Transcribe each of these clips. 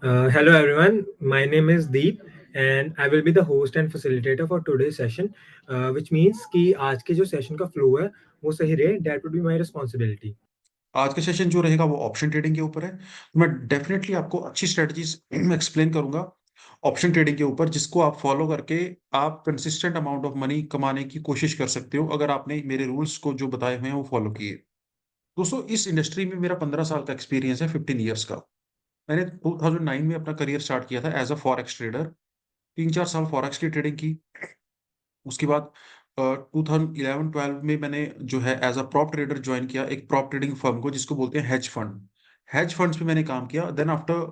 Hello everyone, my name is Deep and I will be the host and facilitator for today's session, which means कि आज के जो session का flow है वो सही रहे, that would be my responsibility. आज का सेशन जो रहेगा वो ऑप्शन ट्रेडिंग के ऊपर है। तो मैं डेफिनेटली आपको अच्छी स्ट्रेटजीज एक्सप्लेन करूंगा ऑप्शन ट्रेडिंग के ऊपर, जिसको आप फॉलो करके आप कंसिस्टेंट अमाउंट ऑफ मनी कमाने की कोशिश कर सकते हो, अगर आपने मेरे रूल्स को जो बताए हुए हैं वो फॉलो किए। दोस्तों, इस इंडस्ट्री में मेरा 15 साल का एक्सपीरियंस है, 15 ईयर्स का। मैंने 2009 में अपना करियर स्टार्ट किया था एज अ फॉरेक्स ट्रेडर। 3-4 साल फॉरेक्स की ट्रेडिंग की। उसके बाद 2011-12 में मैंने जो है as a prop trader join किया एक प्रॉप ट्रेडिंग फर्म को, जिसको बोलते हैं हेज फंड। हेज फंड्स में मैंने काम किया। देन आफ्टर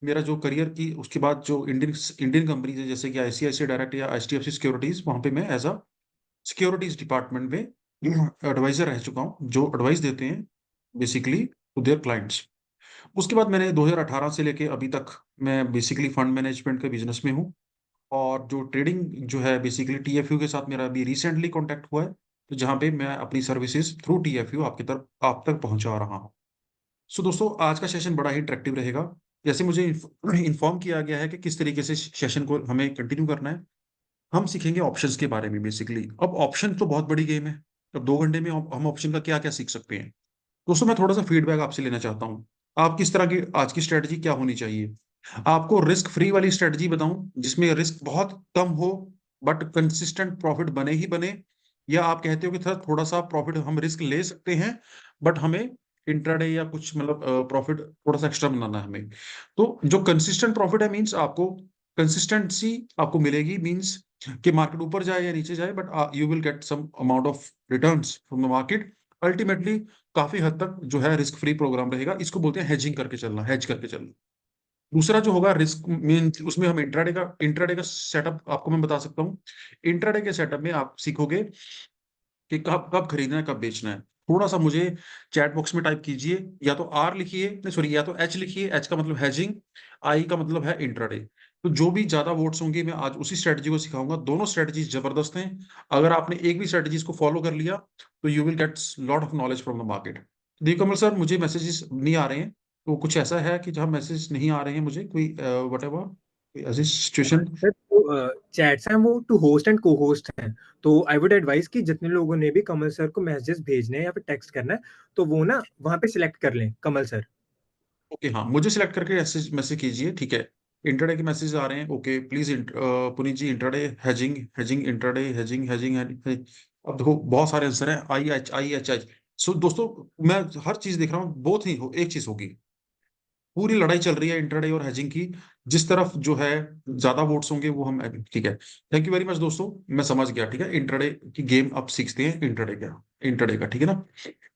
मेरा जो करियर की, उसके बाद जो इंडियन इंडियन कंपनीज है जैसे कि आईसीआईसीआई डायरेक्ट या एचडीएफसी सिक्योरिटीज, वहां पे मैं एज अ सिक्योरिटीज डिपार्टमेंट में एडवाइजर रह चुका हूँ, जो एडवाइस देते हैं बेसिकली टू देयर क्लाइंट्स। उसके बाद मैंने 2018 से लेके अभी तक मैं बेसिकली फंड मैनेजमेंट के बिजनेस में हूँ। और जो ट्रेडिंग जो है बेसिकली टीएफयू के साथ मेरा अभी रिसेंटली कांटेक्ट हुआ है, तो जहां पे मैं अपनी सर्विसेज थ्रू टीएफयू आपकी तरफ आप तक पहुंचा रहा हूं। सो दोस्तों, आज का सेशन बड़ा ही इंटरेक्टिव रहेगा। जैसे मुझे इन्फॉर्म किया गया है कि किस तरीके से सेशन को हमें कंटिन्यू करना है, हम सीखेंगे ऑप्शंस के बारे में बेसिकली। अब ऑप्शन तो बहुत बड़ी गेम है। अब 2 घंटे में हम ऑप्शन का क्या क्या सीख सकते हैं। दोस्तों, मैं थोड़ा सा फीडबैक आपसे लेना चाहता हूँ। आप किस तरह की आज की स्ट्रेटजी क्या होनी चाहिए? आपको रिस्क फ्री वाली स्ट्रेटजी बताऊं जिसमें रिस्क बहुत कम हो बट कंसिस्टेंट प्रॉफिट बने ही बने, या आप कहते हो कि सर थोड़ा सा प्रॉफिट हम रिस्क ले सकते हैं बट हमें इंट्राडे या कुछ मतलब प्रॉफिट थोड़ा सा एक्स्ट्रा बनाना है हमें? तो जो कंसिस्टेंट प्रॉफिट है, मींस आपको कंसिस्टेंसी आपको मिलेगी, मींस कि मार्केट ऊपर जाए या नीचे जाए but you will get some amount of returns from the market. Ultimately काफी हद तक जो है रिस्क फ्री प्रोग्राम रहेगा। इसको बोलते हैं हेजिंग करके चलना, हेज करके चलना। दूसरा जो होगा रिस्क मीन, उसमें हम इंट्राडे का सेटअप आपको मैं बता सकता हूँ। इंट्राडे के सेटअप में आप सीखोगे कि कब कब खरीदना है, कब बेचना है। थोड़ा सा मुझे चैट बॉक्स में टाइप कीजिए, या तो आर लिखिए, नहीं सॉरी, या तो एच लिखिए। एच का मतलब हैजिंग, आई का मतलब है इंट्राडे। तो जो भी ज्यादा वोट्स होंगे मैं आज उसी स्ट्रेटजी को सिखाऊंगा। दोनों स्ट्रेटजीज जबरदस्त हैं। अगर आपने एक भी स्ट्रेटजीज को फॉलो कर लिया तो you will get lot of knowledge from the market. Deepkamal sir, मुझे मैसेजेस नहीं आ रहे हैं, तो कुछ ऐसा है कि जहां मैसेज नहीं आ रहे हैं मुझे, कोई वट एवर ऐसी सिचुएशन? सर तो चैट्स हैं वो टू होस्ट एंड को होस्ट हैं, तो आई वुड एडवाइस कि जितने लोगों ने भी कमल सर को मैसेजेस भेजने हैं या फिर टेक्स्ट करना है तो वो ना वहाँ पे सिलेक्ट कर लें कमल सर। ओके, हाँ, मुझे सिलेक्ट करके मैसेज मैसेज कीजिए, ठीक है। इंट्राडे के मैसेज आ रहे हैं, okay please. Puneet ji, intraday hedging, hedging intraday, hedging hedging अब देखो बहुत सारे आंसर हैं, आई एच आई। सो दोस्तों, मैं हर चीज देख रहा हूँ, बोथ ही हो एक चीज होगी। पूरी लड़ाई चल रही है इंट्राडे और हैजिंग की। जिस तरफ जो है ज्यादा वोट्स होंगे वो हम, ठीक है। थैंक यू वेरी मच दोस्तों, मैं समझ गया, ठीक है। इंट्राडे की गेम अब सीखते हैं, इंट्राडे का, ठीक है ना।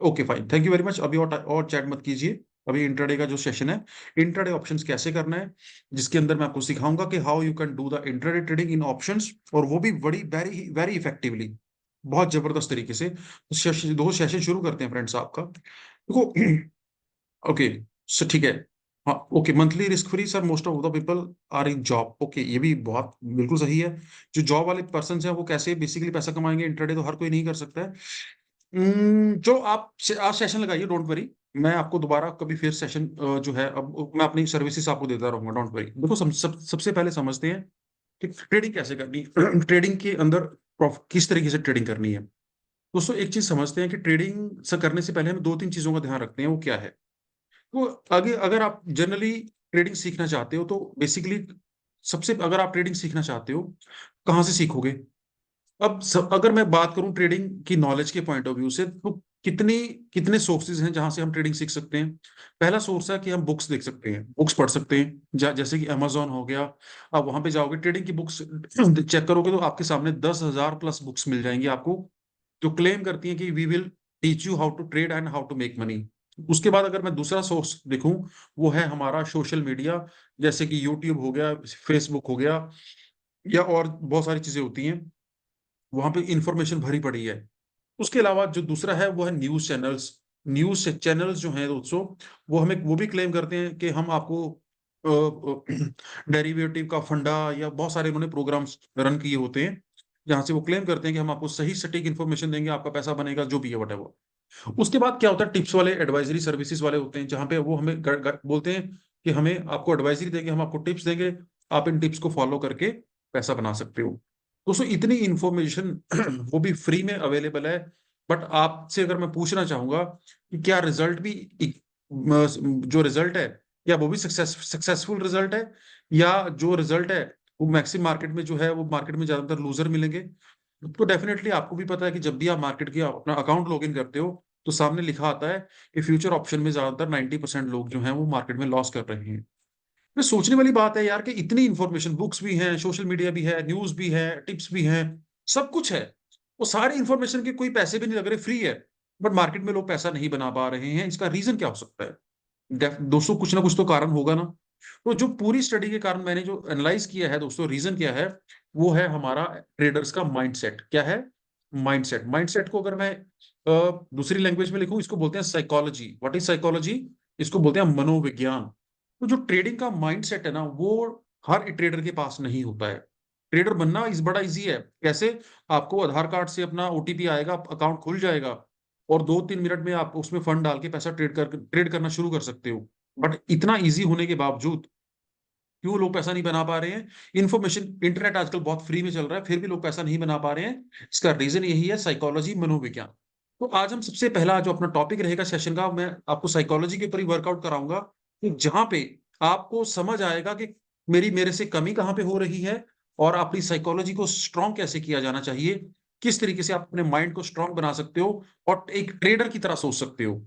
Okay fine, thank you very much. अभी और चैट मत कीजिए। अभी इंट्राडे का जो सेशन है, इंट्राडे ऑप्शंस कैसे करना है, जिसके अंदर मैं आपको सिखाऊंगा कि how you can do the intraday trading in options, और वो भी बड़ी वेरी वेरी इफेक्टिवली, बहुत जबरदस्त तरीके से। दो सेशन शुरू करते हैं फ्रेंड्स आपका, देखो। ओके, सो ठीक है। हाँ, okay, monthly risk free sir, most of the people are in job. Okay, ये भी बहुत बिल्कुल सही है। जो जॉब वाले पर्सन हैं वो कैसे बेसिकली पैसा कमाएंगे? इंट्राडे तो हर कोई नहीं कर सकता है। जो आप सेशन लगाइए, डोंट वरी। मैं आपको दोबारा कभी फिर सेशन जो है, अब मैं अपनी सर्विसेज आपको देता रहूंगा, डोंट वरी। देखो, सबसे पहले समझते हैं कि ट्रेडिंग कैसे करनी है। ट्रेडिंग के अंदर किस तरीके से ट्रेडिंग करनी है। दोस्तों, एक चीज समझते हैं कि ट्रेडिंग से करने से पहले हम 2-3 चीजों का ध्यान रखते हैं, वो क्या है। तो आगे अगर आप जनरली ट्रेडिंग सीखना चाहते हो तो बेसिकली, सबसे अगर आप ट्रेडिंग सीखना चाहते हो, कहाँ से सीखोगे? अगर मैं बात करूं ट्रेडिंग की नॉलेज के पॉइंट ऑफ व्यू से, तो कितनी कितने सोर्सेज हैं जहां से हम ट्रेडिंग सीख सकते हैं। पहला सोर्स है कि हम बुक्स देख सकते हैं, बुक्स पढ़ सकते हैं, जैसे कि अमेजोन हो गया। आप वहां पे जाओगे, ट्रेडिंग की बुक्स चेक करोगे तो आपके सामने 10,000 प्लस बुक्स मिल जाएंगी आपको, जो क्लेम करती हैं कि we will teach you how to trade and how to make money. उसके बाद अगर मैं दूसरा सोर्स देखूं, वो है हमारा सोशल मीडिया, जैसे कि यूट्यूब हो गया, फेसबुक हो गया, या और बहुत सारी चीजें होती हैं, वहां पे इंफॉर्मेशन भरी पड़ी है। उसके अलावा जो दूसरा है वो है न्यूज चैनल्स। न्यूज चैनल्स जो हैं दोस्तों, वो भी क्लेम करते हैं कि हम आपको डेरिवेटिव का फंडा या बहुत सारे उन्होंने प्रोग्राम्स रन किए होते हैं, जहां से वो क्लेम करते हैं कि हम आपको सही सटीक इन्फॉर्मेशन देंगे, आपका पैसा बनेगा, जो भी है वटेवर। उसके बाद क्या होता है, टिप्स वाले एडवाइजरी सर्विसेज वाले होते हैं, जहां पे वो हमें बोलते हैं कि हमें आपको एडवाइजरी देंगे, हम आपको टिप्स देंगे, आप इन टिप्स को फॉलो करके पैसा बना सकते हो। दोस्तों इतनी इंफॉर्मेशन वो भी फ्री में अवेलेबल है। बट आपसे अगर मैं पूछना चाहूंगा कि क्या रिजल्ट भी जो रिजल्ट है, क्या वो भी सक्सेसफुल रिजल्ट है, या जो रिजल्ट है वो मैक्सिमम मार्केट में जो है वो मार्केट में ज्यादातर लूजर मिलेंगे। तो डेफिनेटली आपको भी पता है कि जब भी आप मार्केट की अपना अकाउंट लॉगिन करते हो तो सामने लिखा आता है कि फ्यूचर ऑप्शन में ज्यादातर 90% लोग जो हैं वो मार्केट में लॉस कर रहे हैं। ये सोचने वाली बात है यार कि इतनी इंफॉर्मेशन, बुक्स भी हैं, सोशल मीडिया भी है, न्यूज भी है, टिप्स भी हैं, सब कुछ है। वो सारी इंफॉर्मेशन के कोई पैसे भी नहीं लग रहे, फ्री है, बट मार्केट में लोग पैसा नहीं बना पा रहे हैं। इसका रीजन क्या हो सकता है? दोस्तों कुछ ना कुछ तो कारण होगा ना। तो जो पूरी स्टडी के कारण मैंने जो एनालाइज किया है दोस्तों, रीजन क्या है, वो है हमारा ट्रेडर्स का माइंडसेट। क्या है? माइंडसेट। माइंडसेट को अगर मैं दूसरी लैंग्वेज में लिखूं, इसको बोलते हैं साइकोलॉजी। What is psychology? इसको बोलते हैं मनोविज्ञान। तो जो ट्रेडिंग का माइंडसेट है ना, वो हर ट्रेडर के पास नहीं होता है। ट्रेडर बनना इस बड़ा इजी है। कैसे? आपको आधार कार्ड से अपना ओटीपी आएगा, अकाउंट खुल जाएगा, और 2-3 मिनट में आप उसमें फंड डाल के पैसा ट्रेड करना शुरू कर सकते हो। बट इतना इजी होने के बावजूद क्यों लोग पैसा नहीं बना पा रहे हैं? इन्फॉर्मेशन, इंटरनेट आजकल बहुत फ्री में चल रहा है, फिर भी लोग पैसा नहीं बना पा रहे हैं। इसका रीजन यही है, साइकोलॉजी, मनोविज्ञान। तो आज हम सबसे पहला जो अपना टॉपिक रहेगा सेशन का, मैं आपको साइकोलॉजी के ऊपर ही वर्कआउट कराऊंगा, कि जहां पे आपको समझ आएगा कि मेरे से कमी कहाँ पे हो रही है, और अपनी साइकोलॉजी को स्ट्रांग कैसे किया जाना चाहिए, किस तरीके से आप अपने माइंड को स्ट्रांग बना सकते हो और एक ट्रेडर की तरह सोच सकते हो।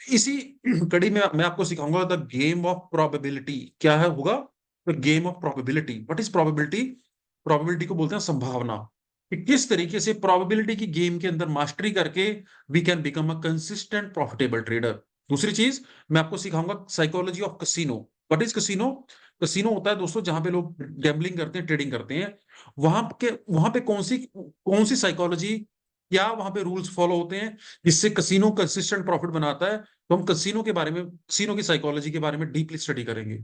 इसी कड़ी में मैं आपको सिखाऊंगा द गेम ऑफ प्रोबेबिलिटी। क्या है होगा? The game of probability. What is probability? Probability को बोलते हैं संभावना। कि किस तरीके से प्रोबेबिलिटी की गेम के अंदर मास्टरी करके we can become a consistent profitable trader. दूसरी चीज मैं आपको सिखाऊंगा psychology of casino. What is casino? Casino होता है दोस्तों जहां पे लोग गैम्बलिंग करते हैं, ट्रेडिंग करते हैं। वहां पे कौन सी साइकोलॉजी, क्या वहां पे रूल्स फॉलो होते हैं जिससे कसिनो कंसिस्टेंट प्रॉफिट बनाता है। तो हम कसिनो के बारे में, कसिनो की साइकोलॉजी के बारे में डीपली स्टडी करेंगे।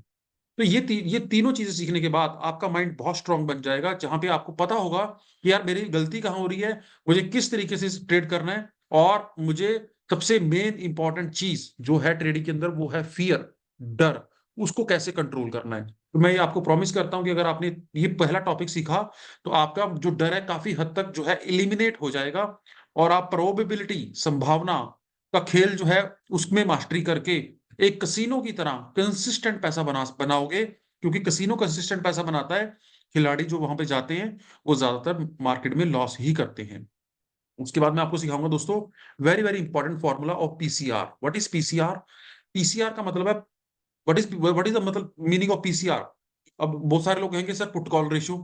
तो ये तीनों चीजें सीखने के बाद आपका माइंड बहुत स्ट्रांग बन जाएगा, जहां पे आपको पता होगा कि यार मेरी गलती कहाँ हो रही है, मुझे किस तरीके से ट्रेड करना है, और मुझे सबसे मेन इंपॉर्टेंट चीज जो है ट्रेडिंग के अंदर वो है फियर, डर। उसको कैसे कंट्रोल करना है। तो मैं ये आपको प्रॉमिस करता हूं कि अगर आपने ये पहला टॉपिक सीखा तो आपका जो डर है काफी हद तक जो है एलिमिनेट हो जाएगा, और आप प्रोबेबिलिटी, संभावना का खेल जो है उसमें मास्टरी करके एक कसिनो की तरह कंसिस्टेंट पैसा बनाओगे। क्योंकि कसिनो कंसिस्टेंट पैसा बनाता है, खिलाड़ी जो वहां पे जाते हैं वो ज्यादातर मार्केट में लॉस ही करते हैं। उसके बाद मैं आपको सिखाऊंगा दोस्तों very very important formula of PCR. What is PCR? PCR का मतलब है, व्हाट इज द मतलब मीनिंग ऑफ पीसीआर? अब बहुत सारे लोग कहेंगे sir put call ratio.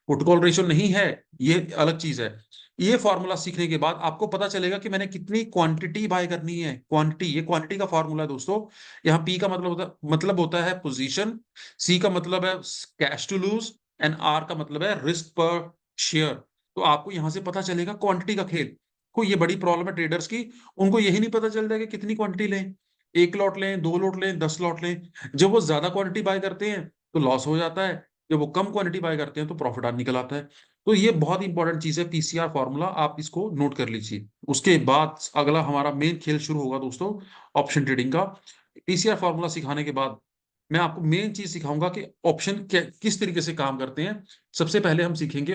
Put call ratio नहीं है, ये अलग चीज है। ये फॉर्मूला सीखने के बाद आपको पता चलेगा कि मैंने कितनी क्वांटिटी बाय करनी है। क्वांटिटी, ये क्वांटिटी का फॉर्मूला है दोस्तों। यहाँ पी का मतलब होता है पोजीशन, सी का मतलब है cash to lose, and R का मतलब है रिस्क पर शेयर। तो आपको यहां से पता चलेगा क्वांटिटी का खेल। को ये बड़ी प्रॉब्लम है ट्रेडर्स की, उनको यही नहीं पता चलता कि कितनी क्वांटिटी लें, 1 लॉट लें, 2 लॉट लें, 10 लॉट लें। जब वो ज्यादा क्वांटिटी बाय करते हैं तो लॉस हो जाता है, जब वो कम क्वांटिटी बाय करते हैं तो प्रॉफिट आ निकल आता है। तो ये बहुत इंपॉर्टेंट चीज है पीसीआर फॉर्मूला, आप इसको नोट कर लीजिए। उसके बाद अगला हमारा मेन खेल शुरू होगा दोस्तों, ऑप्शन ट्रेडिंग का। पीसीआर फॉर्मूला सिखाने के बाद मैं आपको मेन चीज सिखाऊंगा कि ऑप्शन किस तरीके से काम करते हैं। सबसे पहले हम सीखेंगे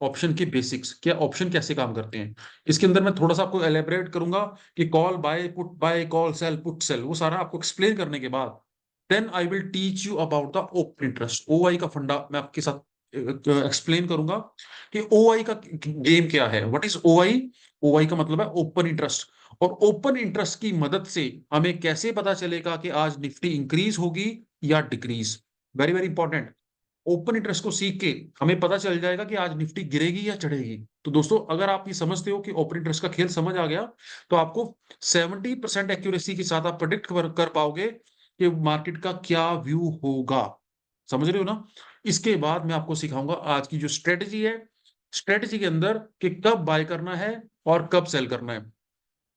ऑप्शन के बेसिक्स, क्या ऑप्शन कैसे काम करते हैं। इसके अंदर मैं थोड़ा सा आपको एलेबरेट करूंगा कि call buy, put buy, call sell, put sell, वो सारा आपको एक्सप्लेन करने के बाद then I will teach you about the open interest. OI का फंडा मैं आपके साथ एक्सप्लेन करूंगा कि ओआई का गेम क्या है। What is OI? ओआई का मतलब है ओपन इंटरेस्ट। और ओपन इंटरेस्ट की मदद से हमें कैसे पता चलेगा कि आज निफ्टी इंक्रीज होगी या decrease. Very very important. Open interest को सीख के हमें पता चल जाएगा कि आज निफ्टी गिरेगी या चढ़ेगी। तो दोस्तों अगर आप ये समझते हो कि ओपन इंटरेस्ट का खेल समझ आ गया, तो आपको 70% एक्यूरेसी के साथ आप प्रेडिक्ट कर पाओगे कि मार्केट का क्या व्यू होगा। समझ रहे हो ना? इसके बाद मैं आपको सिखाऊंगा आज की जो स्ट्रेटेजी है, स्ट्रेटेजी के अंदर कि कब बाय करना है और कब सेल करना है।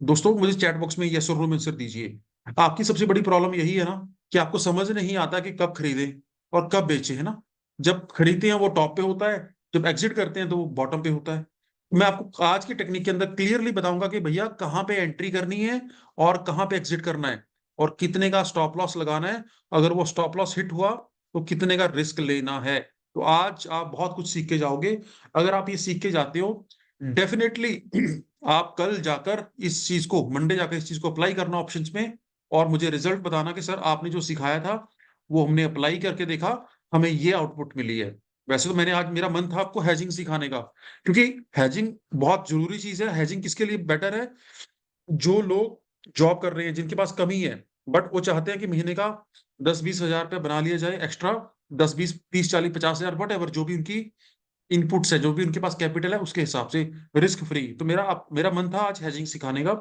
दोस्तों मुझे चैट बॉक्स में यस और नो में आंसर दीजिए। आपकी सबसे बड़ी प्रॉब्लम यही है ना कि आपको समझ नहीं आता कि कब खरीदें और कब बेचे, है ना? जब खरीदते हैं वो टॉप पे होता है, जब एग्जिट करते हैं तो वो बॉटम पे होता है। मैं आपको आज की टेक्निक के अंदर क्लियरली बताऊंगा कि भैया कहाँ पे एंट्री करनी है और कहाँ पे एग्जिट करना है। और कितने का स्टॉप लॉस लगाना है, अगर वो स्टॉप लॉस हिट हुआ तो कितने का रिस्क लेना है। तो आज आप बहुत कुछ सीख के जाओगे। अगर आप ये सीख के जाते हो, डेफिनेटली आप कल जाकर इस चीज को, मंडे जाकर इस चीज को अप्लाई करना ऑप्शंस में, और मुझे रिजल्ट बताना कि सर आपने जो सिखाया था वो हमने अप्लाई करके देखा, हमें ये आउटपुट मिली है। वैसे तो मैंने आज, मेरा मन था आपको हैजिंग सिखाने का, क्योंकि हैजिंग बहुत जरूरी चीज है। हैजिंग किसके लिए बेटर है? जो लोग जॉब कर रहे हैं, जिनके पास कमी है, बट वो चाहते हैं कि महीने का 10-20 हजार रुपये बना लिया जाए एक्स्ट्रा, 10-20-30-40-50 हजार, वट एवर जो भी उनकी इनपुट्स है, जो भी उनके पास कैपिटल है, उसके हिसाब से रिस्क फ्री। तो मेरा मन था आज हेजिंग सिखाने का,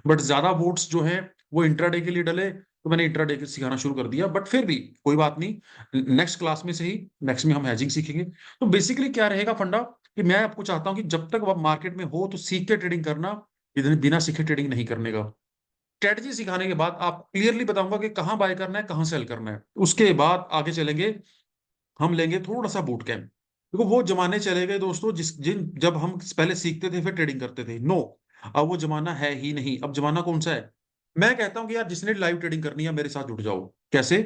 बट ज्यादा वोट्स जो हैं वो इंट्राडे के लिए डले, तो मैंने इंट्राडे सिखाना शुरू कर दिया। बट फिर भी कोई बात नहीं, नेक्स्ट क्लास में से ही, नेक्स्ट में हम हेजिंग सीखेंगे। तो बेसिकली क्या रहेगा फंडा, कि मैं आपको चाहता हूं कि जब तक आप मार्केट में हो तो सीख के ट्रेडिंग करना, बिना सीखे ट्रेडिंग नहीं करने का। स्ट्रेटजी सिखाने के बाद आप क्लियरली बताऊंगा कि कहाँ बाय करना है, कहाँ सेल करना है। उसके बाद आगे चलेंगे, हम लेंगे थोड़ा सा बूट कैंप। देखो वो जमाने चले गए दोस्तों, जब हम पहले सीखते थे फिर ट्रेडिंग करते थे। नो, अब वो जमाना है ही नहीं। अब जमाना कौन सा है? मैं कहता हूं कि यार जिसने लाइव ट्रेडिंग करनी है मेरे साथ जुड़ जाओ। कैसे?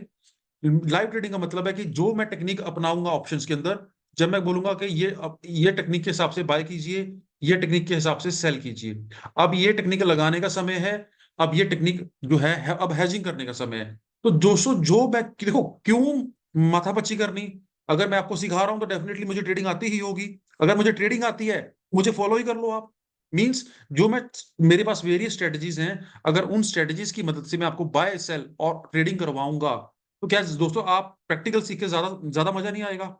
लाइव ट्रेडिंग का मतलब है कि जो मैं टेक्निक अपनाऊंगा ऑप्शंस के अंदर, जब मैं बोलूंगा कि ये टेक्निक के हिसाब से बाय कीजिए, ये टेक्निक के हिसाब से सेल कीजिए, अब ये टेक्निक लगाने का समय है, अब ये टेक्निक जो है अब हैजिंग करने का समय है। तो दोस्तों जो मैं, देखो क्यों माथापच्ची करनी? अगर मैं आपको सिखा रहा हूं तो डेफिनेटली मुझे ट्रेडिंग आती ही होगी। अगर मुझे ट्रेडिंग आती है, मुझे फॉलो ही कर लो आप। मींस जो मैं, मेरे पास वेरियस स्ट्रेटजीज हैं, अगर उन स्ट्रेटजीज की मदद से मैं आपको बाय सेल और ट्रेडिंग करवाऊंगा, तो क्या दोस्तों आप प्रैक्टिकल सीख के ज्यादा ज्यादा मजा नहीं आएगा?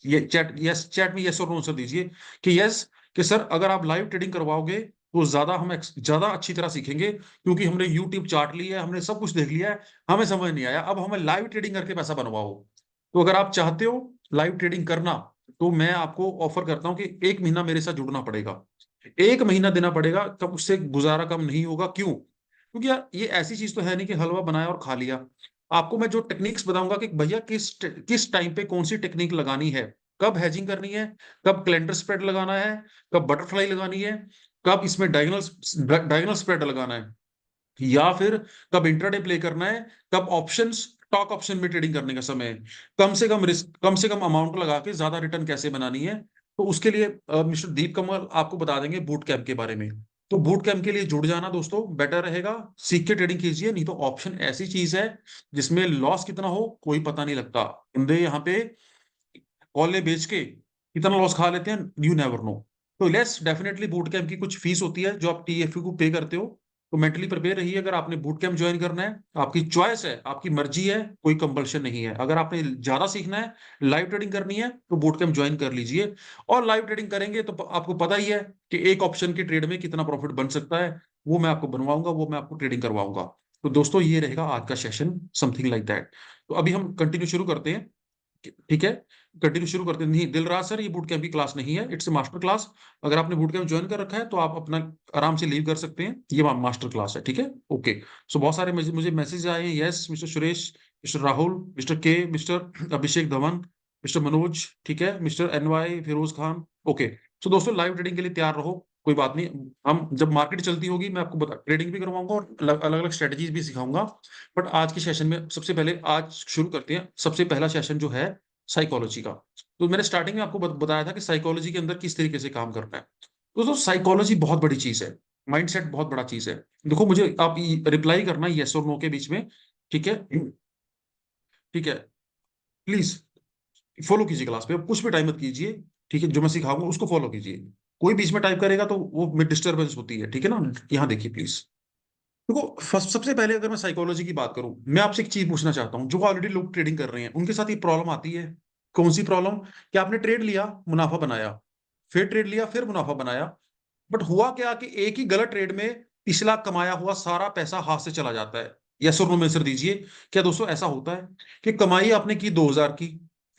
ये चैट में यस और नो आंसर दीजिए कि यस, कि सर अगर आप लाइव ट्रेडिंग करवाओगे तो ज्यादा अच्छी तरह सीखेंगे, क्योंकि हमने यूट्यूब चार्ट लिया है, हमने सब कुछ देख लिया है, हमें समझ नहीं आया, अब हमें लाइव ट्रेडिंग करके पैसा बनवाओ। तो अगर आप चाहते हो लाइव ट्रेडिंग करना, तो मैं आपको ऑफर करता हूं कि 1 महीना मेरे साथ जुड़ना पड़ेगा। 1 महीना देना पड़ेगा, तब उससे गुजारा कम नहीं होगा। क्यों? क्योंकि यार ये ऐसी चीज तो है नहीं कि हलवा बनाया और खा लिया। आपको मैं जो टेक्निक्स बताऊंगा कि भैया किस किस टाइम पे कौन सी टेक्निक लगानी है, कब हैजिंग करनी है, कब कैलेंडर स्प्रेड लगाना है, कब बटरफ्लाई लगानी है, कब इसमें डायगोनल स्प्रेड लगाना है, या फिर कब इंट्राडे प्ले करना है, कब ऑप्शंस, स्टॉक ऑप्शन में ट्रेडिंग करने का समय है, कम से कम रिस्क, कम से कम अमाउंट लगा के ज्यादा रिटर्न कैसे बनानी है। तो उसके लिए मिस्टर दीप कमल आपको बता देंगे बूट कैंप के बारे में। तो बूट कैंप के लिए जुड़ जाना दोस्तों, बेटर रहेगा। सीख के ट्रेडिंग कीजिए, नहीं तो ऑप्शन ऐसी चीज है जिसमें लॉस कितना हो कोई पता नहीं लगता। बंदे यहाँ पे कॉले बेच के कितना लॉस खा लेते हैं, यू नेवर नो। तो लेट्स डेफिनेटली, बूट कैंप की कुछ फीस होती है जो आप टीएफयू को पे करते हो, तो मेंटली प्रिपेयर रहिए। अगर आपने बूट कैंप ज्वाइन करना है, आपकी चॉइस है, आपकी मर्जी है, कोई कंपल्शन नहीं है। अगर आपने ज्यादा सीखना है, लाइव ट्रेडिंग करनी है, तो बूट कैंप ज्वाइन कर लीजिए। और लाइव ट्रेडिंग करेंगे तो आपको पता ही है कि एक ऑप्शन की ट्रेड में कितना प्रॉफिट बन सकता है, वो मैं आपको बनवाऊंगा, वो मैं आपको ट्रेडिंग करवाऊंगा। तो दोस्तों ये रहेगा आज का सेशन, समथिंग लाइक दैट। तो अभी हम कंटिन्यू शुरू करते हैं, ठीक है? कंटिन्यू शुरू करते हैं। नहीं दिलराज सर, ये बूट कैंप की क्लास नहीं है, इट्स ए मास्टर क्लास। अगर आपने बूट कैंप ज्वाइन कर रखा है तो आप अपना आराम से लीव कर सकते हैं, ये मास्टर क्लास है, ठीक है? ओके। सो बहुत सारे मुझे मैसेज आए हैं। Yes mister Suresh, mister Rahul, mister K, mister Abhishek Dhawan, mister Manoj, ठीक है, mister NY Firoz Khan. Okay. So दोस्तों लाइव ट्रेडिंग के लिए तैयार रहो, कोई बात नहीं। हम जब मार्केट चलती होगी मैं आपको ट्रेडिंग भी करवाऊंगा और अलग अलग स्ट्रेटजीज भी सिखाऊंगा। बट आज के सेशन में सबसे पहले आज शुरू करते हैं। सबसे पहला सेशन जो है साइकोलॉजी का। तो मैंने स्टार्टिंग में आपको बताया था कि साइकोलॉजी के अंदर किस तरीके से काम करना है। दोस्तों साइकोलॉजी बहुत बड़ी चीज है, माइंडसेट बहुत बड़ा चीज है। देखो मुझे आप रिप्लाई करना यस और नो के बीच में, ठीक है? ठीक है, प्लीज फॉलो कीजिए क्लास पे, कुछ भी टाइम मत कीजिए, ठीक है? जो मैं सिखाऊंगा उसको फॉलो कीजिए। कोई बीच में टाइप करेगा तो वो डिस्टर्बेंस होती है, ठीक है ना? यहाँ देखिए प्लीज। देखो फर्स्ट, सबसे पहले अगर मैं साइकोलॉजी की बात करूं, मैं आपसे एक चीज पूछना चाहता हूं। जो ऑलरेडी लोग ट्रेडिंग कर रहे हैं उनके साथ ये प्रॉब्लम आती है। कौन सी प्रॉब्लम? कि आपने ट्रेड लिया, मुनाफा बनाया, फिर ट्रेड लिया, फिर मुनाफा बनाया, बट हुआ क्या कि एक ही गलत ट्रेड में पिछला कमाया हुआ सारा पैसा हाथ से चला जाता है। यस और नो में आंसर दीजिए। क्या दोस्तों ऐसा होता है कि कमाई आपने की 2,000 की,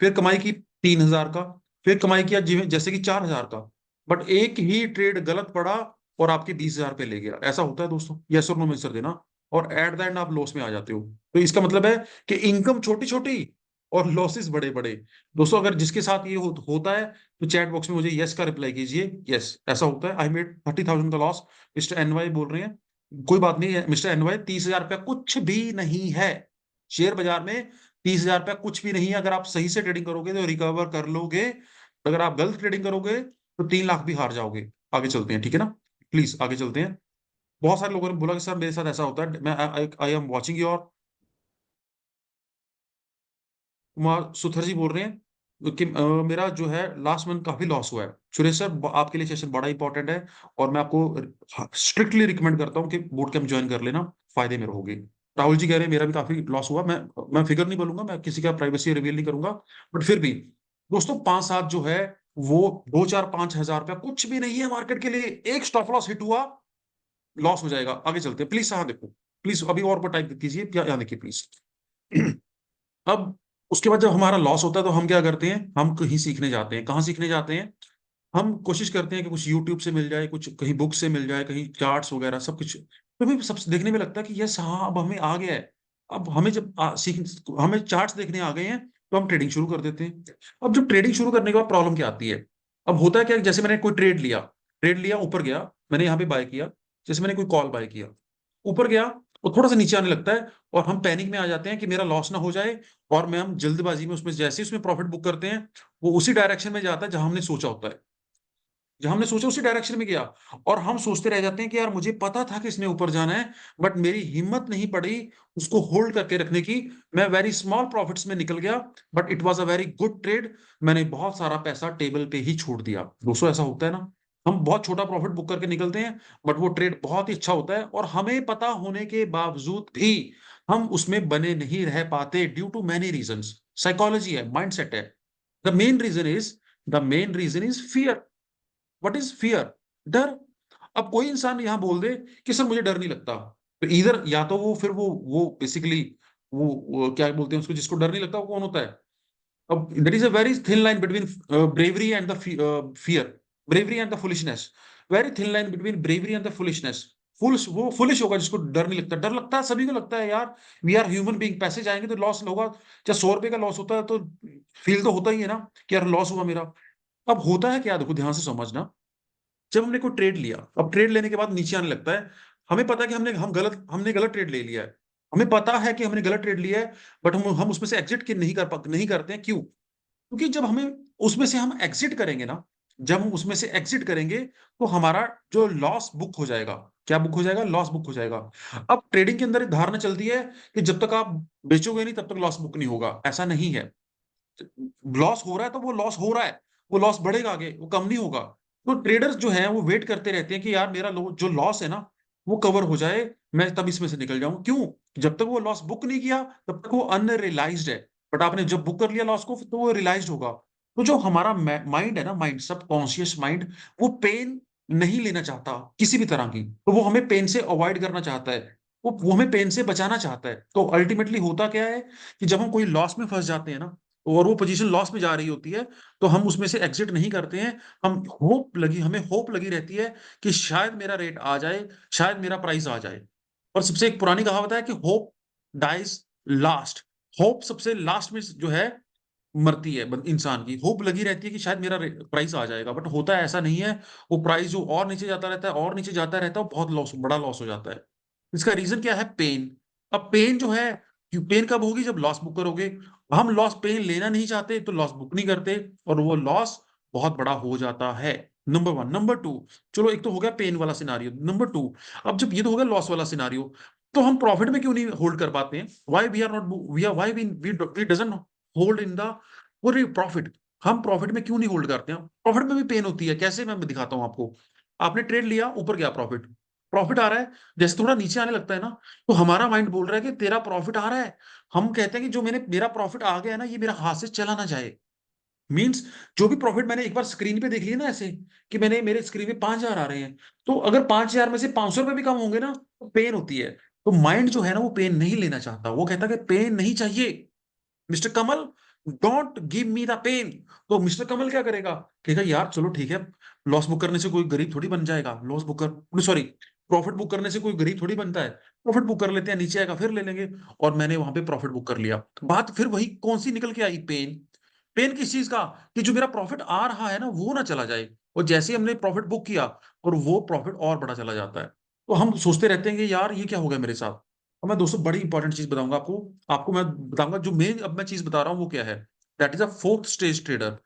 फिर कमाई की 3,000 का, फिर कमाई किया जैसे कि 4,000 का, बट एक ही ट्रेड गलत पड़ा और आपके 20,000 पे ले गया? ऐसा होता है दोस्तों? यस और नो में आंसर देना। और एट द एंड आप लॉस में आ जाते हो। तो इसका मतलब है कि इनकम छोटी छोटी और लॉसेस बड़े बड़े। दोस्तों अगर जिसके साथ ये होता है तो चैट बॉक्स में मुझे यस का रिप्लाई कीजिए। यस ऐसा होता है, आई मेड 30,000 का लॉस। मिस्टर एनवाई बोल रहे हैं कोई बात नहीं है मिस्टर एनवाई, 30,000 रुपया कुछ भी नहीं है। शेयर बाजार में 30,000 रुपया कुछ भी नहीं है। अगर आप सही से ट्रेडिंग करोगे तो रिकवर कर लोगे, अगर आप गलत ट्रेडिंग करोगे तो 3 लाख भी हार जाओगे। आगे चलते हैं, ठीक है ना? प्लीज आगे चलते हैं। बहुत सारे लोगों ने बोला कि सर मेरे साथ ऐसा होता है, मैं I am watching your. Kumar Suthar ji बोल रहे हैं कि मेरा जो है लास्ट मंथ काफी लॉस हुआ है। सुरेश सर, आपके लिए सेशन बड़ा इंपॉर्टेंट है, और मैं आपको स्ट्रिक्टली रिकमेंड करता हूँ कि बूट कैंप ज्वाइन कर लेना, फायदे में रहोगे। राहुल जी कह रहे हैं मेरा भी काफी लॉस हुआ। मैं फिगर नहीं बोलूंगा, मैं किसी का प्राइवेसी रिवील नहीं करूंगा, बट फिर भी दोस्तों 5-7 जो है वो 2-4-5 हज़ार रुपया कुछ भी नहीं है मार्केट के लिए। एक स्टॉप लॉस हिट हुआ, लॉस हो जाएगा। आगे चलते हैं प्लीज, यहाँ देखो प्लीज, अभी और पर टाइप कीजिए, यहाँ देखिए प्लीज। अब उसके बाद जब हमारा लॉस होता है तो हम क्या करते हैं, हम कहीं सीखने जाते हैं। कहाँ सीखने जाते हैं? हम कोशिश करते हैं कि कुछ यूट्यूब से मिल जाए, कुछ कहीं बुक से मिल जाए, कहीं चार्ट्स वगैरह सब कुछ, तो हमें सब देखने में लगता है कि यस हाँ अब हमें आ गया है। अब हमें जब सीख हमें चार्ट्स देखने आ गए हैं तो हम ट्रेडिंग शुरू कर देते हैं। अब जब ट्रेडिंग शुरू करने के बाद प्रॉब्लम क्या आती है? अब होता है क्या, जैसे मैंने कोई ट्रेड लिया ऊपर गया, मैंने यहाँ पे बाय किया, जैसे मैंने कोई कॉल बाय किया, ऊपर गया और थोड़ा सा नीचे आने लगता है, और हम पैनिक में आ जाते हैं कि मेरा लॉस ना हो जाए, और मैं हम जल्दबाजी में उसमें जैसे ही उसमें प्रॉफिट बुक करते हैं, वो उसी डायरेक्शन में जाता है जहां हमने सोचा होता है, जहां हमने सोचा उसी डायरेक्शन में गया। और हम सोचते रह जाते हैं कि यार मुझे पता था कि इसने ऊपर जाना है, बट मेरी हिम्मत नहीं पड़ी उसको होल्ड करके रखने की। मैं वेरी स्मॉल प्रॉफिट्स में निकल गया, but it was a very good trade. मैंने बहुत सारा पैसा टेबल पे ही छोड़ दिया। दोस्तों ऐसा होता है ना, हम बहुत छोटा प्रॉफिट बुक करके निकलते हैं, बट वो ट्रेड बहुत ही अच्छा होता है, और हमें पता होने के बावजूद भी हम उसमें बने नहीं रह पाते, due to many reasons. Psychology है, माइंडसेट है। The main reason is fear. What is fear? डर। अब कोई इंसान यहां बोल दे कि सर मुझे डर नहीं लगता, तो इधर या तो वो फिर वो बेसिकली वो क्या बोलते हैं उसको, जिसको डर नहीं लगता वो कौन होता है? अब there is a very thin line between bravery and the fear, bravery and the foolishness. Very thin line between bravery and the foolishness. वो फुलिश होगा जिसको डर नहीं लगता। डर लगता है, सभी को लगता है यार, वी आर ह्यूमन बीइंग, पैसे जाएंगे तो लॉस होगा। चाहे 100 रुपए का लॉस होता है तो फील तो होता ही है ना कि यार लॉस हुआ मेरा। अब होता है क्या, देखो ध्यान से समझना। जब हमने कोई ट्रेड लिया, अब ट्रेड लेने के बाद नीचे आने लगता है, हमें पता है कि हमने गलत ट्रेड ले लिया है। हमें पता है कि हमने गलत ट्रेड लिया है, बट हम उसमें से एग्जिट के नहीं करते हैं। क्यों? क्योंकि जब हमें उसमें से हम एग्जिट करेंगे ना, जब हम उसमें से एग्जिट करेंगे तो हमारा जो लॉस बुक हो जाएगा। क्या बुक हो जाएगा? लॉस बुक हो जाएगा। अब ट्रेडिंग के अंदर एक धारणा चलती है कि जब तक आप बेचोगे नहीं तब तक लॉस बुक नहीं होगा। ऐसा नहीं है। लॉस हो रहा है तो वो लॉस हो रहा है, वो लॉस बढ़ेगा आगे, वो कम नहीं होगा। तो ट्रेडर्स जो हैं वो वेट करते रहते हैं कि यार मेरा जो लॉस है ना वो कवर हो जाए, मैं तब इसमें से निकल जाऊं। क्यों? जब तक वो लॉस बुक नहीं किया तब तक वो अनरियलाइज्ड है, बट आपने जब बुक कर लिया लॉस को तो वो रियलाइज्ड होगा। तो जो हमारा माइंड है ना, माइंड सबकॉन्शियस माइंड, वो पेन नहीं लेना चाहता किसी भी तरह की, तो वो हमें पेन से अवॉइड करना चाहता है। वो हमें पेन से बचाना चाहता है। तो अल्टीमेटली होता क्या है कि जब हम कोई लॉस में फंस जाते हैं ना, और वो पोजीशन लॉस में जा रही होती है, तो हम उसमें से एग्जिट नहीं करते हैं। हमें होप लगी रहती है कि शायद मेरा रेट आ जाए, शायद मेरा प्राइस आ जाए। और सबसे एक पुरानी कहावत है कि होप डाइज लास्ट। होप सबसे लास्ट में जो है मरती है इंसान की। होप लगी रहती है कि शायद मेरा प्राइस आ जाएगा, बट होता है ऐसा नहीं है। वो प्राइस जो और नीचे जाता रहता है और नीचे जाता रहता है, वो बहुत लॉस, बड़ा लॉस हो जाता है। इसका रीजन क्या है? पेन। अब पेन जो है, पेन कब होगी? जब लॉस बुक करोगे। हम लॉस पेन लेना नहीं चाहते तो लॉस बुक नहीं करते, और वो लॉस बहुत बड़ा हो जाता है। Number one. नंबर टू, चलो एक तो हो गया पेन वाला सिनारियो। नंबर टू, अब जब ये तो हो गया लॉस वाला सिनारियो, तो हम प्रॉफिट में क्यों नहीं होल्ड कर पाते हैं? Why we are not we are why we doesn't hold in the पूरी प्रॉफिट। हम प्रॉफिट में क्यों नहीं होल्ड करते हैं? प्रॉफिट में भी पेन होती है। कैसे? मैं दिखाता हूं आपको। आपने ट्रेड लिया, ऊपर गया प्रॉफिट, प्रॉफिट आ रहा है, जैसे थोड़ा नीचे आने लगता है ना, तो हमारा माइंड बोल रहा है कि तेरा प्रॉफिट आ रहा है। हम कहते हैं कि जो मेरा प्रॉफिट आ गया है ना, ये मेरा हाथ से चला ना जाए। मींस जो भी प्रॉफिट मैंने एक बार स्क्रीन पे देख लिया ना, ऐसे कि मैंने मेरे स्क्रीन पे 5,000 आ रहे हैं, तो अगर 5,000 में से 500 रुपए भी कम होंगे ना तो पेन होती है। तो माइंड जो है ना वो पेन नहीं लेना चाहता, वो कहता है कि पेन नहीं चाहिए mister Kamal, don't give me the pen. तो मिस्टर कमल क्या करेगा? कहेगा यार चलो ठीक है, लॉस बुक करने से कोई गरीब थोड़ी बन जाएगा। लॉस बुक कर सॉरी प्रॉफिट बुक करने से कोई गरीब थोड़ी बनता है। प्रॉफिट बुक कर लेते हैं, नीचे आएगा फिर ले लेंगे। और मैंने वहां पे प्रॉफिट बुक कर लिया। बात फिर वही कौन सी निकल के आई? पेन। पेन किस चीज का? कि जो मेरा प्रॉफिट आ रहा है ना वो ना चला जाए। और जैसे ही हमने प्रॉफिट बुक किया, और वो प्रॉफिट और बढ़ा चला जाता है। तो हम सोचते रहते हैं कि यार ये क्या हो गया मेरे साथ। और मैं दोस्तों बड़ी इंपॉर्टेंट चीज बताऊंगा आपको। आपको मैं बताऊंगा जो मेन अब मैं चीज बता रहा हूँ वो क्या है। That is a fourth stage trader.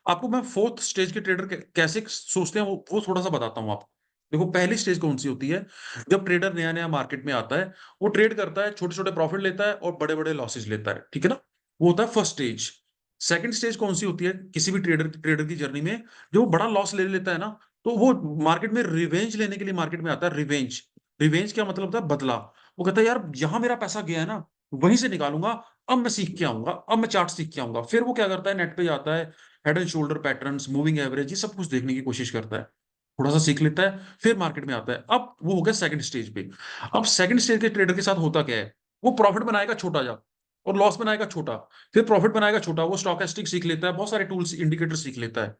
आपको मैं फोर्थ स्टेज के ट्रेडर कैसे सोचते हैं वो थोड़ा सा बताता हूँ आपको। देखो पहली स्टेज कौन सी होती है। जब ट्रेडर नया नया मार्केट में आता है, वो ट्रेड करता है, छोटे छोटे प्रॉफिट लेता है और बड़े बड़े लॉसेज लेता है, ठीक है ना। वो होता है फर्स्ट स्टेज। सेकंड स्टेज कौन सी होती है किसी भी ट्रेडर ट्रेडर की जर्नी में, जो बड़ा लॉस ले लेता है ना, तो वो मार्केट में रिवेंज लेने के लिए मार्केट में आता है। रिवेंज, रिवेंज क्या मतलब होता है, बदला। वो कहता है यार यहां मेरा पैसा गया है ना, वहीं से निकालूंगा। अब मैं सीख के आऊंगा, अब मैं चार्ट सीख के आऊंगा। फिर वो क्या करता है, नेट पे जाता है, head and shoulder patterns, moving average, ये सब कुछ देखने की कोशिश करता है। थोड़ा सा सीख लेता है, फिर मार्केट में आता है। अब वो हो गया सेकंड स्टेज पे। अब सेकंड स्टेज के ट्रेडर के साथ होता क्या है, वो प्रॉफिट बनाएगा छोटा जा, और लॉस बनाएगा छोटा, फिर प्रॉफिट बनाएगा छोटा। वो स्टॉकेस्टिक सीख लेता है, बहुत सारे टूल्स इंडिकेटर सीख लेता है।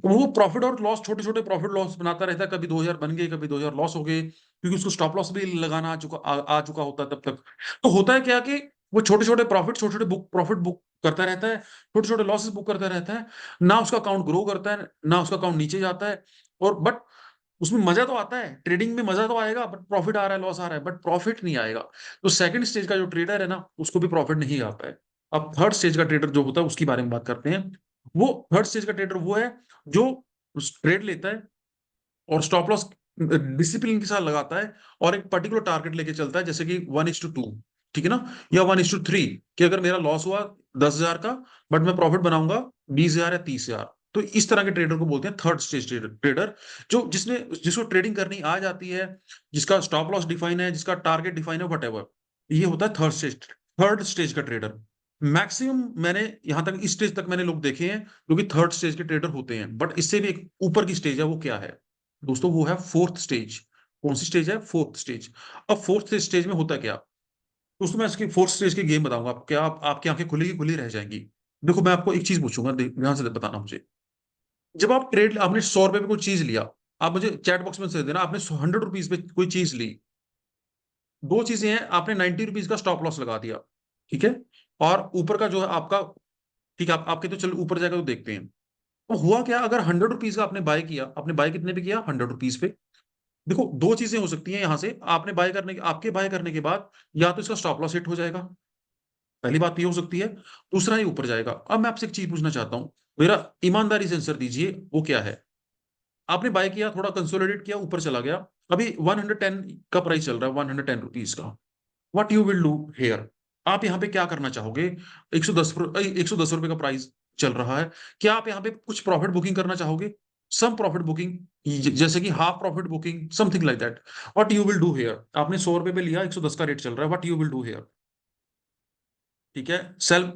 वो प्रॉफिट और लॉस, छोटे छोटे प्रॉफिट लॉस बनाता रहता है। कभी 2000 बन गए, कभी 2000 लॉस हो गए, क्योंकि उसको स्टॉप लॉस भी लगाना आ चुका होता है तब तक। तो होता है क्या कि वो छोटे छोटे प्रॉफिट, छोटे छोटे बुक प्रॉफिट बुक करता रहता है, छोटे छोटे लॉसेस बुक करता रहता है। ना उसका अकाउंट ग्रो करता है, ना उसका अकाउंट नीचे जाता है। और बट उसमें मजा तो आता है, ट्रेडिंग में मजा तो आएगा, बट प्रॉफिट आ रहा है, लॉस आ रहा है, बट प्रॉफिट नहीं आएगा। तो सेकंड स्टेज का जो ट्रेडर है ना, उसको भी प्रॉफिट नहीं आता है। अब थर्ड स्टेज का ट्रेडर जो होता है उसकी बारे में बात करते हैं। वो थर्ड स्टेज का ट्रेडर वो है जो ट्रेड लेता है और स्टॉप लॉस डिसिप्लिन के साथ लगाता है, और एक पर्टिकुलर टारगेट लेके चलता है, जैसे कि 1:2, ठीक है ना, या 1:3, कि अगर मेरा लॉस हुआ 10,000 का, बट मैं प्रॉफिट बनाऊंगा 20,000 या 30,000। तो इस तरह के ट्रेडर को बोलते हैं थर्ड स्टेज ट्रेडर। जो जिसको ट्रेडिंग करनी आ जाती है, जिसका स्टॉप लॉस डिफाइन है, जिसका टारगेट डिफाइन है, वट एवर, ये होता है थर्ड स्टेज का ट्रेडर। मैक्सिमम मैंने यहां तक इस स्टेज तक मैंने लोग देखे हैं जो कि थर्ड स्टेज के ट्रेडर होते हैं। बट इससे भी एक ऊपर की स्टेज है, वो क्या है दोस्तों, वो है फोर्थ स्टेज। कौन सी स्टेज है, फोर्थ स्टेज। अब फोर्थ स्टेज में होता क्या दोस्तों, मैं इसकी फोर्थ स्टेज की गेम बताऊंगा। आप क्या आपकी आंखें खुली की खुली रह जाएंगी। देखो मैं आपको एक चीज पूछूंगा, ध्यान से बताना मुझे। जब आप ट्रेड, आपने 100 रुपए पे कोई चीज लिया, आप मुझे चैट बॉक्स में से देना, आपने 100 रुपीज पे कोई चीज ली। दो चीजें हैं, आपने 90 रुपीज का स्टॉप लॉस लगा दिया, ठीक है, और ऊपर का जो है आपका, ठीक है, आपके तो चलो ऊपर जाएगा तो देखते हैं। तो हुआ क्या, अगर 100 रुपीज का आपने बाय किया, आपने बाय कितने पे किया, 100 रुपीज पे। देखो दो चीजें हो सकती हैं यहां से, आपने बाय करने के, आपके बाय करने के बाद या तो इसका स्टॉप लॉस हिट हो जाएगा, पहली बात ये हो सकती है। दूसरा ही ऊपर जाएगा। अब मैं आपसे एक चीज पूछना चाहता हूं, मेरा ईमानदारी से आंसर दीजिए, वो क्या है। आपने बाय किया, थोड़ा कंसोलिडेट किया, ऊपर चला गया, अभी 110 का प्राइस चल रहा है, 110 रुपीज का। What you will do hair, आप यहाँ पे क्या करना चाहोगे। 110 रुपए का प्राइस चल रहा है, क्या आप यहाँ पे कुछ प्रॉफिट बुकिंग करना चाहोगे, सम प्रॉफिट बुकिंग, जैसे कि half profit booking, something like that. What you will do hair, आपने 100 रुपए पे लिया, 110 का रेट चल रहा है, what you will do here. ठीक है, sell,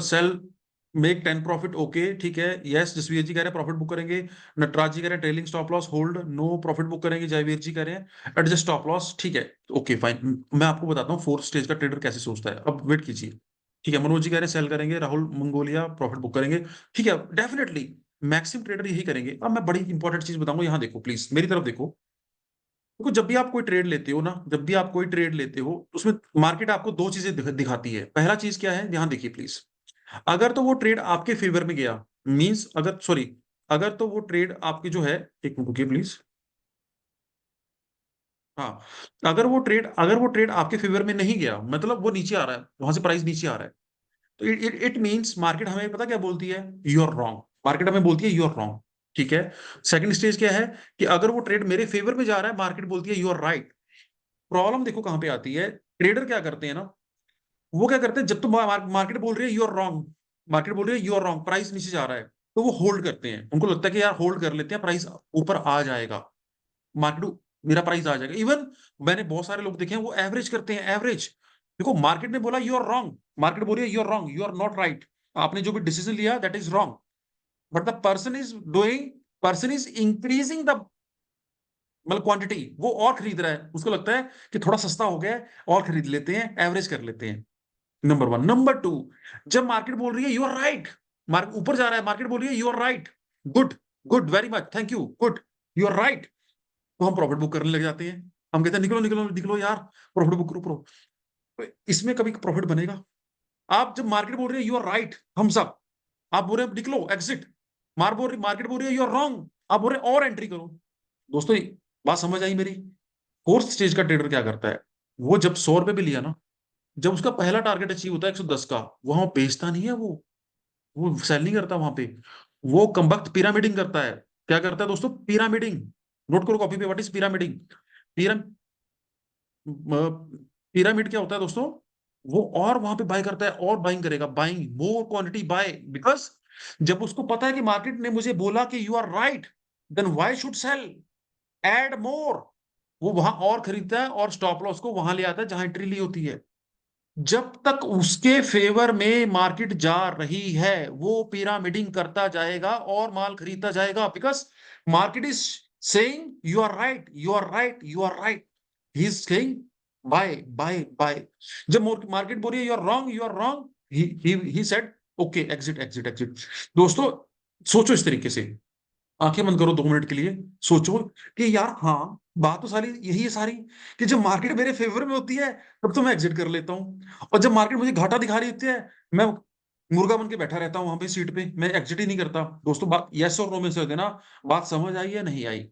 sell, make 10 profit, okay ठीक है, यस। जसवीर जी कह रहे हैं प्रॉफिट बुक करेंगे, नटराज जी कह रहे हैं trailing stop loss hold, no profit book करेंगे, जयवीर जी कह रहे हैं एडजस्ट स्टॉप लॉस, ठीक है, ओके फाइन। मैं आपको बताता हूँ फोर्थ स्टेज का ट्रेडर कैसे सोचता है, अब वेट कीजिए। ठीक है, मनोज जी कह रहे हैं सेल करेंगे, राहुल मंगोलिया प्रॉफिट बुक करेंगे, ठीक है, डेफिनेटली मैक्सिमम ट्रेडर यही करेंगे। अब मैं बड़ी इंपॉर्टेंट चीज बताऊंगा, यहाँ देखो प्लीज, मेरी तरफ देखो। देखो जब भी आप कोई ट्रेड लेते हो ना, जब भी आप कोई ट्रेड लेते हो, उसमें मार्केट आपको दो चीजें दिखाती है। पहला चीज क्या है, ध्यान देखिए प्लीज। अगर तो वो ट्रेड आपके फेवर में गया, मींस अगर, सॉरी, अगर तो वो ट्रेड आपकी जो है, एक मिनट रुकिए प्लीज। हाँ, अगर वो ट्रेड आपके फेवर में नहीं गया, मतलब वो नीचे आ रहा है, वहां से प्राइस नीचे आ रहा है, तो इट मींस मार्केट हमें पता क्या बोलती है, यू आर रॉन्ग। मार्केट हमें बोलती है यू आर रॉन्ग, ठीक है। सेकंड स्टेज क्या है, कि अगर वो ट्रेड मेरे फेवर में जा रहा है, मार्केट बोलती है यू आर राइट। प्रॉब्लम देखो कहां पे आती है, ट्रेडर क्या करते हैं ना, वो क्या करते हैं, जब तो मार्केट बोल रही है यू आर रॉन्ग, मार्केट बोल रही है यू आर रॉन्ग, प्राइस नीचे जा रहा है, तो वो होल्ड करते हैं। उनको लगता है कि यार होल्ड कर लेते हैं, प्राइस ऊपर आ जाएगा, मार्केट, मेरा प्राइस आ जाएगा। इवन मैंने बहुत सारे लोग देखे हैं, वो एवरेज करते हैं, एवरेज। देखो मार्केट ने बोला यू आर रॉन्ग, मार्केट बोल रही है you are wrong, you are not right, आपने जो भी डिसीजन लिया that is wrong, but the person is increasing the, मतलब क्वांटिटी, वो और खरीद रहा है, उसको लगता है कि थोड़ा सस्ता हो गया है, और खरीद लेते हैं, एवरेज कर लेते हैं। Number one. नंबर टू, जब मार्केट बोल रही है यू आर राइट, मार्केट ऊपर जा रहा है, मार्केट बोल रही है you are right, good, good very much, thank you, good, you are right, तो हम प्रॉफिट बुक करने लग जाते हैं। हम कहते हैं निकलो निकलो निकलो यार, प्रॉफिट बुक करो प्रो। इसमें कभी प्रॉफिट बनेगा। आप जब मार्केट बोल रही है यू आर राइट, हम सब, आप बोल रहे हैं निकलो एग्जिट, मार्केट बोल रही है यू आर रॉन्ग, आप बोल रहे हैं और एंट्री करो। दोस्तों बात समझ आई मेरी। फोर्थ स्टेज का ट्रेडर क्या करता है, वो जब 100 रुपए भी लिया ना, जब उसका पहला टारगेट अचीव होता है 110 का, वहां बेचता नहीं है, वो सेल नहीं करता वहां पे, वो कम वक्त पिरामिडिंग करता है। क्या करता है दोस्तों? पिरामिडिंग। नोट करो कॉपी पे, व्हाट इज पिरामिडिंग? पिरामिड क्या होता है दोस्तों? वो और वहां पे बाय करता है, और बाइंग करेगा, buying more quantity, buy, because जब उसको पता है कि मार्केट ने मुझे बोला कि you are right, then why should sell, add more, वो वहां और खरीदता है और स्टॉप लॉस को वहां ले आता है जहां एंट्री ली होती है। जब तक उसके फेवर में मार्केट जा रही है, वो पिरामिडिंग करता जाएगा और माल खरीदता जाएगा, because market is saying you are right, you are right, you are right, he is saying buy, buy, buy. जब मार्केट बोल रही है you are wrong, you are wrong, he said okay, exit, exit, exit. दोस्तों, सोचो इस तरीके से, आंखें बंद करो 2 मिनट के लिए, सोचो कि यार हाँ, बात तो सारी यही है सारी, कि जब मार्केट मेरे फेवर में होती है तब तो मैं एग्जिट कर लेता हूँ, और जब मार्केट मुझे घाटा दिखा रही होती है, मैं मुर्गा बन के बैठा रहता हूँ वहां पे सीट पे, मैं एग्जिट ही नहीं करता। दोस्तों, बात यस और नो में से देना, बात समझ आई या नहीं आई?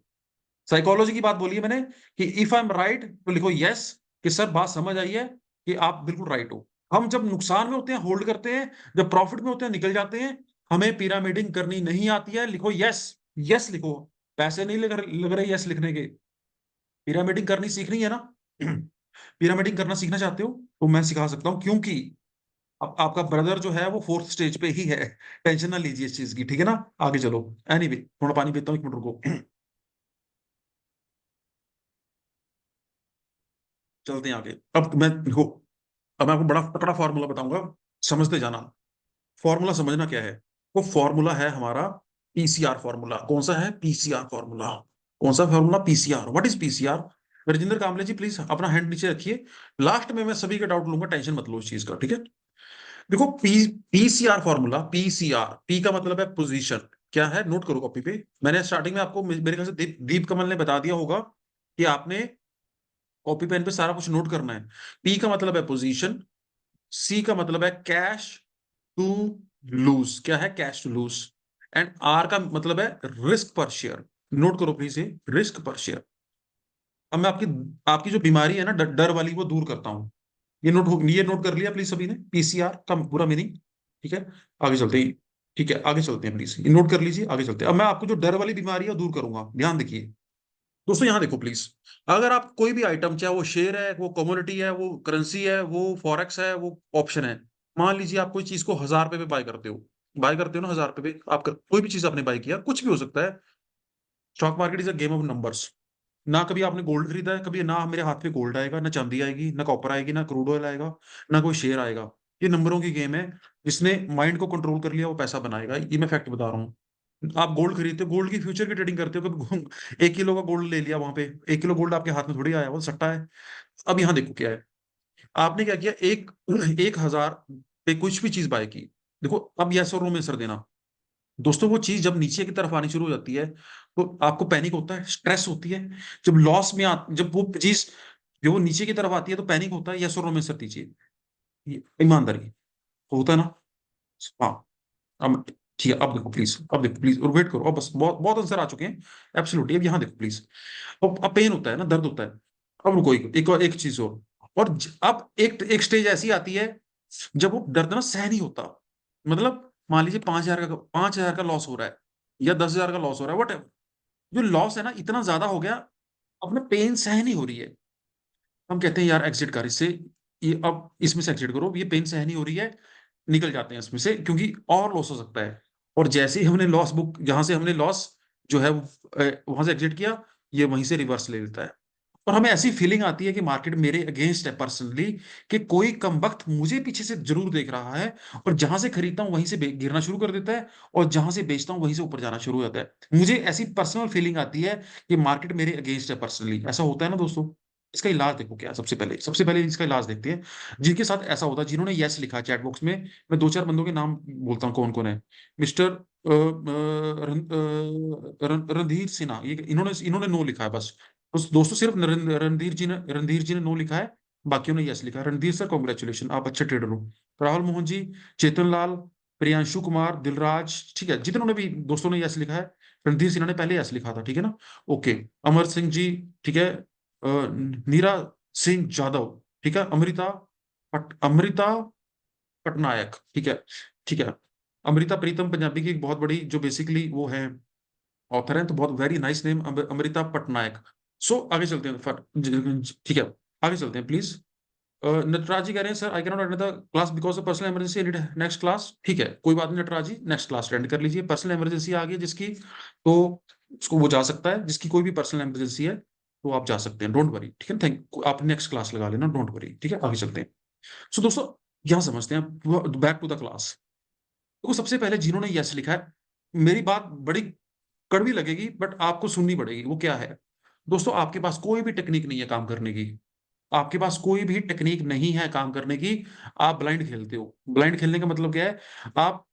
साइकोलॉजी की बात बोली है मैंने, कि इफ आई एम राइट तो लिखो यस, कि सर बात समझ आई है, कि आप बिल्कुल राइट हो। हम जब नुकसान में होते हैं होल्ड करते हैं, जब प्रॉफिट में होते हैं निकल जाते हैं। हमें पिरामिडिंग करनी नहीं आती है, लिखो यस, यस लिखो। पैसे नहीं लग रहे यस लिखने के। पिरामिडिंग करनी सीखनी है ना? पिरामिडिंग करना सीखना चाहते हो तो मैं सिखा सकता हूँ, क्योंकि अब आपका ब्रदर जो है वो फोर्थ स्टेज पे ही है। टेंशन ना लीजिए इस चीज की, ठीक है ना? आगे चलो। एनीवे, थोड़ा पानी पीता हूँ, 1 मिनट रुको। चलते हैं आगे। अब मैं आपको बड़ा तगड़ा फॉर्मूला बताऊंगा, समझते जाना। फॉर्मूला समझना क्या है? वो फॉर्मूला है हमारा पीसीआर फॉर्मूला। कौन सा है? PCR formula. कौन सा formula? PCR. What is PCR? Rajendra Kamle ji, please अपना हैंड नीचे रखिए। लास्ट में मैं सभी का डाउट लूंगा, टेंशन मत लो इस चीज का, ठीक है? देखो, पीसीआर फॉर्मूला, पीसीआर, पी का मतलब है पोजीशन। क्या है? नोट करो कॉपी पे। मैंने स्टार्टिंग में आपको, मेरे ख्याल से दीप कमल ने बता दिया होगा कि आपने कॉपी पेन पे सारा कुछ नोट करना है। पी का मतलब है पोजीशन, सी का मतलब है कैश टू लूज। क्या है? Cash to lose. And R का मतलब है रिस्क पर शेयर। नोट करो प्लीज, ये रिस्क पर शेयर। अब मैं आपकी आपकी जो बीमारी है ना, डर वाली, वो दूर करता हूं। ये नोट कर लिया प्लीज सभी ने, पीसीआर का पूरा मीनिंग? ठीक है, आगे चलते हैं। ठीक है, आगे चलते हैं, प्लीज ये नोट कर लीजिए, आगे चलते हैं। अब मैं आपको जो डर वाली बीमारी है वो दूर करूंगा, ध्यान देखिए। दोस्तों यहां देखो प्लीज। अगर आप कोई भी आइटम, चाहे वो शेयर है, वो कमोडिटी है, वो करेंसी है, वो फॉरेक्स है, वो ऑप्शन है, मान लीजिए आप कोई चीज को 1,000 रुपए पे बाय करते हो ना, 1,000 रुपए पे आप कोई भी चीज आपने बाय किया, कुछ भी हो सकता है। Stock market is a game of numbers. ना कभी आपने गोल्ड खरीदा है, कभी ना मेरे हाथ पे गोल्ड आएगा, ना चांदी आएगी, ना कॉपर आएगी, ना क्रूड ऑयल आएगा, ना कोई शेयर आएगा। ये नंबरों की गेम है। जिसने माइंड को कंट्रोल कर लिया वो पैसा बनाएगा, ये मैं फैक्ट बता रहा हूँ। आप गोल्ड खरीदते हो, गोल्ड की फ्यूचर की ट्रेडिंग करते हो, कभी 1 किलो का गोल्ड ले लिया वहां पे, 1 किलो गोल्ड आपके हाथ में थोड़ी आया, वो सट्टा है। अब यहाँ देखो क्या है। आपने क्या किया, 1,000 पे कुछ भी चीज बाय की। देखो, अब यस और नो में आंसर देना। दोस्तों, वो चीज जब नीचे की तरफ आनी शुरू हो जाती है तो आपको पैनिक होता है, स्ट्रेस होती है। जब लॉस में जब वो चीज जो वो नीचे की तरफ आती है तो पैनिक होता है। यस और नो में आंसर दीजिए, ये ईमानदारी होता है ना? हाँ। अब ठीक है, अब देखो प्लीज, अब देखो प्लीज, और वेट करो, अब बस बहुत बहुत आंसर आ चुके हैं। एब्सोल्युटली, अब यहाँ देखो प्लीज। अब पेन होता है ना, दर्द होता है। अब रुको, एक चीज और अब एक स्टेज ऐसी आती है जब वो दर्द ना सह नहीं होता। मतलब मान लीजिए 5,000 का लॉस हो रहा है, या 10,000 का लॉस हो रहा है, वट जो लॉस है ना इतना ज्यादा हो गया, अब ना पेन सह नहीं हो रही है। हम कहते हैं यार एग्जिट कर इससे, ये अब इसमें से एग्जिट करो, ये पेन सह नहीं हो रही है, निकल जाते हैं इसमें से, क्योंकि और लॉस हो सकता है। और जैसे ही हमने लॉस बुक, जहां से हमने लॉस जो है वहां से एग्जिट किया, ये वहीं से रिवर्स ले लेता है। और हमें ऐसी फीलिंग आती है कि मार्केट मेरे अगेंस्ट है पर्सनली, कि कोई कम वक्त मुझे पीछे से जरूर देख रहा है, और जहां से खरीदता हूं वहीं से गिरना शुरू कर देता है, और जहां से बेचता हूं वहीं से ऊपर जाना शुरू हो जाता है। मुझे ऐसी पर्सनल फीलिंग आती है कि मार्केट मेरे अगेंस्ट है पर्सनली। ऐसा होता है ना दोस्तों? इसका इलाज देखो क्या है। सबसे पहले इसका इलाज देखते हैं। जिनके साथ ऐसा होता है, जिन्होंने यस लिखा चैट बॉक्स में, मैं 2-4 बंदों के नाम बोलता हूँ कौन कौन है। मिस्टर रणधीर सिन्हा, ये इन्होंने इन्होंने नो लिखा है बस। दोस्तों सिर्फ रणधीर जी ने नो लिखा है, बाकियों ने यस लिखा है। रणधीर सर, कॉन्ग्रेचुलेशन, आप अच्छे ट्रेडर हो। राहुल मोहन जी, चेतन लाल, प्रियांशु कुमार, दिलराज, ठीक है, जितनों भी दोस्तों ने यस लिखा है। रणधीर सिन्हा ने पहले यस लिखा था, ठीक है ना? ओके। अमर सिंह जी, ठीक है। नीरा सिंह जाधव, ठीक है, अमृता पटनायक, ठीक है, ठीक है। अमृता प्रीतम पंजाबी की एक बहुत बड़ी जो बेसिकली वो है ऑथर है, तो बहुत very nice name, Amrita Patnaik. So आगे चलते हैं, ठीक है, आगे चलते हैं प्लीज। नटराज जी कह रहे हैं sir I can not attend the class because of personal emergency, need next class. ठीक है, कोई बात नहीं नटराज जी, नेक्स्ट क्लास अटेंड कर लीजिए। पर्सनल इमरजेंसी आ गई है जिसकी, तो उसको वो जा सकता है, जिसकी कोई भी पर्सनल इमरजेंसी है तो आप जा सकते हैं, डोंट वरी, ठीक है, थैंक, आप नेक्स्ट क्लास लगा लेना, डोंट वरी, ठीक है, आगे चलते हैं। सो दोस्तों यहां समझते हैं, बैक टू द क्लास। तो सबसे पहले जिन्होंने यस लिखा है, मेरी बात बड़ी कड़वी लगेगी बट आपको सुननी पड़ेगी, वो क्या है दोस्तों, आपके पास कोई भी टेक्निक नहीं है काम करने की, आपके पास कोई भी टेक्निक नहीं है काम करने की, आप ब्लाइंड खेलते हो। ब्लाइंड खेलने का मतलब क्या है, आप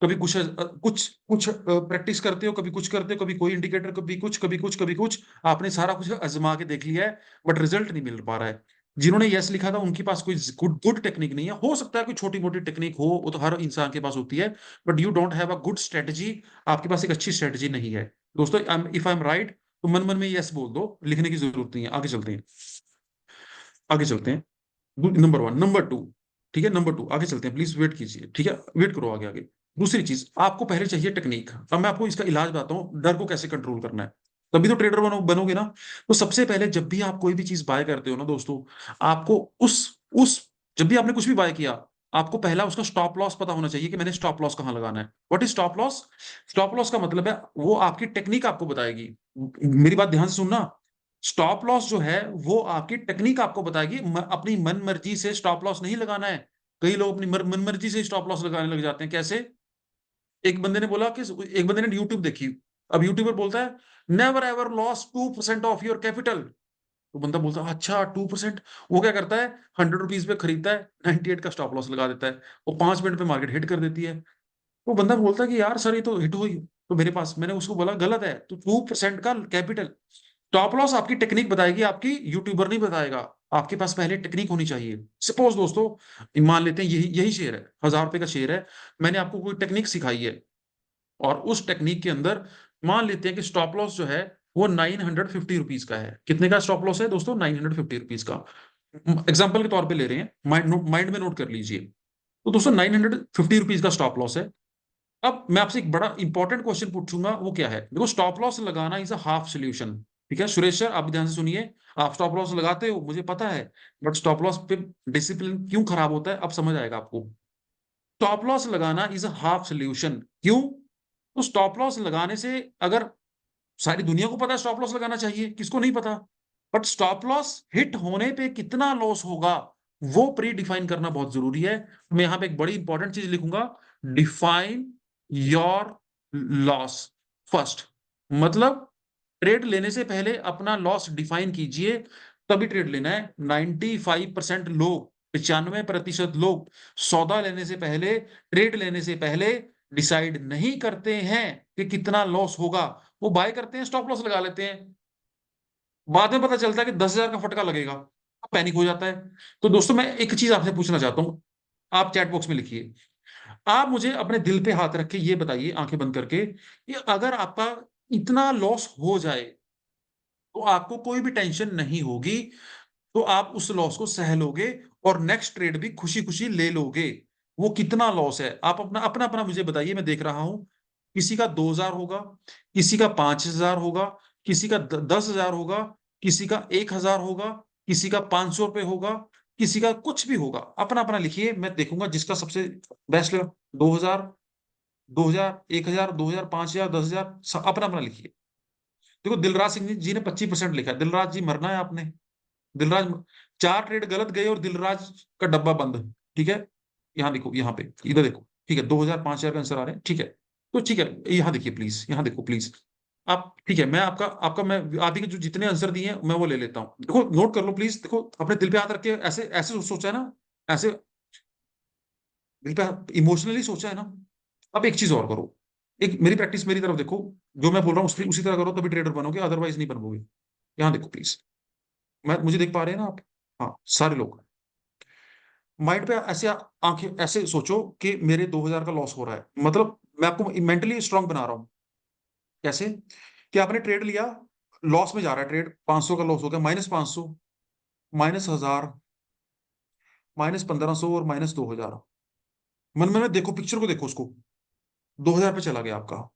कभी कुछ कुछ कुछ प्रैक्टिस करते हो, कभी कुछ करते हो, कभी कोई इंडिकेटर, कभी कुछ, कभी कुछ, कभी कुछ, आपने सारा कुछ आजमा के देख लिया है बट रिजल्ट नहीं मिल पा रहा है। जिन्होंने यस लिखा था उनके पास कोई गुड गुड टेक्निक नहीं है, हो सकता है कोई छोटी मोटी टेक्निक हो, वो तो हर इंसान के पास होती है, but you don't have a good strategy, आपके पास एक अच्छी स्ट्रेटजी नहीं है दोस्तों। इफ आई एम राइट तो मन मन में यस बोल दो, लिखने की जरूरत नहीं है। आगे चलते हैं, आगे चलते हैं, नंबर वन, नंबर टू, ठीक है, नंबर टू, आगे चलते हैं, प्लीज वेट कीजिए, ठीक है, वेट करो, आगे आगे। दूसरी चीज, आपको पहले चाहिए टेक्निक। अब मैं आपको इसका इलाज बताता हूँ, डर को कैसे कंट्रोल करना है, तभी तो ट्रेडर बनोगे ना। तो सबसे पहले जब भी आप कोई भी चीज बाय करते हो ना दोस्तों, आपको उस जब भी आपने कुछ भी बाय किया, आपको पहला उसका स्टॉप लॉस पता होना चाहिए कि मैंने स्टॉप लॉस कहाँ लगाना है। What is stop loss? Stop loss का मतलब है वो आपकी टेक्निक आपको बताएगी। मेरी बात ध्यान से सुनना, स्टॉप लॉस जो है वो आपकी टेक्निक आपको बताएगी, अपनी मन मर्जी से स्टॉप लॉस नहीं लगाना है। कई लोग अपनी मन मर्जी से स्टॉप लॉस लगाने लग जाते हैं, कैसे? एक बंदे ने बोला कि, एक बंदे ने यूट्यूब देखी, अब यूट्यूबर बोलता है never ever loss 2% of your capital. तो बंदा बोलता है अच्छा 2%। वो क्या करता है, 100 रुपीज पे खरीदता है, 98 का स्टॉप लॉस लगा देता है, वो 5 मिनट पे मार्केट हिट कर देती है। वो बंदा बोलता है कि यार सर ये तो हिट हुई, तो मेरे पास, मैंने उसको बोला गलत है, तो 2% का कैपिटल। स्टॉप लॉस आपकी टेक्निक बताएगी, आपकी यूट्यूबर नहीं बताएगा। आपके पास पहले टेक्निक होनी चाहिए। सपोज दोस्तों मान लेते हैं यही यही शेयर है, 1000 रुपए का शेयर है, मैंने आपको कोई टेक्निक सिखाई है, और उस टेक्निक के अंदर मान लेते हैं कि स्टॉप लॉस जो है वो 950 रुपीज का है। कितने का स्टॉप लॉस है दोस्तों? 950 रुपीज का। एग्जाम्पल के तौर पे ले रहे हैं, माइंड में नोट कर लीजिए। तो दोस्तों 950 रुपीज का स्टॉप लॉस है। अब मैं आपसे एक बड़ा इंपॉर्टेंट क्वेश्चन पूछूंगा, वो क्या है? देखो स्टॉप लॉस लगाना इज अ हाफ सोल्यूशन, ठीक है सुरेश सर, आप भी ध्यान से सुनिए। आप स्टॉप लॉस लगाते हो मुझे पता है, बट स्टॉप लॉस पे डिसिप्लिन क्यों खराब होता है अब समझ आएगा आपको। स्टॉप लॉस लगाना इज अ हाफ सोल्यूशन, क्यों? तो स्टॉप लॉस लगाने से, अगर सारी दुनिया को पता है स्टॉप लॉस लगाना चाहिए, किसको नहीं पता, बट स्टॉप लॉस हिट होने पे कितना लॉस होगा वो प्री डिफाइन करना बहुत जरूरी है। मैं यहां पे एक बड़ी इंपॉर्टेंट चीज लिखूंगा, डिफाइन योर लॉस फर्स्ट। मतलब ट्रेड लेने से पहले अपना लॉस डिफाइन कीजिए, तभी ट्रेड लेना है। 95% लोग, 95% लोग सौदा लेने से पहले, ट्रेड लेने से पहले डिसाइड नहीं करते हैं कि कितना लॉस होगा, वो बाय करते हैं, स्टॉप लॉस लगा लेते हैं, बाद में पता चलता है कि 10,000 का फटका लगेगा, पैनिक हो जाता है। तो दोस्तों मैं एक चीज आपसे पूछना चाहता हूं, आप चैट बॉक्स में लिखिए, आप मुझे अपने दिल पे हाथ रख के ये बताइए, आंखें बंद करके, कि अगर आपका इतना लॉस हो जाए तो आपको कोई भी टेंशन नहीं होगी, तो आप उस लॉस को सह लोगे और नेक्स्ट ट्रेड भी खुशी खुशी ले लोगे। वो कितना लॉस है आप अपना अपना अपना मुझे बताइए, मैं देख रहा हूं। किसी का 2,000 होगा, किसी का 5,000 होगा, किसी का 10,000 होगा, किसी का 1,000 होगा, किसी का 500 रुपये होगा, किसी का कुछ भी होगा। अपना अपना लिखिए, मैं देखूंगा जिसका सबसे बेस्ट लगा। 2,000, 2,000, 1,000, 2,000, 5,000, 10,000, अपना अपना लिखिए। देखो दिलराज सिंह जी ने 25% लिखा है, दिलराज जी मरना है आपने। दिलराज, 4 ट्रेड गलत गए और दिलराज का डब्बा बंद, ठीक है। यहाँ देखो, यहाँ पे इधर देखो, ठीक है, 2,000, 5,000 का आंसर आ रहे हैं, ठीक है। तो ठीक है, यहाँ देखिए प्लीज, यहाँ देखो प्लीज आप, ठीक है, मैं आपका आपका मैं आप ही के जो जितने आंसर दिए हैं मैं वो ले लेता हूँ। देखो नोट कर लो प्लीज, देखो अपने दिल पे हाथ रख के, ऐसे ऐसे सोचा है ना, ऐसे दिल पे इमोशनली सोचा है ना। अब एक चीज और करो, एक मेरी प्रैक्टिस मेरी तरफ देखो, जो मैं बोल रहा हूँ उसी तरह करो, तभी ट्रेडर बनोगे, अदरवाइज नहीं बनोगे। यहाँ देखो प्लीज, मैं मुझे देख पा रहे हैं ना आप? हाँ सारे लोग। माइंड पे ऐसे आंखें ऐसे सोचो कि मेरे 2,000 का लॉस हो रहा है, मतलब मैं आपको मेंटली स्ट्रांग बना रहा हूं। कैसे? कि आपने ट्रेड लिया, लॉस में जा रहा है ट्रेड, 500 का लॉस हो गया, -500, -1000, -1500 और -2000। मन में देखो, पिक्चर को देखो, उसको 2000 पे चला गया आपका।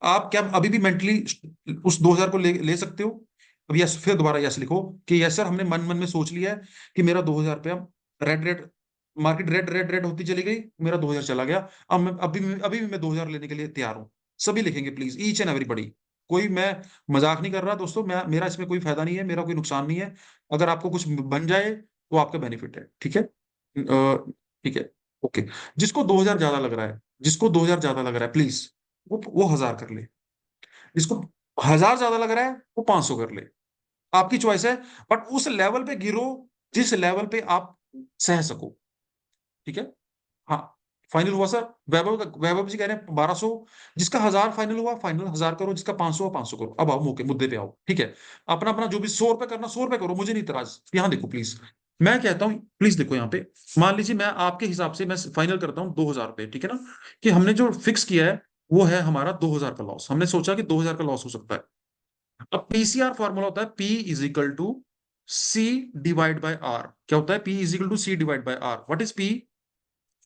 आप क्या अभी भी मेंटली उस 2000 को ले सकते हो? अब यस, फिर दोबारा यस लिखो कि यस सर, हमने मन मन में सोच लिया है कि मेरा 2000 रुपया, red red market red red red होती चली गई, मेरा 2000 चला गया। अब मैं अभी भी मैं 2000 लेने के लिए तैयार हूं। सभी लिखेंगे प्लीज, ईच एंड एवरीबॉडी। कोई मैं मजाक नहीं कर रहा दोस्तों, मेरा इसमें कोई फायदा नहीं है, मेरा कोई नुकसान नहीं है। अगर आपको कुछ बन जाए तो आपका बेनिफिट है, ठीक है। ठीक है, ओके। जिसको 2000 ज्यादा लग रहा है, जिसको 2000 ज्यादा लग रहा है, प्लीज वो 1000 कर ले। जिसको 1000 ज्यादा लग रहा है वो 500 कर ले। आपकी चॉइस है, बट उस लेवल पे गिरो जिस लेवल पे आप सह सको, ठीक है। हाँ, फाइनल हुआ सर। वैभव जी कह रहे हैं 1200। जिसका 1000 फाइनल हुआ, फाइनल 1000 करो, जिसका 500 हुआ 500 करो। अब आओ मौके मुद्दे पे आओ, ठीक है। अपना अपना जो भी 100 रुपए करना 100 रुपए करो, मुझे नहीं इतराज। यहाँ देखो प्लीज, मैं कहता हूँ प्लीज देखो यहाँ पे। मान लीजिए मैं आपके हिसाब से मैं फाइनल करता हूँ 2000 रुपए, ठीक है ना। कि हमने जो फिक्स किया है वो है हमारा 2000 का लॉस। हमने सोचा कि 2000 का लॉस हो सकता है। अब पीसीआर फॉर्मूला होता है P is equal to C divide by R। क्या होता है? P is equal to C divide by R। What is P?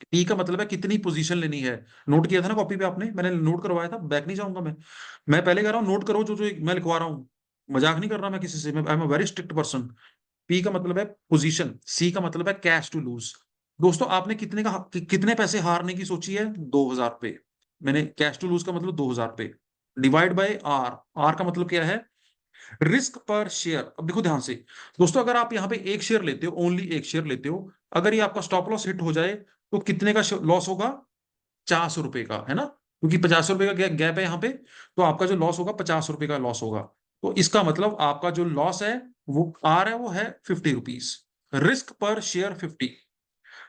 P का मतलब है कितनी पोजीशन लेनी है। नोट किया था ना कॉपी पे आपने, मैंने नोट करवाया था, बैक नहीं जाऊंगा मैं पहले कह रहा हूँ नोट करो जो जो मैं लिखवा रहा हूँ। मजाक नहीं कर रहा मैं किसी से, मैं I am a very strict person. P का मतलब है पोजीशन, C का मतलब है कैश टू लूज। दोस्तों आपने कितने पैसे हारने की सोची है? 2000 पे। मैंने कैश टू लूज का मतलब 2000 पे, डिवाइड बाय R। R का मतलब क्या है? रिस्क पर शेयर। अब देखो ध्यान से दोस्तों, अगर आप यहाँ पे एक शेयर लेते हो, ओनली एक शेयर लेते हो, अगर ये आपका स्टॉप लॉस हिट हो जाए तो कितने का लॉस होगा? 50 रुपए का, है ना। क्योंकि 50 रुपए का गैप है यहाँ पे, तो आपका जो लॉस होगा 50 रुपए का लॉस होगा। तो इसका मतलब आपका जो लॉस है वो आर है, वो है 50 रुपीज। रिस्क पर शेयर 50।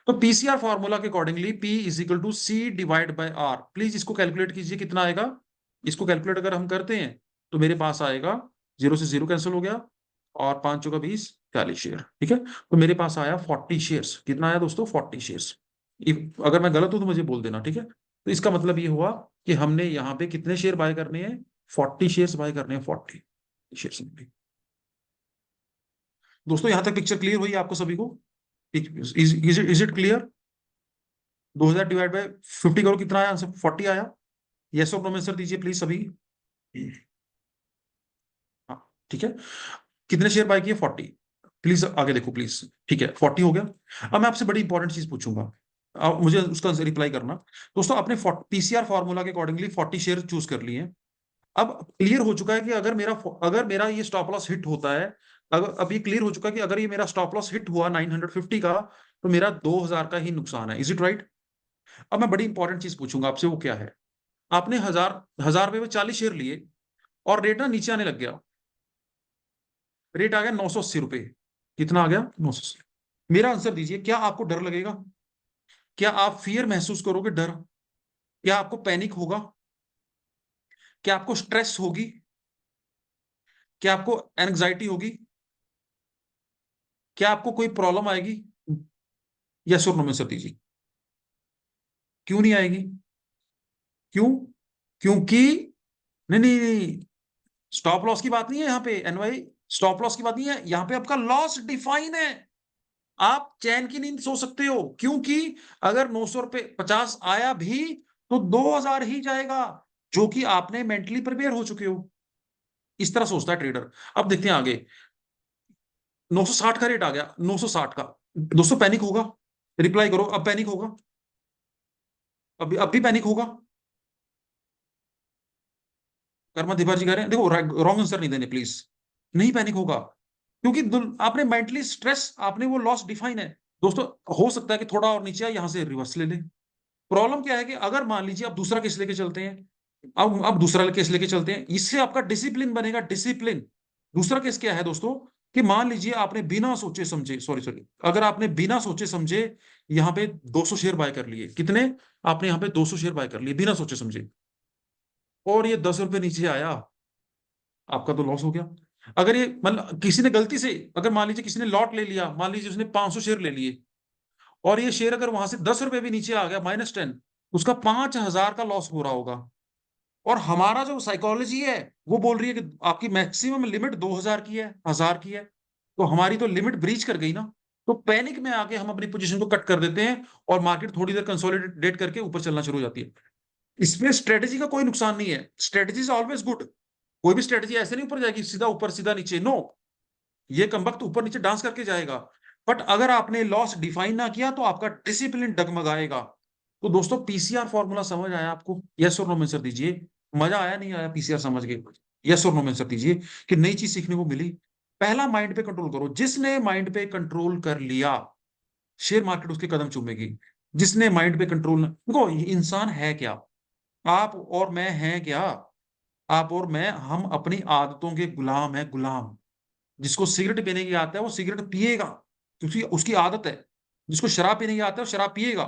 तो पीसीआर फॉर्मूला के accordingly P is equal to C divide by R। Please इसको कैलकुलेट कीजिए, कितना आएगा। इसको कैलकुलेट अगर हम करते हैं तो मेरे पास आएगा, 0 से 0 कैंसिल हो गया, और 5 चौका 20, 40 शेयर, ठीक है। तो मेरे पास आया 40 शेयर्स। कितना आया दोस्तों? 40 शेयर्स। अगर मैं गलत हूं तो मुझे बोल देना, ठीक है। तो इसका मतलब ये हुआ कि हमने यहाँ पे कितने शेयर बाय करने हैं? 40 शेयर्स बाय करने हैं, 40 शेयर्स। दोस्तों यहां तक पिक्चर क्लियर हुई आपको सभी को? Is it clear? 2000 divide by 50 करो, कितना आया आंसर? 40 आया। यस और नो में आंसर दीजिए प्लीज सभी। हाँ, ठीक है। कितने शेयर बाय किए? 40। प्लीज आगे देखो प्लीज, ठीक है, 40 हो गया। अब मैं आपसे बड़ी इंपॉर्टेंट चीज पूछूंगा, आप मुझे उसका रिप्लाई करना। दोस्तों आपने पीसीआर फॉर्मूला के अकॉर्डिंगली 40 शेयर चूज कर लिए हैं। अब क्लियर हो चुका है कि अगर मेरा ये स्टॉप लॉस हिट होता है, अगर अब ये क्लियर हो चुका है कि अगर ये मेरा स्टॉप लॉस हिट हुआ 950 का, तो मेरा 2000 का ही नुकसान है। Is it right? अब मैं बड़ी इंपॉर्टेंट चीज पूछूंगा आपसे, वो क्या है? आपने 1000 रुपए में 40 शेयर लिए, और रेट ना नीचे आने लग गया। रेट आ गया 980 रुपए। कितना आ गया? 980। मेरा आंसर दीजिए, क्या आपको डर लगेगा? क्या आप फियर महसूस करोगे? डर? क्या आपको पैनिक होगा? क्या आपको स्ट्रेस होगी? क्या आपको एंग्जाइटी होगी? क्या आपको कोई प्रॉब्लम आएगी? यस और नो में सर दीजिए। क्यों नहीं आएगी? क्यों? क्योंकि नहीं नहीं नहीं, स्टॉप लॉस की बात नहीं है यहाँ पे एनवाई। स्टॉप लॉस की बात नहीं है यहाँ पे, आपका लॉस डिफाइन है। आप चैन की नींद सो सकते हो, क्योंकि अगर 900 रुपए 50 आया भी तो 2000 ही जाएगा, जो कि आपने मेंटली प्रिपेयर हो चुके हो। इस तरह सोचता है ट्रेडर। अब देखते हैं आगे। 960 का रेट आ गया, 960 का। दोस्तों पैनिक होगा? रिप्लाई करो, अब पैनिक होगा? अब भी पैनिक होगा? कर्मा दिवार जी कह रहे हैं, देखो रॉन्ग आंसर नहीं देने प्लीज। नहीं पैनिक होगा, क्योंकि आपने मेंटली स्ट्रेस, आपने वो लॉस डिफाइन है। दोस्तों हो सकता है कि थोड़ा और नीचे आए, यहां से रिवर्स ले ले। प्रॉब्लम क्या है कि अगर मान लीजिए आप दूसरा केस लेके चलते हैं, अब दूसरा केस लेके चलते हैं, इससे आपका डिसिप्लिन बनेगा, डिसिप्लिन। दूसरा केस क्या है दोस्तों? कि मान लीजिए आपने बिना सोचे समझे, सॉरी सॉरी, अगर आपने बिना सोचे समझे यहाँ पे 200 शेयर बाय कर लिए। कितने? आपने यहाँ पे 200 शेयर बाय कर लिए बिना सोचे समझे, और ये 10 रुपए नीचे आया, आपका तो लॉस हो गया। अगर ये मतलब किसी ने गलती से, अगर मान लीजिए किसी ने लॉट ले लिया, मान लीजिए उसने 500 शेयर ले लिए, और ये शेयर अगर वहां से 10 रुपए भी नीचे आ गया, -10, उसका 5000 का लॉस हो रहा होगा। और हमारा जो साइकोलॉजी है वो बोल रही है कि आपकी मैक्सिमम लिमिट 2000 की है, 1000 की है, तो हमारी तो लिमिट ब्रीच कर गई ना। तो पैनिक में आके हम अपनी पोजीशन को कट कर देते हैं और मार्केट थोड़ी देर कंसोलिडेट करके ऊपर चलना शुरू हो जाती है। इसमें स्ट्रेटेजी का कोई नुकसान नहीं है, स्ट्रेटेजी इज ऑलवेज गुड। कोई भी स्ट्रेटेजी ऐसे नहीं ऊपर जाएगी सीधा ऊपर सीधा नीचे, नो, ये कमबख्त ऊपर नीचे डांस करके जाएगा। बट अगर आपने लॉस डिफाइन ना किया तो आपका डिसिप्लिन डगमगाएगा। तो दोस्तों पीसीआर फॉर्मूला समझ आया आपको? यस और नो में आंसर दीजिए। मजा आया नहीं आया पीसीआर समझ के? यस और नो में आंसर दीजिए कि नई चीज सीखने को मिली। पहला, माइंड पे कंट्रोल करो। जिसने माइंड पे कंट्रोल कर लिया, शेयर मार्केट उसके कदम चूमेगी। जिसने माइंड पे कंट्रोल, देखो ये इंसान है क्या, आप और मैं हैं क्या? आप और मैं, हम अपनी आदतों के गुलाम हैं, गुलाम। जिसको सिगरेट पीने की आदत है वो सिगरेट पिएगा क्योंकि उसकी आदत है। जिसको शराब पीने की आदत है वो शराब पिएगा।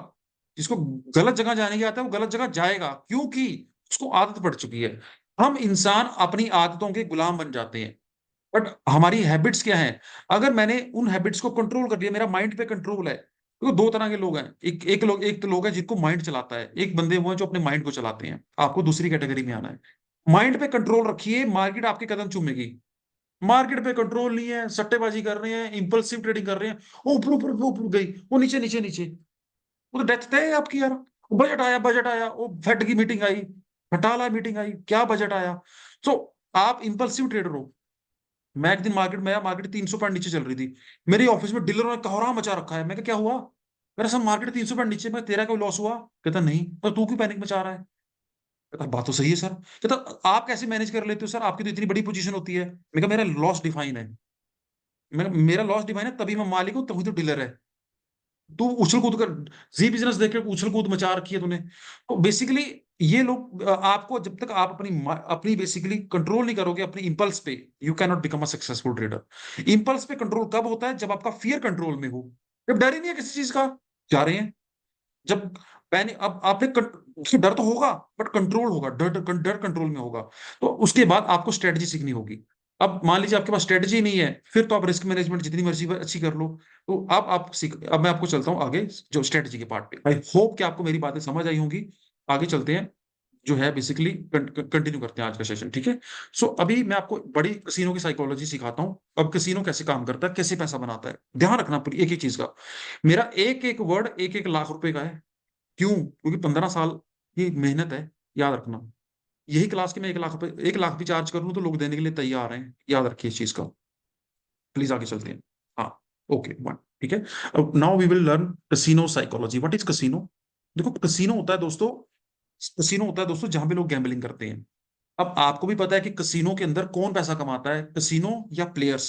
जिसको गलत जगह जाने की आदत है वो गलत जगह जाएगा, क्योंकि उसको आदत पड़ चुकी है। हम इंसान अपनी आदतों के गुलाम बन जाते हैं। बट हमारी हैबिट्स क्या है? अगर मैंने उन हैबिट्स को कंट्रोल कर दिया, मेरा माइंड पे कंट्रोल है। तो दो तरह के लोग हैं, एक तो लोग हैं जिनको माइंड चलाता है, एक बंदे वो हैं जो अपने माइंड को चलाते हैं। आपको दूसरी कैटेगरी में आना है। माइंड पे कंट्रोल रखिए, मार्केट आपके कदम चूमेगी। मार्केट पे कंट्रोल नहीं है, सट्टेबाजी कर रहे हैं, इंपल्सिव ट्रेडिंग कर रहे हैं, वो ऊपर ऊपर वो ऊपर गई, वो नीचे नीचे नीचे, वो तो डेथ तय है आपकी यार। बजट आया, वो फेड की मीटिंग आई, घटाला मीटिंग आई, क्या बजट आया। तो आप इंपल्सिव ट्रेडर हो। मैं एक दिन मार्केट में आया, मार्केट 300 पॉइंट नीचे चल रही थी। मेरे ऑफिस में डीलरों ने कोहराम मचा रखा है। मैं क्या हुआ? मेरा सब मार्केट 300 पॉइंट नीचे, मैं तेरा कोई लॉस हुआ? कहता नहीं। तो तू क्यों पैनिक मचा रहा है? कहता बात तो सही है सर। कहता आप कैसे मैनेज कर लेते हो सर, आपकी तो इतनी बड़ी पोजीशन होती है। मैं कहा मेरा लॉस डिफाइन है। मेरा लॉस डिफाइन है, तभी मैं मालिक हूं, तभी तो डीलर है। तू उछल कूद कर, जी बिजनेस देख के उछल कूद मचा रखी है तूने। तो बेसिकली ये लोग, आपको जब तक आप अपनी बेसिकली कंट्रोल नहीं करोगे अपनी इंपल्स पे, you can not become a successful trader. Impulse पे कंट्रोल कब होता है? जब आपका फियर कंट्रोल में हो, जब डर ही नहीं है किसी चीज का, जा रहे हैं। जब पैनिक, अब आपने उसमें डर तो होगा बट कंट्रोल होगा, डर डर कंट्रोल में होगा। तो उसके बाद आपको स्ट्रेटजी सीखनी होगी। अब मान लीजिए आपके पास स्ट्रेटजी नहीं है, फिर तो आप रिस्क मैनेजमेंट जितनी मर्जी अच्छी कर लो। तो अब आप सीख, अब मैं आपको चलता हूँ आगे जो स्ट्रेटजी के पार्ट पे। आई होप कि आपको मेरी बातें समझ आई होंगी। आगे चलते हैं, जो है बेसिकली कंटिन्यू करते हैं आज का सेशन, ठीक है? सो अभी मैं आपको बड़ी कसीनो की साइकोलॉजी सिखाता हूँ। अब कसीनो कैसे काम करता है, कैसे पैसा बनाता है, ध्यान रखना पूरी एक एक चीज का। मेरा एक एक वर्ड 1-1 लाख रुपए का है। क्यों? क्योंकि 15 साल की मेहनत है, याद रखना। यही क्लास के मैं 1 लाख रुपए, 1 लाख भी चार्ज कर लूं तो लोग देने के लिए तैयार हैं, याद रखिए इस चीज का। प्लीज आगे चलते हैं। हाँ, ओके वन, ठीक है। अब now we will learn casino psychology. What is casino? देखो कसिनो होता है दोस्तों, कसिनो होता है दोस्तों जहां पे लोग गैम्बलिंग करते हैं। अब आपको भी पता है कि कसिनो के अंदर कौन पैसा कमाता है, कसिनो या players?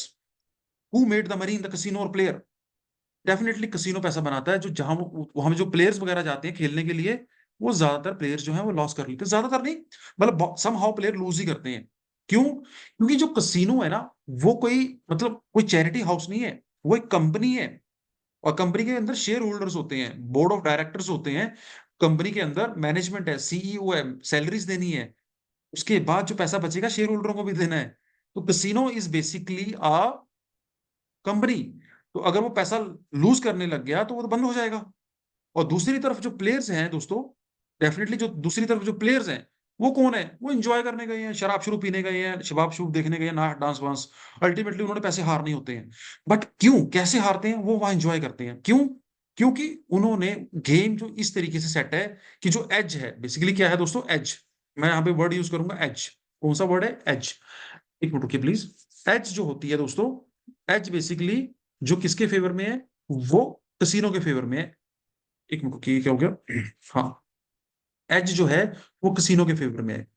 Who made the money in the casino और प्लेयर? डेफिनेटली कसिनो पैसा बनाता है। जो जहां वहां जो प्लेयर्स वगैरह जाते हैं खेलने के लिए, वो ज्यादातर प्लेयर्स जो है वो लॉस कर लेते हैं, ज्यादातर नहीं, मतलब सम हाउ प्लेयर लूज ही करते हैं। क्यों? क्योंकि जो कसिनो है ना, वो कोई, मतलब कोई चैरिटी हाउस नहीं है, वो एक कंपनी है। और कंपनी के अंदर शेयर होल्डर्स होते हैं, बोर्ड ऑफ डायरेक्टर्स होते हैं, कंपनी के अंदर मैनेजमेंट है, सीईओ है, सैलरीज देनी है। उसके बाद जो पैसा बचेगा शेयर होल्डरों को भी देना है। तो casino is basically a company. तो अगर वो पैसा लूज करने लग गया तो वो तो बंद हो जाएगा। और दूसरी तरफ जो प्लेयर्स हैं दोस्तों, डेफिनेटली जो दूसरी तरफ जो प्लेयर्स हैं, वो कौन है? वो एंजॉय करने गए हैं, शराब शुरू पीने गए हैं, शबाब शुरू देखने गए हैं, ना डांस वांस। अल्टीमेटली उन्होंने पैसे हारने होते हैं। बट क्यों, कैसे हारते हैं? वो वहां एंजॉय करते हैं। क्यों? क्योंकि उन्होंने गेम जो इस तरीके से सेट है कि जो एज है, बेसिकली क्या है दोस्तों, एज। मैं यहाँ पे वर्ड यूज करूंगा एज। कौन सा वर्ड है? एज। एक मिनट रुकिए प्लीज। एज जो होती है दोस्तों, एज बेसिकली जो किसके फेवर में है? वो कसिनो के फेवर में है। एक मिनट रुकिए, क्या हो गया? हाँ, एज जो है वो कसिनो के फेवर में है।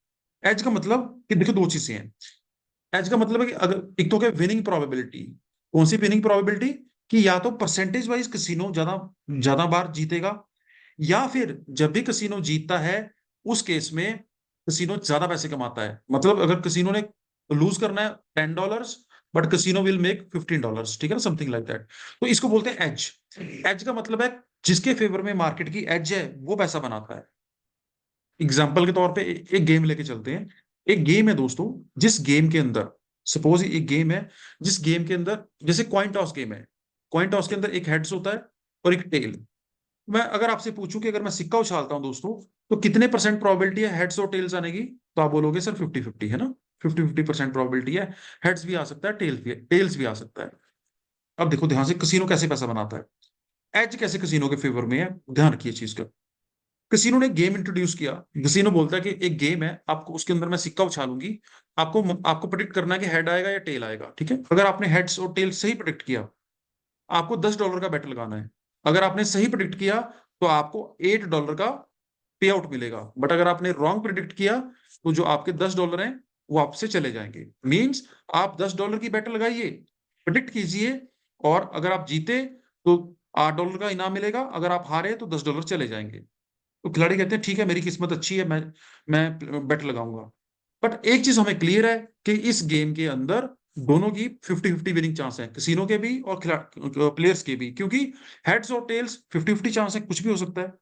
एज का मतलब कि देखो दो चीजें हैं। एज का मतलब है कि अगर एक तो क्या, विनिंग प्रोबेबिलिटी। कौन सी विनिंग प्रोबेबिलिटी? कि या तो परसेंटेज वाइज कसिनो ज्यादा ज्यादा बार जीतेगा, या फिर जब भी कसिनो जीतता है उस केस में कसिनो ज्यादा पैसे कमाता है। मतलब अगर कसिनो ने लूज करना है $10, बट कसिनो विल मेक $15, ठीक है ना, समथिंग लाइक दैट। तो इसको बोलते हैं एज। एज का मतलब है जिसके फेवर में मार्केट की एज है वो पैसा बनाता है। एग्जाम्पल के तौर पे एक गेम लेके चलते हैं। एक गेम है दोस्तों, जिस गेम के अंदर, सपोज एक गेम है जिस गेम के अंदर, जैसे कॉइन टॉस गेम है। कॉइन टॉस के अंदर एक हेड्स होता है और एक टेल। मैं अगर आपसे पूछूं कि अगर मैं सिक्का उछालता हूं दोस्तों, तो कितने परसेंट प्रोबेबिलिटी है हेड्स और टेल्स आने की? तो आप बोलोगे सर 50-50 है ना, 50-50% प्रोबेबिलिटी है, हेड्स भी आ सकता है, टेल्स भी आ सकता है। अब देखो ध्यान से, कसिनो कैसे पैसा बनाता है, एज कैसे कसिनो के फेवर में है, ध्यान रखिए चीज का। कसिनो ने गेम इंट्रोड्यूस किया, कसिनो बोलता है कि एक गेम है, आपको उसके अंदर मैं सिक्का उछालूंगी, आपको आपको प्रिडिक्ट करना है कि हेड आएगा या टेल आएगा, ठीक है। अगर आपने हेड्स और टेल सही प्रिडिक्ट किया, आपको $10 का बेट लगाना है। अगर आपने सही प्रिडिक्ट किया तो आपको $8 का पे आउट मिलेगा। बट अगर आपने रॉन्ग प्रिडिक्ट किया तो जो आपके $10 हैं वो आपसे चले जाएंगे। मींस आप $10 की बेट लगाइए, प्रिडिक्ट कीजिए, और अगर आप जीते तो $8 का इनाम मिलेगा, अगर आप हारे तो $10 चले जाएंगे। तो खिलाड़ी कहते हैं ठीक है, मेरी किस्मत अच्छी है, मैं बेट लगाऊंगा। बट एक चीज हमें क्लियर है कि इस गेम के अंदर दोनों की 50-50 विनिंग चांस है, कैसीनो के भी और प्लेयर्स के भी, क्योंकि हेड्स और टेल्स 50-50 चांस है, कुछ भी हो सकता है,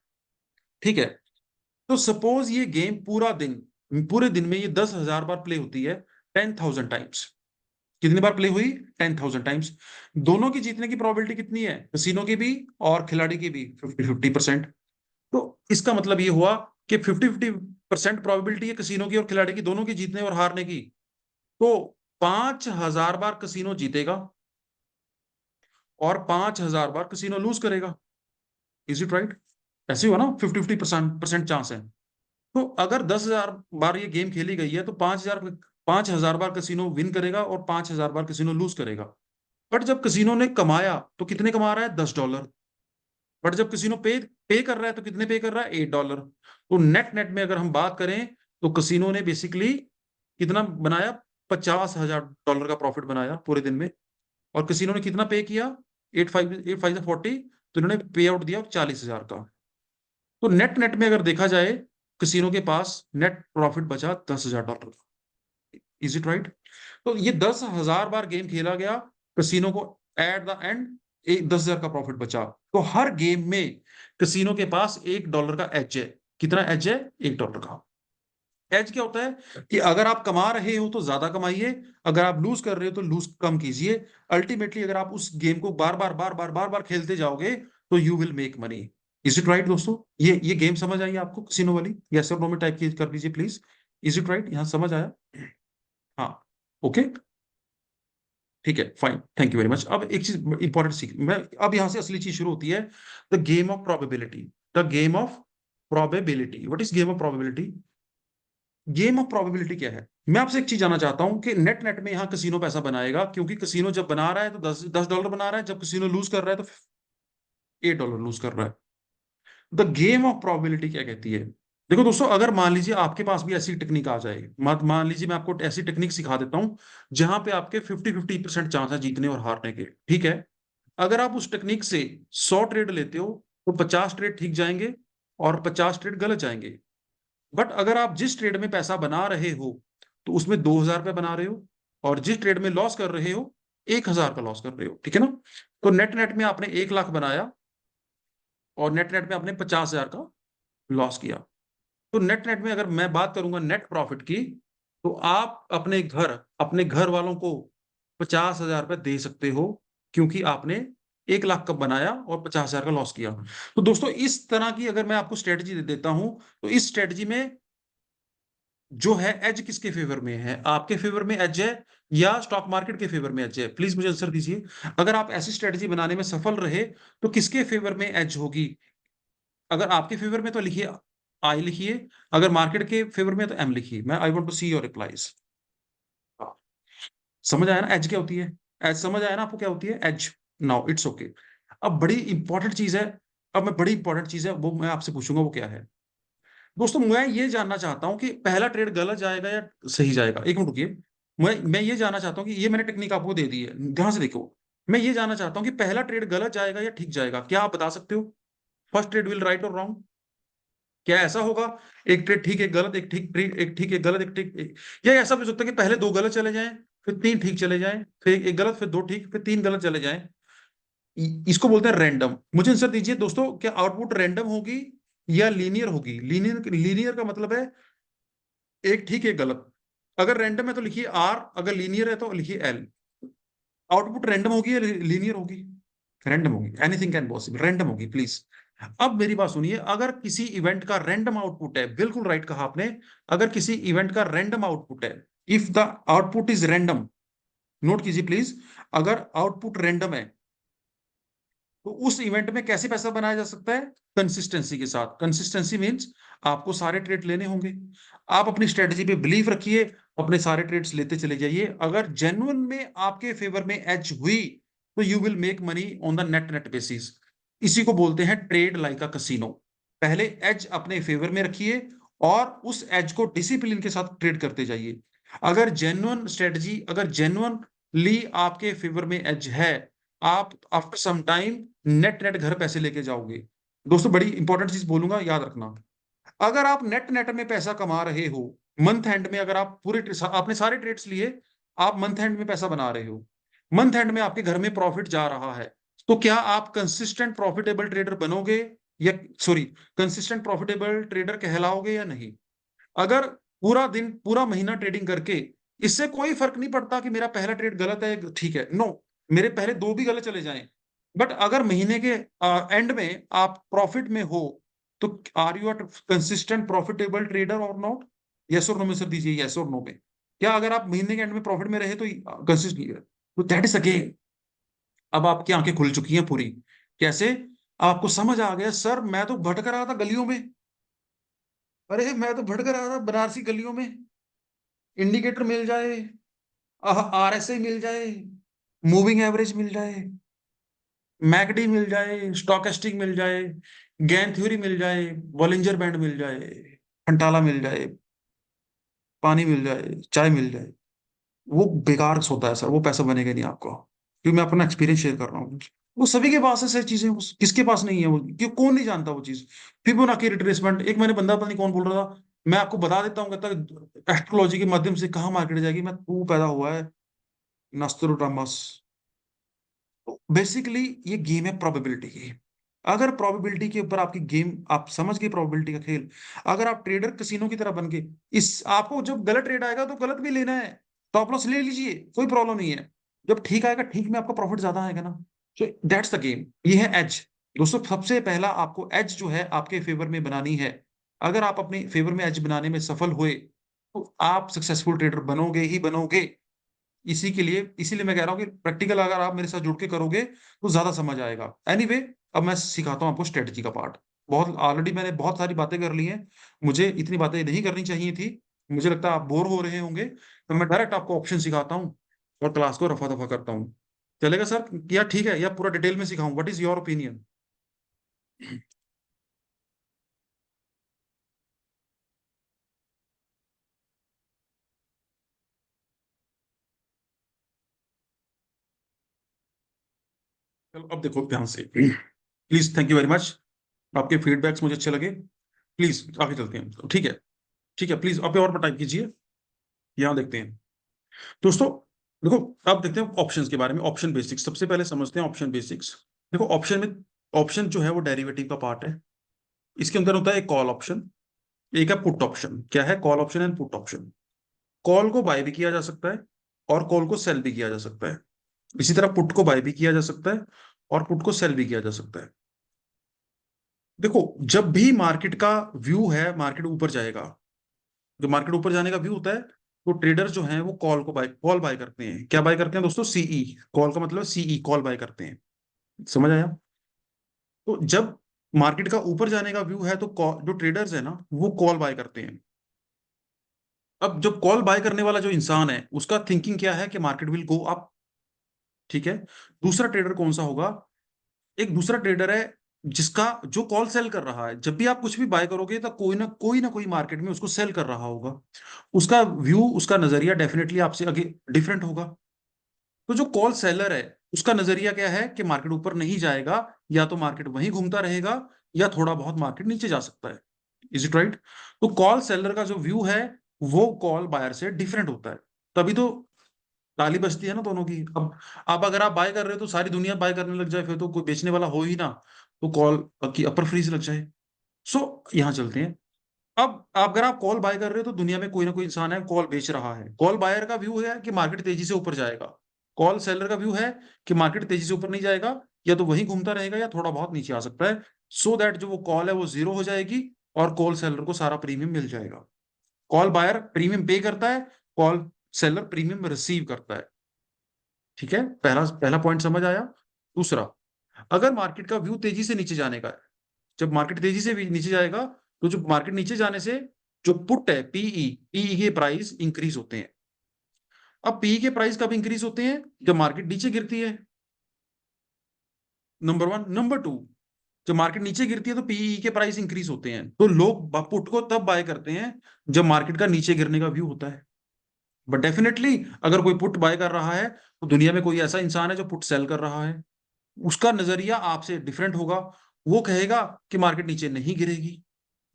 ठीक है। तो सपोज ये गेम पूरे दिन में ये 10,000 बार प्ले होती है, 10,000 टाइम्स। कितनी बार प्ले हुई? 10,000 टाइम्स। दोनों की जीतने की प्रोबेबिलिटी कितनी है, कैसीनो की भी और खिलाड़ी की भी? 50-50%। तो इसका मतलब ये हुआ कि 50-50% प्रोबेबिलिटी है कसिनो की और खिलाड़ी की, दोनों की जीतने और हारने की। तो 5,000 बार कसिनो जीतेगा और 5,000 बार कसिनो लूज करेगा। Is it right? ऐसे हुआ ना, 50-50% चांस है। तो अगर 10,000 बार ये गेम खेली गई है तो 5,000 बार कसिनो विन करेगा और 5,000 बार कसिनो लूज करेगा। बट जब कसिनो ने कमाया तो कितने कमा रहा है? $10। बट जब कसिनो पे कर रहा है तो कितने पे कर रहा है? $8। तो नेट नेट में अगर हम बात करें तो कसिनो ने बेसिकली कितना बनाया? $50,000 का प्रॉफिट बनाया पूरे दिन में। और कसिनो ने कितना पे किया? 8 5 40, तो इन्होंने पे आउट दिया 40,000 का। तो नेट नेट में अगर देखा जाए, कसिनो के पास नेट प्रॉफिट बचा $10,000। Is it right? तो ये 10,000 बार गेम खेला गया, कसिनो को एट द एंड 10,000 का प्रॉफिट बचा। तो हर गेम में कसिनो के पास $1 का एज है। कितना एज है? $1 का एज। क्या होता है कि अगर आप कमा रहे हो तो ज्यादा कमाइए, अगर आप लूज कर रहे हो तो लूज कम कीजिए। अल्टीमेटली अगर आप उस गेम को बार बार खेलते जाओगे तो you will make money. Is it right दोस्तों? ये गेम समझ आई आपको कसिनो वाली? यस और नो में टाइप कर दीजिए प्लीज। Is it right? यहां समझ आया? हाँ, ओके, ठीक है, fine, thank you very much. अब एक चीज इंपॉर्टेंट सीख मैं, अब यहां से असली चीज शुरू होती है, the game of probability. The game of probability, what is game of probability? Game of probability क्या है? मैं आपसे एक चीज जानना चाहता हूं कि नेट नेट में यहां कसिनो पैसा बनाएगा, क्योंकि कसिनो जब बना रहा है तो $10 बना रहा है, जब कसिनो लूज कर रहा है तो $8 लूज कर रहा है। द गेम ऑफ प्रोबेबिलिटी क्या कहती है? देखो दोस्तों, अगर मान लीजिए आपके पास भी ऐसी टेक्निक आ जाए, मान लीजिए मैं आपको ऐसी टेक्निक सिखा देता हूं जहां पे आपके 50-50% चांस है जीतने और हारने के, ठीक है। अगर आप उस टेक्निक से 100 ट्रेड लेते हो तो 50 ट्रेड ठीक जाएंगे और 50 ट्रेड गलत जाएंगे। बट अगर आप जिस ट्रेड में पैसा बना रहे हो तो उसमें $2,000 बना रहे हो, और जिस ट्रेड में लॉस कर रहे हो 1,000 का लॉस कर रहे हो, ठीक है ना। तो नेट नेट में आपने 1 लाख बनाया और नेट नेट में आपने 50,000 का लॉस किया। तो नेट नेट में अगर मैं बात करूंगा नेट प्रॉफिट की, तो आप अपने घर वालों को $50,000 दे सकते हो, क्योंकि आपने 1 लाख का बनाया और 50,000 का लॉस किया। तो दोस्तों, इस तरह की अगर मैं आपको स्ट्रेटजी दे देता हूं, तो इस स्ट्रेटजी में जो है एज किसके फेवर में है? आपके फेवर में एज है या स्टॉक मार्केट के फेवर में एज है? प्लीज मुझे आंसर दीजिए। अगर आप ऐसी स्ट्रेटजी बनाने में सफल रहे तो किसके फेवर में एज होगी? अगर आपके फेवर में तो लिखिए आई लिखिए, अगर मार्केट के फेवर में तो एम लिखिए। मैं I want to see your replies. समझ आया ना एज क्या होती है? एज समझ आया ना आपको क्या होती है एज? Now it's okay. अब बड़ी इंपॉर्टेंट चीज है, अब मैं बड़ी इंपॉर्टेंट चीज है वो मैं आपसे पूछूंगा, वो क्या है? दोस्तों, मैं ये जानना चाहता हूं कि पहला ट्रेड गलत जाएगा या सही जाएगा। एक मिनट रुकिए, मैं ये जानना चाहता हूं कि ये मैंने टेक्निक आपको दे दी है, ध्यान से देखो। मैं ये जानना चाहता हूं कि पहला ट्रेड गलत जाएगा या ठीक जाएगा, क्या आप बता सकते हो? फर्स्ट ट्रेड विल राइट और रॉन्ग? क्या ऐसा होगा एक ट्रेड ठीक एक गलत, एक ठीक एक गलत, या ऐसा भी हो सकता है कि पहले दो गलत चले जाएं, फिर तीन ठीक चले जाएं, फिर एक गलत, फिर दो ठीक, फिर तीन गलत चले जाएं। इसको बोलते हैं रैंडम। मुझे आंसर दीजिए दोस्तों, क्या आउटपुट रैंडम होगी या लीनियर होगी? लीनियर का मतलब है एक ठीक एक गलत। अगर रैंडम है तो लिखिए आर, अगर लीनियर है तो लिखिए एल। आउटपुट रैंडम होगी या लीनियर होगी? रैंडम होगी, एनीथिंग कैन पॉसिबल, रैंडम होगी प्लीज। अब मेरी बात सुनिए, अगर किसी इवेंट का रैंडम आउटपुट है, बिल्कुल राइट कहा आपने, अगर किसी इवेंट का रैंडम आउटपुट है, if the output is random, note कीजिए प्लीज, अगर आउटपुट रैंडम है तो उस इवेंट में कैसे पैसा बनाया जा सकता है? कंसिस्टेंसी के साथ। कंसिस्टेंसी मींस आपको सारे ट्रेड लेने होंगे, आप अपनी स्ट्रेटजी पे बिलीव रखिए, अपने सारे ट्रेड्स लेते चले जाइए। अगर जेन्युइन में आपके फेवर में एज हुई तो you will make money on the net net basis. इसी को बोलते हैं ट्रेड लाइक अ कसिनो। पहले एज अपने फेवर में रखिए और उस एज को डिसिप्लिन के साथ ट्रेड करते जाइए। अगर जेन्युइन स्ट्रेटजी, अगर जेन्युइनली आपके फेवर में एज है, आप after some time net net घर पैसे लेके जाओगे। दोस्तों बड़ी इंपॉर्टेंट चीज बोलूंगा, याद रखना, अगर आप नेट नेट में पैसा कमा रहे हो, मंथ एंड में अगर आप पूरे आपने सारे ट्रेड्स लिए, आप मंथ एंड में पैसा बना रहे हो, मंथ एंड में आपके घर में प्रॉफिट जा रहा है, तो क्या आप कंसिस्टेंट प्रॉफिटेबल ट्रेडर बनोगे या सॉरी कंसिस्टेंट प्रॉफिटेबल ट्रेडर कहलाओगे या नहीं? अगर पूरा दिन पूरा महीना ट्रेडिंग करके, इससे कोई फर्क नहीं पड़ता कि मेरा पहला ट्रेड गलत है, ठीक है, नो, मेरे पहले दो भी गलत चले जाएं, बट अगर महीने के एंड में आप प्रॉफिट में हो, तो are you a consistent profitable trader और नॉट? यस और नो में सर दीजिए, यस और नो में। क्या अगर आप महीने के एंड में प्रॉफिट में रहे तो कंसिस्टेंट, तो दैट इज अगेन, अब आपकी आंखें खुल चुकी हैं पूरी। कैसे? आपको समझ आ गया, सर मैं तो भटक रहा था गलियों में, अरे मैं तो भटक रहा था बनारसी गलियों में, इंडिकेटर मिल जाए, आरएसआई मिल जाए, मूविंग एवरेज मिल जाए, मैकडी मिल जाए, स्टॉकेस्टिक मिल जाए, गैन थ्योरी मिल जाए, बॉलिंजर बैंड मिल जाए, फंटाला मिल जाए, पानी मिल जाए, चाय मिल जाए, वो बेकार होता है सर, वो पैसा बनेगा नहीं आपको, क्योंकि मैं अपना एक्सपीरियंस शेयर कर रहा हूँ। वो सभी के पास है सर चीजें, किसके पास नहीं है वो, क्यों कौन नहीं जानता वो चीज? फिबोनाची रिट्रेसमेंट, एक मैंने बंदा पता नहीं कौन बोल रहा था, मैं आपको बता देता हूँ, कहता एस्ट्रोलॉजी के माध्यम से कहाँ मार्केट जाएगी, मैं तू पैदा हुआ है नास्त्रोडामस। तो बेसिकली ये गेम है प्रोबेबिलिटी की। अगर प्रोबेबिलिटी के ऊपर आपकी गेम, आप समझ गए प्रोबेबिलिटी का खेल, अगर आप ट्रेडर कसिनो की तरह बन गए, इस आपको जब गलत ट्रेड आएगा तो गलत भी लेना है, स्टॉप लॉस ले लीजिए, कोई प्रॉब्लम नहीं है, जब ठीक आएगा ठीक में आपका प्रॉफिट ज्यादा आएगा ना। सो दैट्स द गेम, ये है एज। दोस्तों सबसे पहला आपको एज जो है आपके फेवर में बनानी है। अगर आप अपने फेवर में एज बनाने में सफल हुए तो आप सक्सेसफुल ट्रेडर बनोगे ही बनोगे। इसी के लिए, इसीलिए मैं कह रहा हूँ कि प्रैक्टिकल अगर आप मेरे साथ जुड़ के करोगे तो ज्यादा समझ आएगा। एनीवे, अब मैं सिखाता हूँ आपको स्ट्रेटजी का पार्ट। बहुत ऑलरेडी मैंने बहुत सारी बातें कर ली हैं, मुझे इतनी बातें नहीं करनी चाहिए थी। मुझे लगता है आप बोर हो रहे होंगे, तो मैं डायरेक्ट आपको ऑप्शन सिखाता हूँ और क्लास को रफा दफा करता हूँ। चलेगा सर, या ठीक है, या पूरा डिटेल में सिखाऊं? What is your opinion? चलो अब देखो ध्यान से, please, thank you very much, आपके फीडबैक्स मुझे अच्छे लगे। प्लीज आगे चलते हैं, ठीक है? ठीक है, प्लीज आप और टाइप कीजिए, यहाँ देखते हैं दोस्तों। देखो, अब देखते हैं ऑप्शंस के बारे में। ऑप्शन बेसिक्स सबसे पहले समझते हैं, ऑप्शन बेसिक्स। देखो ऑप्शन में, ऑप्शन जो है वो डेरिवेटिव का पार्ट है। इसके अंदर होता है एक कॉल ऑप्शन, एक है पुट ऑप्शन। क्या है? Call option and put option. Call को बाय भी किया जा सकता है और कॉल को सेल भी किया जा सकता है। इसी तरह पुट को बाय भी किया जा सकता है और पुट को सेल भी किया जा सकता है। देखो, जब भी मार्केट का व्यू है मार्केट ऊपर जाएगा, जो मार्केट ऊपर जाने का व्यू होता है, तो ट्रेडर जो हैं वो कॉल बाय करते हैं। क्या बाय करते हैं दोस्तों? सीई। कॉल का मतलब सीई, कॉल बाय करते हैं। समझ आया? तो जब मार्केट का ऊपर जाने का व्यू है तो जो ट्रेडर्स है ना वो कॉल बाय करते हैं। अब जब कॉल बाय करने वाला जो इंसान है उसका थिंकिंग क्या है कि मार्केट विल गो अप, ठीक है? दूसरा ट्रेडर कौन सा होगा? एक दूसरा ट्रेडर है जिसका, जो कॉल सेल कर रहा है। जब भी आप कुछ भी बाय करोगे तो कोई ना कोई मार्केट में उसको सेल कर रहा होगा। उसका व्यू, उसका नजरिया डेफिनेटली आपसे आगे डिफरेंट होगा। तो जो कॉल सेलर है उसका नजरिया क्या है कि मार्केट ऊपर नहीं जाएगा, या तो मार्केट वहीं घूमता रहेगा, या थोड़ा बहुत मार्केट नीचे जा सकता है। Is it right? तो कॉल सेलर का जो व्यू है वो कॉल बायर से डिफरेंट होता है। तभी तो ताली बजती है ना दोनों की। अब अगर आप बाय कर रहे हो तो सारी दुनिया बाय करने लग जाए, फिर तो कोई बेचने वाला हो ही ना, तो कॉल की अपर फ्रीज लग जाए। सो यहाँ चलते हैं। अब अगर आप कॉल बाय कर रहे हो तो दुनिया में कोई ना कोई इंसान है कॉल बेच रहा है। कॉल बायर का व्यू है कि मार्केट तेजी से ऊपर जाएगा, कॉल सेलर का व्यू है कि मार्केट तेजी से ऊपर नहीं जाएगा, या तो वहीं घूमता रहेगा या थोड़ा बहुत नीचे आ सकता है। सो दैट जो वो कॉल है वो जीरो हो जाएगी और कॉल सेलर को सारा प्रीमियम मिल जाएगा। कॉल बायर प्रीमियम पे करता है, कॉल सेलर प्रीमियम रिसीव करता है। ठीक है, पहला पहला पॉइंट समझ आया। दूसरा, अगर मार्केट का व्यू तेजी से नीचे जाने का है, जब मार्केट तेजी से भी नीचे जाएगा तो जो मार्केट नीचे जाने से जो पुट है पीई, पीई के प्राइस इंक्रीज होते हैं। अब पीई के प्राइस कब इंक्रीज होते हैं? जब मार्केट नीचे गिरती है, नंबर वन। नंबर टू, जब मार्केट नीचे गिरती है तो पीई के प्राइस इंक्रीज होते हैं, तो लोग पुट को तब बाय करते हैं जब मार्केट का नीचे गिरने का व्यू होता है। बट डेफिनेटली अगर कोई पुट बाय कर रहा है तो दुनिया में कोई ऐसा इंसान है जो पुट सेल कर रहा है, उसका नजरिया आपसे डिफरेंट होगा। वो कहेगा कि मार्केट नीचे नहीं गिरेगी,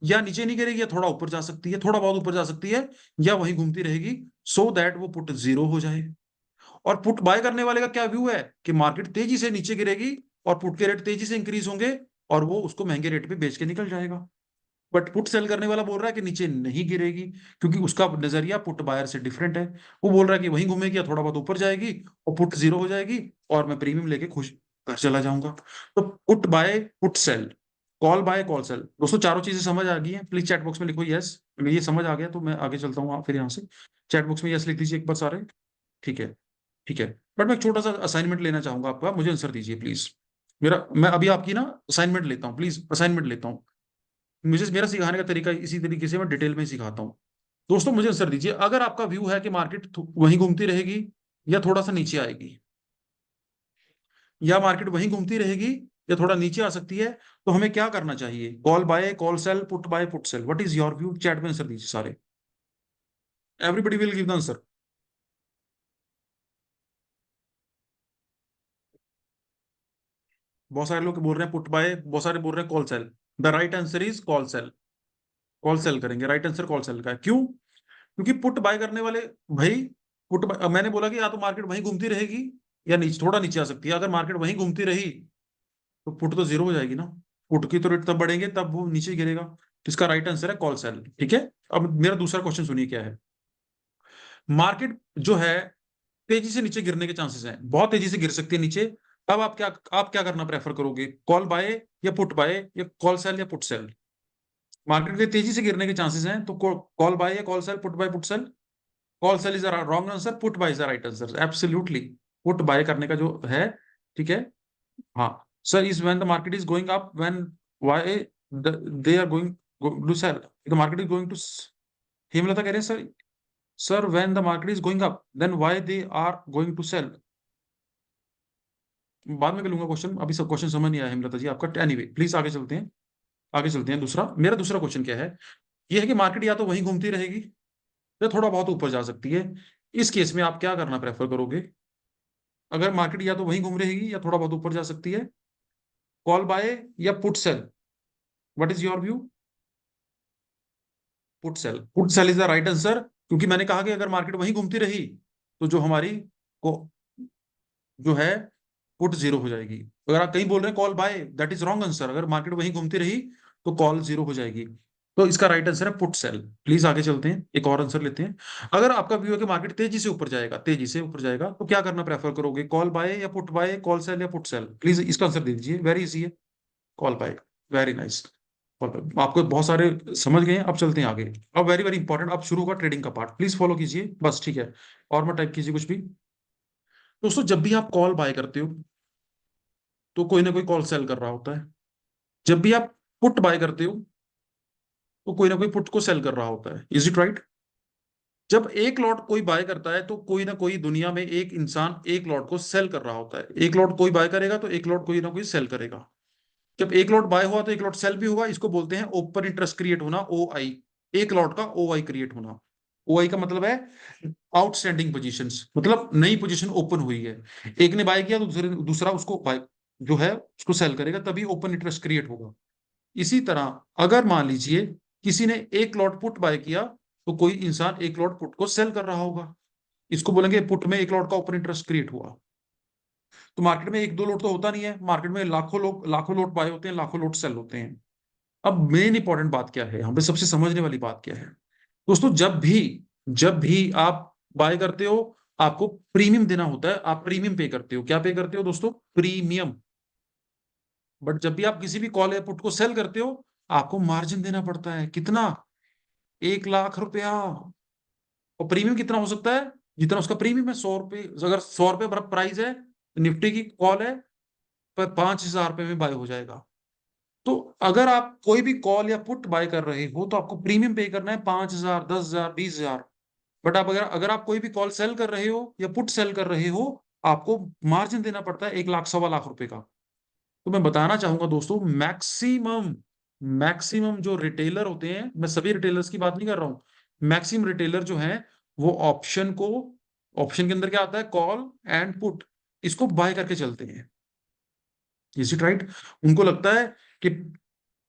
या नीचे नहीं गिरेगी, या थोड़ा ऊपर जा सकती है, थोड़ा बहुत ऊपर जा सकती है, या वहीं घूमती रहेगी, सो दैट वो पुट जीरो हो जाए। और पुट बाय करने वाले का क्या व्यू है कि मार्केट तेजी से नीचे गिरेगी और पुट के रेट तेजी से इंक्रीज होंगे और वो उसको महंगे रेट पे बेच के निकल जाएगा। बट पुट सेल करने वाला बोल रहा है कि नीचे नहीं गिरेगी, क्योंकि उसका नजरिया पुट बायर से डिफरेंट है। वो बोल रहा है कि वहीं घूमेगी या थोड़ा बहुत ऊपर जाएगी और पुट जीरो हो जाएगी और मैं प्रीमियम लेके खुश घर चला जाऊंगा। तो put buy, put sell, call buy, call sell. दोस्तों चारों चीजें समझ आ गई हैं? प्लीज चैट बॉक्स में लिखो यस। अगर ये समझ आ गया तो मैं आगे चलता हूँ, फिर यहाँ से चैट बॉक्स में यस लिख दीजिए एक बार सारे। ठीक है, ठीक है। बट मैं एक छोटा सा असाइनमेंट लेना चाहूंगा आपका, मुझे आंसर दीजिए प्लीज। मैं अभी आपकी ना असाइनमेंट लेता हूँ, प्लीज असाइनमेंट लेता हूँ। मुझे मेरा सिखाने का तरीका इसी तरीके से मैं डिटेल में सिखाता हूँ। दोस्तों मुझे आंसर दीजिए, अगर आपका व्यू है कि मार्केट वहीं घूमती रहेगी या थोड़ा सा नीचे आएगी, या मार्केट वहीं घूमती रहेगी या थोड़ा नीचे आ सकती है, तो हमें क्या करना चाहिए? Call buy, call sell, put buy, put sell, what is your view? Chat में आंसर दीजिए सारे। Everybody will give the answer. बहुत सारे लोग बोल रहे हैं पुट बाय, बहुत सारे बोल रहे हैं call sell. The right answer is call sell. Call cell करेंगे, राइट आंसर कॉल सेल का है। क्यों? क्योंकि पुट बाय करने वाले, भाई मैंने बोला कि या तो मार्केट वहीं घूमती रहेगी या नीचे, थोड़ा नीचे आ सकती है। अगर मार्केट वहीं घूमती रही तो पुट तो जीरो हो जाएगी ना। पुट की तो रेट तब बढ़ेंगे तब वो नीचे गिरेगा। तो इसका राइट आंसर है कॉल सेल। ठीक है, अब मेरा दूसरा क्वेश्चन सुनिए क्या है। मार्केट जो है तेजी से नीचे गिरने के चांसेस हैं, बहुत तेजी से गिर सकती है नीचे। अब आप क्या करना प्रेफर करोगे? कॉल बाय या पुट बाय, या कॉल सेल या पुट सेल? मार्केट के तेजी से गिरने के चांसेस हैं तो कॉल बाय या call sell, put buy, put sell? Call sell is the wrong answer, put buy is the right answer, absolutely. Put buy करने का जो है, ठीक है। हाँ sir, is when the market is going up, when why they are going to cell, the market is going to. Hemlata कह रहे हैं sir, sir when the market is going up then why they are going to sell. बाद में कर लूंगा question, अभी सब question समझ नहीं आया हेमलता जी आपका। एनीवे प्लीज आगे चलते हैं, आगे चलते हैं। मेरा दूसरा क्वेश्चन क्या है? ये है कि मार्केट या तो वहीं घूमती रहेगी या थोड़ा बहुत ऊपर जा सकती है। इस केस में आप क्या करना प्रेफर करोगे? अगर मार्केट या तो वहीं घूम रहेगी या थोड़ा बहुत ऊपर जा सकती है, कॉल बाय या put sell, what is your view? Put sell, put cell is the right answer, क्योंकि मैंने कहा कि अगर मार्केट वहीं घूमती रही तो जो हमारी को जो है पुट जीरो हो जाएगी। अगर आप कहीं बोल रहे हैं call buy, that is wrong answer. अगर मार्केट वहीं घूमती रही तो कॉल जीरो हो जाएगी। तो इसका राइट आंसर है पुट सेल। प्लीज आगे चलते हैं, एक और आंसर लेते हैं। अगर आपका व्यू है कि मार्केट तेजी से ऊपर जाएगा, तेजी से ऊपर जाएगा, तो क्या करना प्रेफर करोगे? कॉल बाय या पुट बाय, कॉल सेल या पुट सेल? प्लीज इसका आंसर दे दीजिए, वेरी इजी है। Call buy, very nice. आपको बहुत सारे समझ गए हैं, अब चलते हैं आगे। अब वेरी वेरी इंपॉर्टेंट, अब शुरू होगा ट्रेडिंग का पार्ट, प्लीज फॉलो कीजिए बस, ठीक है। और मैं टाइप कीजिए कुछ भी। दोस्तों जब भी आप कॉल बाय करते हो तो कोई ना कोई कॉल सेल कर रहा होता है। जब भी आप पुट बाय करते हो तो कोई ना कोई पुट को सेल कर रहा होता है। Is it right? जब एक लॉट कोई बाय करता है तो कोई ना कोई दुनिया में एक इंसान एक लॉट को सेल कर रहा होता है। एक लॉट कोई बाय करेगा तो एक लॉट कोई ना कोई सेल करेगा। जब एक लॉट बाय हुआ तो एक लॉट सेल भी होगा। इसको बोलते हैं ओपन इंटरेस्ट क्रिएट होना, ओ आई। एक लॉट का ओ आई क्रिएट होना। ओ आई का मतलब है आउटस्टैंडिंग पोजीशंस, मतलब नई पोजीशन ओपन हुई है। एक ने बाय किया तो दूसरा उसको बाय जो है उसको सेल करेगा, तभी ओपन इंटरेस्ट क्रिएट होगा। इसी तरह अगर मान लीजिए किसी ने एक लॉट पुट बाय किया तो कोई इंसान एक लॉट पुट को सेल कर रहा होगा। इसको बोलेंगे पुट में एक लॉट का ओपन इंटरेस्ट क्रिएट हुआ। तो मार्केट में एक दो लोट तो होता नहीं है, मार्केट में लाखों लोट बाय होते हैं, लाखों लोट सेल होते हैं। अब मेन इंपॉर्टेंट बात क्या है, हमें सबसे समझने वाली बात क्या है? दोस्तों जब भी आप बाय करते हो आपको प्रीमियम देना होता है। आप प्रीमियम पे करते हो। क्या पे करते हो दोस्तों? प्रीमियम। बट जब भी आप किसी भी कॉल या पुट को सेल करते हो, आपको मार्जिन देना पड़ता है। कितना? 1 लाख रुपया। और प्रीमियम कितना हो सकता है? जितना उसका प्रीमियम है, 100 रुपये। अगर 100 रुपये प्राइस है, तो निफ्टी की कॉल है, पर 5,000 रुपये में बाय हो जाएगा। तो अगर आप कोई भी कॉल या पुट बाय कर रहे हो, तो आपको प्रीमियम पे करना है 5,000, 10,000, 20,000। बट आप अगर अगर आप कोई भी कॉल सेल कर रहे हो या पुट सेल कर रहे हो, आपको मार्जिन देना पड़ता है 1 लाख, 1.25 लाख रुपए का। तो मैं बताना चाहूंगा दोस्तों, मैक्सिमम मैक्सिमम जो रिटेलर होते हैं, मैं सभी रिटेलर्स की बात नहीं कर रहा हूं, मैक्सिमम रिटेलर जो है, वो ऑप्शन के अंदर क्या आता है, कॉल एंड पुट, इसको बाय करके चलते हैं। Is it right? उनको लगता है कि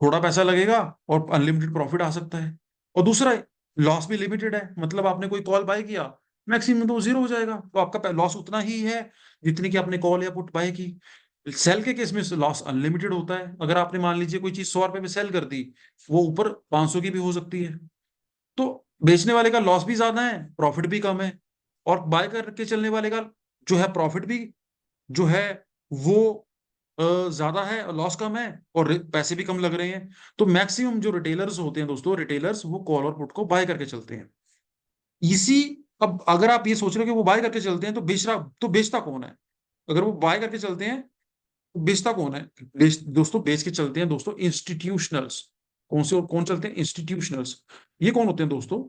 थोड़ा पैसा लगेगा और अनलिमिटेड प्रॉफिट आ सकता है। और दूसरा, लॉस भी लिमिटेड है, मतलब आपने कोई कॉल बाय किया, मैक्सिमम तो जीरो हो जाएगा, तो आपका लॉस उतना ही है जितनी कि आपने कॉल या पुट बाय की। सेल के केस में लॉस अनलिमिटेड होता है। अगर आपने मान लीजिए कोई चीज 100 रुपए में सेल कर दी, वो ऊपर 500 की भी हो सकती है। तो बेचने वाले का लॉस भी ज्यादा है, प्रॉफिट भी कम है। और बाय करके चलने वाले का जो है, प्रॉफिट भी जो है वो ज्यादा है, लॉस कम है, और पैसे भी कम लग रहे हैं। तो मैक्सिमम जो रिटेलर्स होते हैं दोस्तों, रिटेलर्स वो कॉल और पुट को बाय करके चलते हैं। इसी अब अगर आप ये सोच रहे हो कि वो बाय करके चलते हैं, तो बेचता कौन है? अगर वो बाय करके चलते हैं, तो बेचता कौन है? दोस्तों, बेच के चलते हैं दोस्तों इंस्टीट्यूशनल्स। कौन से और कौन चलते हैं? इंस्टीट्यूशनल्स। ये कौन होते हैं दोस्तों?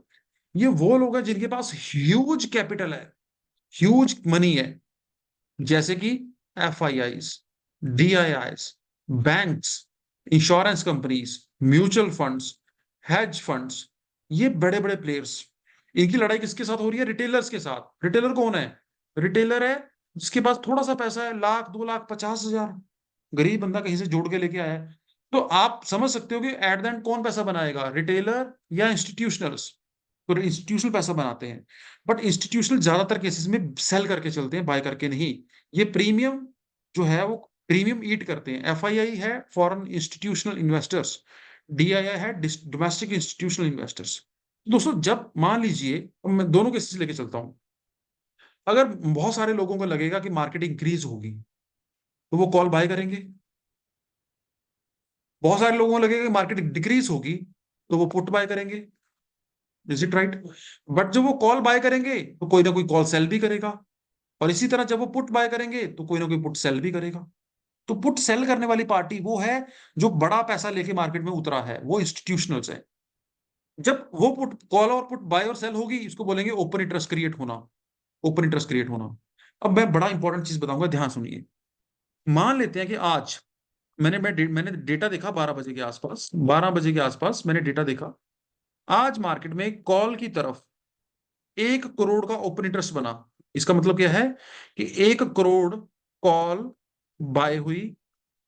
ये वो लोग हैं जिनके पास ह्यूज कैपिटल है, ह्यूज मनी है। जैसे कि FIIs, DIIs, banks, insurance companies, mutual funds, hedge funds, ये बड़े बड़े प्लेयर्स। इनकी लड़ाई किसके साथ हो रही है? रिटेलर्स के साथ। रिटेलर कौन है? रिटेलर है जिसके पास थोड़ा सा पैसा है, लाख, 2 लाख, 50,000, गरीब बंदा कहीं से जोड़ के लेके आया है। तो आप समझ सकते हो कि एट द एंड कौन पैसा बनाएगा, रिटेलर या इंस्टीट्यूशनल्स? तो इंस्टीट्यूशनल पैसा बनाते हैं। बट इंस्टीट्यूशनल ज्यादातर केसेस में सेल करके चलते हैं, बाय करके नहीं। ये प्रीमियम जो है वो प्रीमियम ईट करते हैं। FII है फॉरेन इंस्टीट्यूशनल इन्वेस्टर्स, DII है डोमेस्टिक इंस्टीट्यूशनल इन्वेस्टर्स। दोस्तों, जब मान लीजिए, अब मैं दोनों केसेस लेके चलता हूं। अगर बहुत सारे लोगों को लगेगा कि मार्केट इंक्रीज होगी, तो वो कॉल बाय करेंगे। बहुत सारे लोगों को लगेगा कि मार्केट डिक्रीज होगी, तो वो पुट बाय करेंगे। Is it right? बट जब वो कॉल बाय करेंगे, तो कोई ना कोई कॉल सेल भी करेगा। और इसी तरह जब वो पुट बाय करेंगे, तो कोई ना कोई पुट सेल भी करेगा। तो पुट सेल करने वाली पार्टी वो है जो बड़ा पैसा लेके मार्केट में उतरा है, वो इंस्टीट्यूशनल्स है। जब वो पुट कॉल और पुट बाय और सेल होगी, इसको बोलेंगे ओपन इंटरेस्ट क्रिएट होना। ओपन इंटरेस्ट क्रिएट होना। अब मैं बड़ा इंपॉर्टेंट चीज बताऊंगा, ध्यान सुनिए। मान लेते हैं कि आज मैंने डेटा देखा 12 बजे के आसपास, 12 बजे के आसपास मैंने डेटा देखा। आज मार्केट में कॉल की तरफ 1 करोड़ का ओपन इंटरेस्ट बना। इसका मतलब क्या है? कि 1 करोड़ कॉल बाय हुई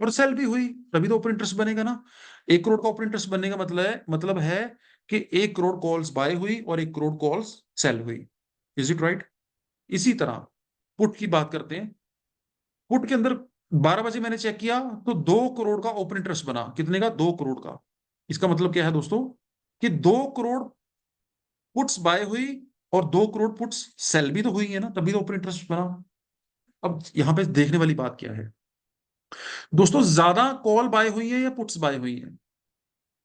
और सेल भी हुई, तभी तो ओपन इंटरेस्ट बनेगा ना। 1 करोड़ का ओपन इंटरेस्ट बनने का मतलब है कि 1 करोड़ कॉल्स बाय हुई और 1 करोड़ कॉल्स सेल हुई। Is it right? इसी तरह पुट की बात करते हैं। पुट के अंदर 12 बजे मैंने चेक किया, तो 2 करोड़ का ओपन इंटरेस्ट बना। कितने का? 2 करोड़ का। इसका मतलब क्या है दोस्तों? कि 2 करोड़ पुट्स बाय हुई और 2 करोड़ पुट्स सेल भी तो हुई है ना, तभी तो ओपन इंटरेस्ट बना। अब यहां पे देखने वाली बात क्या है दोस्तों, ज्यादा कॉल बाय हुई है या पुट्स बाय हुई है?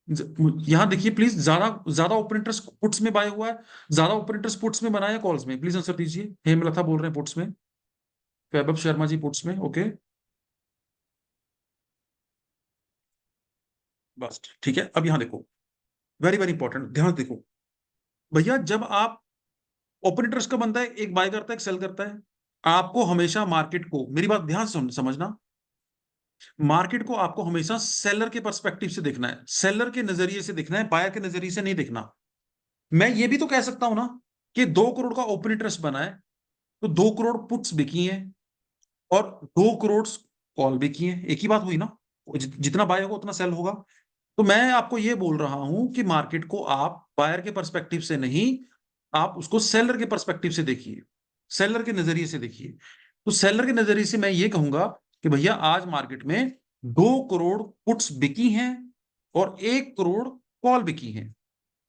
यहां देखिए प्लीज, ज्यादा ज्यादा ओपन इंटरेस्ट पुट्स में बाय हुआ है, ज्यादा ओपन इंटरेस्ट पुट्स में बना है कॉल्स में? प्लीज आंसर दीजिए। हेमलता बोल रहे हैं पुट्स में, वैभव शर्मा जी पुट्स में, ओके। बस ठीक है। अब यहां देखो, वेरी वेरी इंपॉर्टेंट, ध्यान से देखो। भैया, जब आप ओपन इंटरेस्ट का बनता है, एक बाय करता है एक सेल करता है। आपको हमेशा मार्केट को, मेरी बात ध्यान से समझना, मार्केट को आपको हमेशा सेलर के पर्सपेक्टिव से देखना है, सेलर के नजरिए से देखना है, बायर के नजरिए से नहीं देखना। मैं ये भी तो कह सकता हूं ना कि 2 करोड़ का ओपन इंटरेस्ट बना है, तो 2 करोड़ पुट्स बिकी हैं और 2 करोड़ कॉल बिकी हैं। एक ही बात हुई ना। जितना बाय होगा उतना सेल होगा। तो मैं आपको ये बोल रहा हूं कि मार्केट को आप बायर के पर्सपेक्टिव से नहीं, आप उसको सेलर के पर्सपेक्टिव से देखिए, सेलर के नजरिए से देखिए। तो सेलर के नजरिए से मैं ये कहूंगा कि भैया, आज मार्केट में 2 करोड़ पुट्स बिकी हैं और 1 करोड़ कॉल बिकी हैं।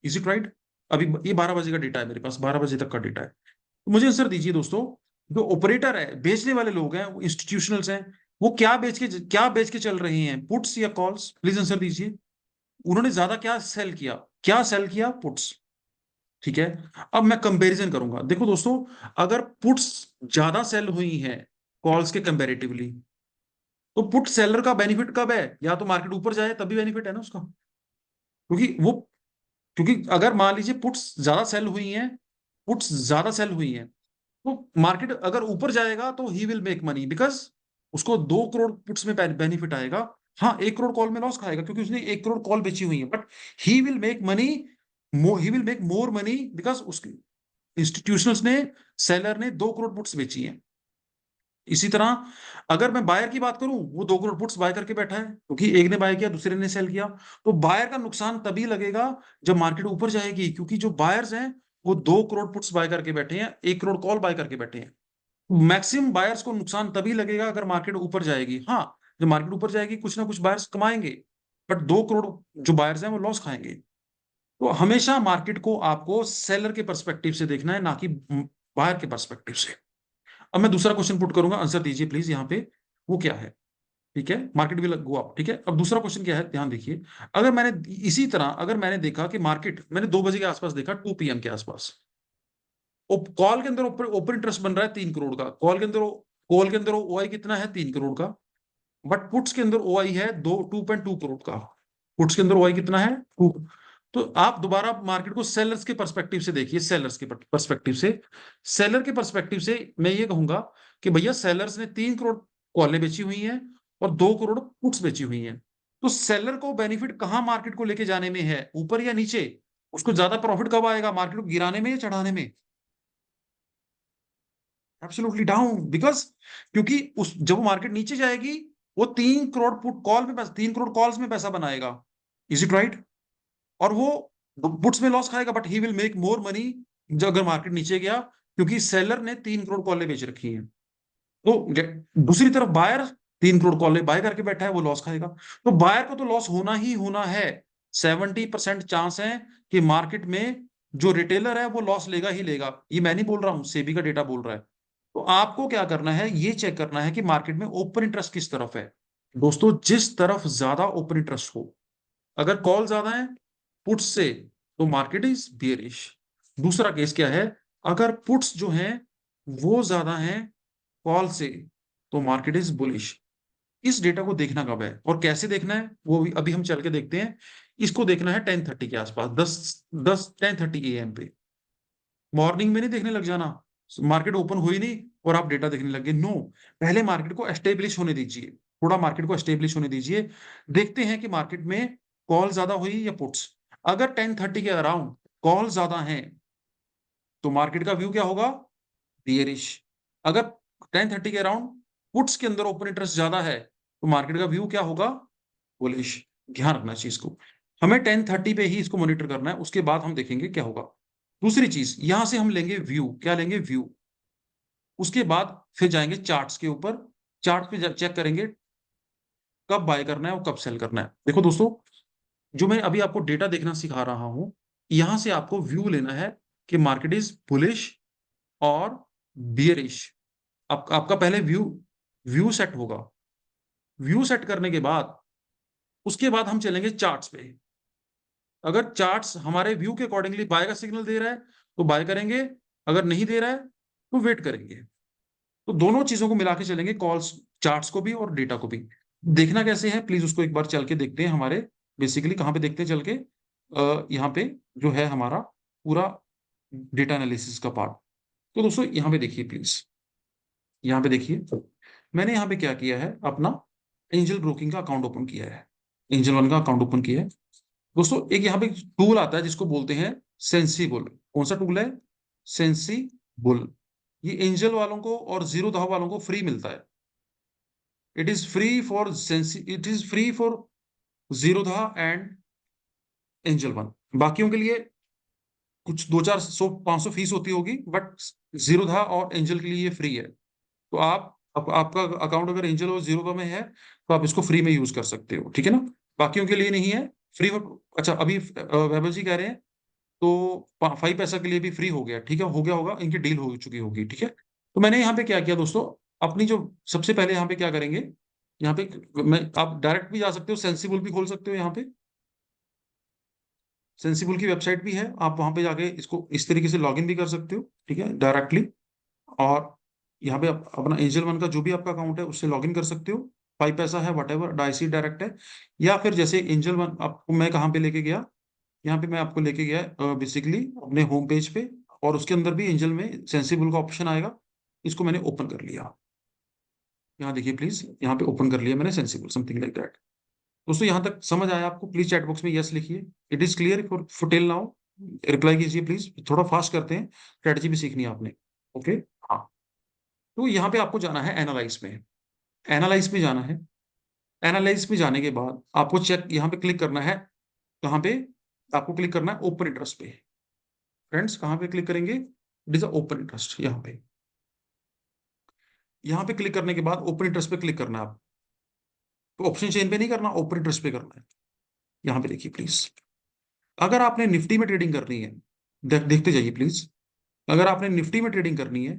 Is it right? अभी ये 12 बजे का डेटा है मेरे पास, 12 बजे तक का डेटा है। तो मुझे आंसर दीजिए दोस्तों, जो ऑपरेटर है, बेचने वाले लोग हैं, वो इंस्टीट्यूशनल्स हैं, वो क्या बेच के चल रहे हैं, पुट्स या कॉल्स? प्लीज आंसर दीजिए। उन्होंने ज्यादा क्या सेल किया? क्या सेल किया? पुट्स। ठीक है। अब मैं कंपैरिजन करूंगा। देखो दोस्तों, अगर पुट्स ज्यादा सेल हुई हैं कॉल्स के कंपैरेटिवली, तो पुट सेलर का बेनिफिट कब है? या तो मार्केट ऊपर जाए तभी बेनिफिट है ना उसका, क्योंकि अगर मान लीजिए पुट्स ज्यादा सेल हुई हैं, तो मार्केट अगर ऊपर जाएगा तो he will make money, because उसको 2 करोड़ पुट्स में बेनिफिट आएगा। हाँ, 1 करोड़ कॉल में लॉस खाएगा क्योंकि उसने 1 करोड़ कॉल बेची हुई है, but he will make money, he will make more money, because उसके इंस्टीट्यूशनल्स ने, सेलर ने 2 करोड़ पुट्स बेची हैं। इसी तरह अगर मैं बायर की बात करूं, वो 2 करोड़ पुट्स बाय करके बैठा है क्योंकि एक ने बाय किया, दूसरे ने सेल किया। तो बायर का नुकसान तभी लगेगा जब मार्केट ऊपर जाएगी, क्योंकि जो बायर्स हैं वो 2 करोड़ पुट्स बाय करके बैठे हैं, 1 करोड़ कॉल बाय करके बैठे हैं। मैक्सिमम बायर्स को नुकसान तभी लगेगा अगर मार्केट ऊपर जाएगी। हाँ, जब मार्केट ऊपर जाएगी कुछ ना कुछ बायर्स कमाएंगे, बट 2 करोड़ जो बायर्स हैं वो लॉस खाएंगे। तो हमेशा मार्केट को आपको सेलर के पर्सपेक्टिव से देखना है, ना कि बायर के पर्सपेक्टिव से। अब मैं दूसरा क्वेश्चन पुट करूंगा, आंसर दीजिए प्लीज यहाँ पे। वो क्या है? ठीक है, मार्केट विल गो अप। ठीक है, अब दूसरा क्वेश्चन क्या है, ध्यान देखिए। अगर मैंने इसी तरह अगर मैंने देखा कि मार्केट, मैंने 2 बजे के आसपास देखा, 2 PM के आसपास, कॉल के अंदर ओपन इंटरेस्ट बन रहा है 3 करोड़ का। कॉल के अंदर ओआई कितना है? 3 करोड़ का। बट पुट्स के अंदर ओआई है 2.2 करोड़ का। पुट्स के अंदर ओआई कितना है? 2। तो आप दोबारा मार्केट को सेलर्स के पर्सपेक्टिव से देखिए, सेलर्स के पर्सपेक्टिव से। सेलर के पर्सपेक्टिव से मैं ये कहूंगा कि भैया सेलर्स ने 3 करोड़ कॉलें बेची हुई हैं और 2 करोड़ पुट्स बेची हुई हैं। तो सेलर को बेनिफिट कहां मार्केट को लेके जाने में है, ऊपर या नीचे? उसको ज्यादा प्रॉफिट कब आएगा, मार्केट को गिराने में या चढ़ाने में? एब्सोल्युटली डाउन, बिकॉज क्योंकि उस जब वो मार्केट नीचे जाएगी, वो 3 करोड़ पुट कॉल में पैसा, 3 करोड़ कॉल्स में पैसा बनाएगा। Is it right? और वो पुट्स में लॉस खाएगा, but he will make more money जब अगर मार्केट नीचे गया, क्योंकि सेलर ने 3 करोड़ कॉलें बेच रखी हैं। तो दूसरी तरफ बायर 3 करोड़ कॉलें बाय करके बैठा है, वो लॉस खाएगा। तो बायर को तो लॉस होना ही होना है। 70% चांस है कि मार्केट में जो रिटेलर है वो लॉस लेगा ही लेगा। ये मैं नहीं बोल रहा हूं, सेबी का डेटा बोल रहा है। तो आपको क्या करना है, ये चेक करना है कि मार्केट में ओपन इंटरेस्ट किस तरफ है। दोस्तों, जिस तरफ ज्यादा ओपन इंटरेस्ट हो, अगर कॉल ज्यादा है पुट्स से, तो मार्केट इज बियरिश। दूसरा केस क्या है, अगर पुट्स जो हैं वो ज्यादा हैं कॉल से, तो मार्केट इज बुलिश। इस डेटा को देखना कब है और कैसे देखना है, वो अभी हम चल के देखते हैं। इसको देखना है 10:30 के आसपास, 10:30 AM पे। मॉर्निंग में नहीं देखने लग जाना, मार्केट ओपन हुई नहीं और आप डेटा देखने लग गए। नो, पहले मार्केट को एस्टेब्लिश होने दीजिए, थोड़ा मार्केट को एस्टेब्लिश होने दीजिए। देखते हैं कि मार्केट में कॉल ज्यादा हुई या पुट्स। अगर 10:30 के अराउंड कॉल ज्यादा है, तो मार्केट का व्यू क्या होगा? बियरिश। अगर 10:30 के अराउंड पुट्स के अंदर ओपन इंटरेस्ट ज्यादा है, तो मार्केट का व्यू क्या होगा? बुलिश। ध्यान रखना चीज को, हमें 10:30 पे ही इसको मॉनिटर करना है, उसके बाद हम देखेंगे क्या होगा। दूसरी चीज, यहां से हम लेंगे व्यू, क्या लेंगे? व्यू। उसके बाद फिर जाएंगे चार्ट्स के ऊपर, चार्ट पे चेक करेंगे कब बाय करना है और कब सेल करना है। देखो दोस्तों, जो मैं अभी आपको डेटा देखना सिखा रहा हूं, यहां से आपको व्यू लेना है कि मार्केट इज बुलिश और बियरिश। आपका पहले व्यू व्यू सेट होगा। व्यू सेट करने के बाद उसके बाद हम चलेंगे चार्ट्स पे। अगर चार्ट्स हमारे व्यू के अकॉर्डिंगली बाय का सिग्नल दे रहा है तो बाय करेंगे, अगर नहीं दे रहा है तो वेट करेंगे। तो दोनों चीजों को मिला के चलेंगे, कॉल्स, चार्ट्स को भी और डेटा को भी। देखना कैसे है, प्लीज उसको एक बार चल के देखते हैं। हमारे बेसिकली कहाँ पे देखते हैं चल के, यहाँ पे जो है हमारा पूरा डेटा एनालिसिस का पार्ट। तो दोस्तों यहाँ पे देखिए प्लीज, यहाँ पे देखिए, मैंने यहाँ पे क्या किया है, अपना एंजल ब्रोकिंग का अकाउंट ओपन किया है, एंजल वन का अकाउंट ओपन किया है। दोस्तों एक यहाँ पे टूल आता है जिसको बोलते हैं सेंसीबुल। कौन सा टूल है? सेंसीबुल। ये एंजल वालों को और जीरो धाव वालों को फ्री मिलता है। It is free for zero धा एंड एंजल वन। बाकियों के लिए कुछ 200-400-500 फीस होती होगी, बट जीरो धा और एंजल के लिए ये फ्री है। तो आपका अकाउंट अगर एंजल और जीरो में है तो आप इसको फ्री में यूज कर सकते हो, ठीक है ना। बाकियों के लिए नहीं है फ्री। अच्छा, अभी वैभव जी कह रहे हैं तो 5 पैसा के लिए भी फ्री हो गया, ठीक है, हो गया होगा, इनकी डील हो चुकी होगी, ठीक है। तो मैंने यहाँ पे क्या किया दोस्तों, अपनी जो सबसे पहले यहाँ पे क्या करेंगे, यहाँ पे मैं आप डायरेक्ट भी जा सकते हो, सेंसिबल भी खोल सकते हो, यहाँ पे सेंसिबल की वेबसाइट भी है, आप वहां पे जाके इसको इस तरीके से लॉगिन भी कर सकते हो, ठीक है, डायरेक्टली। और यहाँ पे आप अपना एंजल वन का जो भी आपका अकाउंट है उससे लॉगिन कर सकते हो, 5 पैसा है, वट एवर, डाइसी डायरेक्ट है। या फिर जैसे एंजल वन आपको मैं कहाँ पे लेके गया, यहाँ पे मैं आपको लेके गया बेसिकली अपने होम पेज पे, और उसके अंदर भी एंजल में सेंसिबल का ऑप्शन आएगा, इसको मैंने ओपन कर लिया। यहाँ देखिए प्लीज, यहाँ पे ओपन कर लिया मैंने सेंसिबल, समथिंग लाइक दैट। दोस्तों यहाँ तक समझ आया आपको? प्लीज चैट बॉक्स में यस लिखिए, it is clear for till now. Reply कीजिए प्लीज, थोड़ा फास्ट करते हैं, स्ट्रेटजी भी सीखनी है आपने। ओके, हाँ। तो यहाँ पे आपको जाना है एनालाइज में, एनालाइज में जाना है। एनालाइज में जाने के बाद आपको चेक यहाँ पे क्लिक करना है, कहाँ पे आपको क्लिक करना है, ओपन इंटरेस्ट पे। फ्रेंड्स कहाँ पे क्लिक करेंगे? इट इज ओपन इंटरेस्ट, यहाँ पे क्लिक करने के बाद ओपन इंटरेस्ट पे क्लिक करना है आप। तो ऑप्शन चेन पे नहीं करना, ओपन इंटरेस्ट पे करना है। यहाँ पे देखिए प्लीज, अगर आपने निफ्टी में ट्रेडिंग करनी है, देखते जाइए प्लीज, अगर आपने निफ्टी में ट्रेडिंग करनी है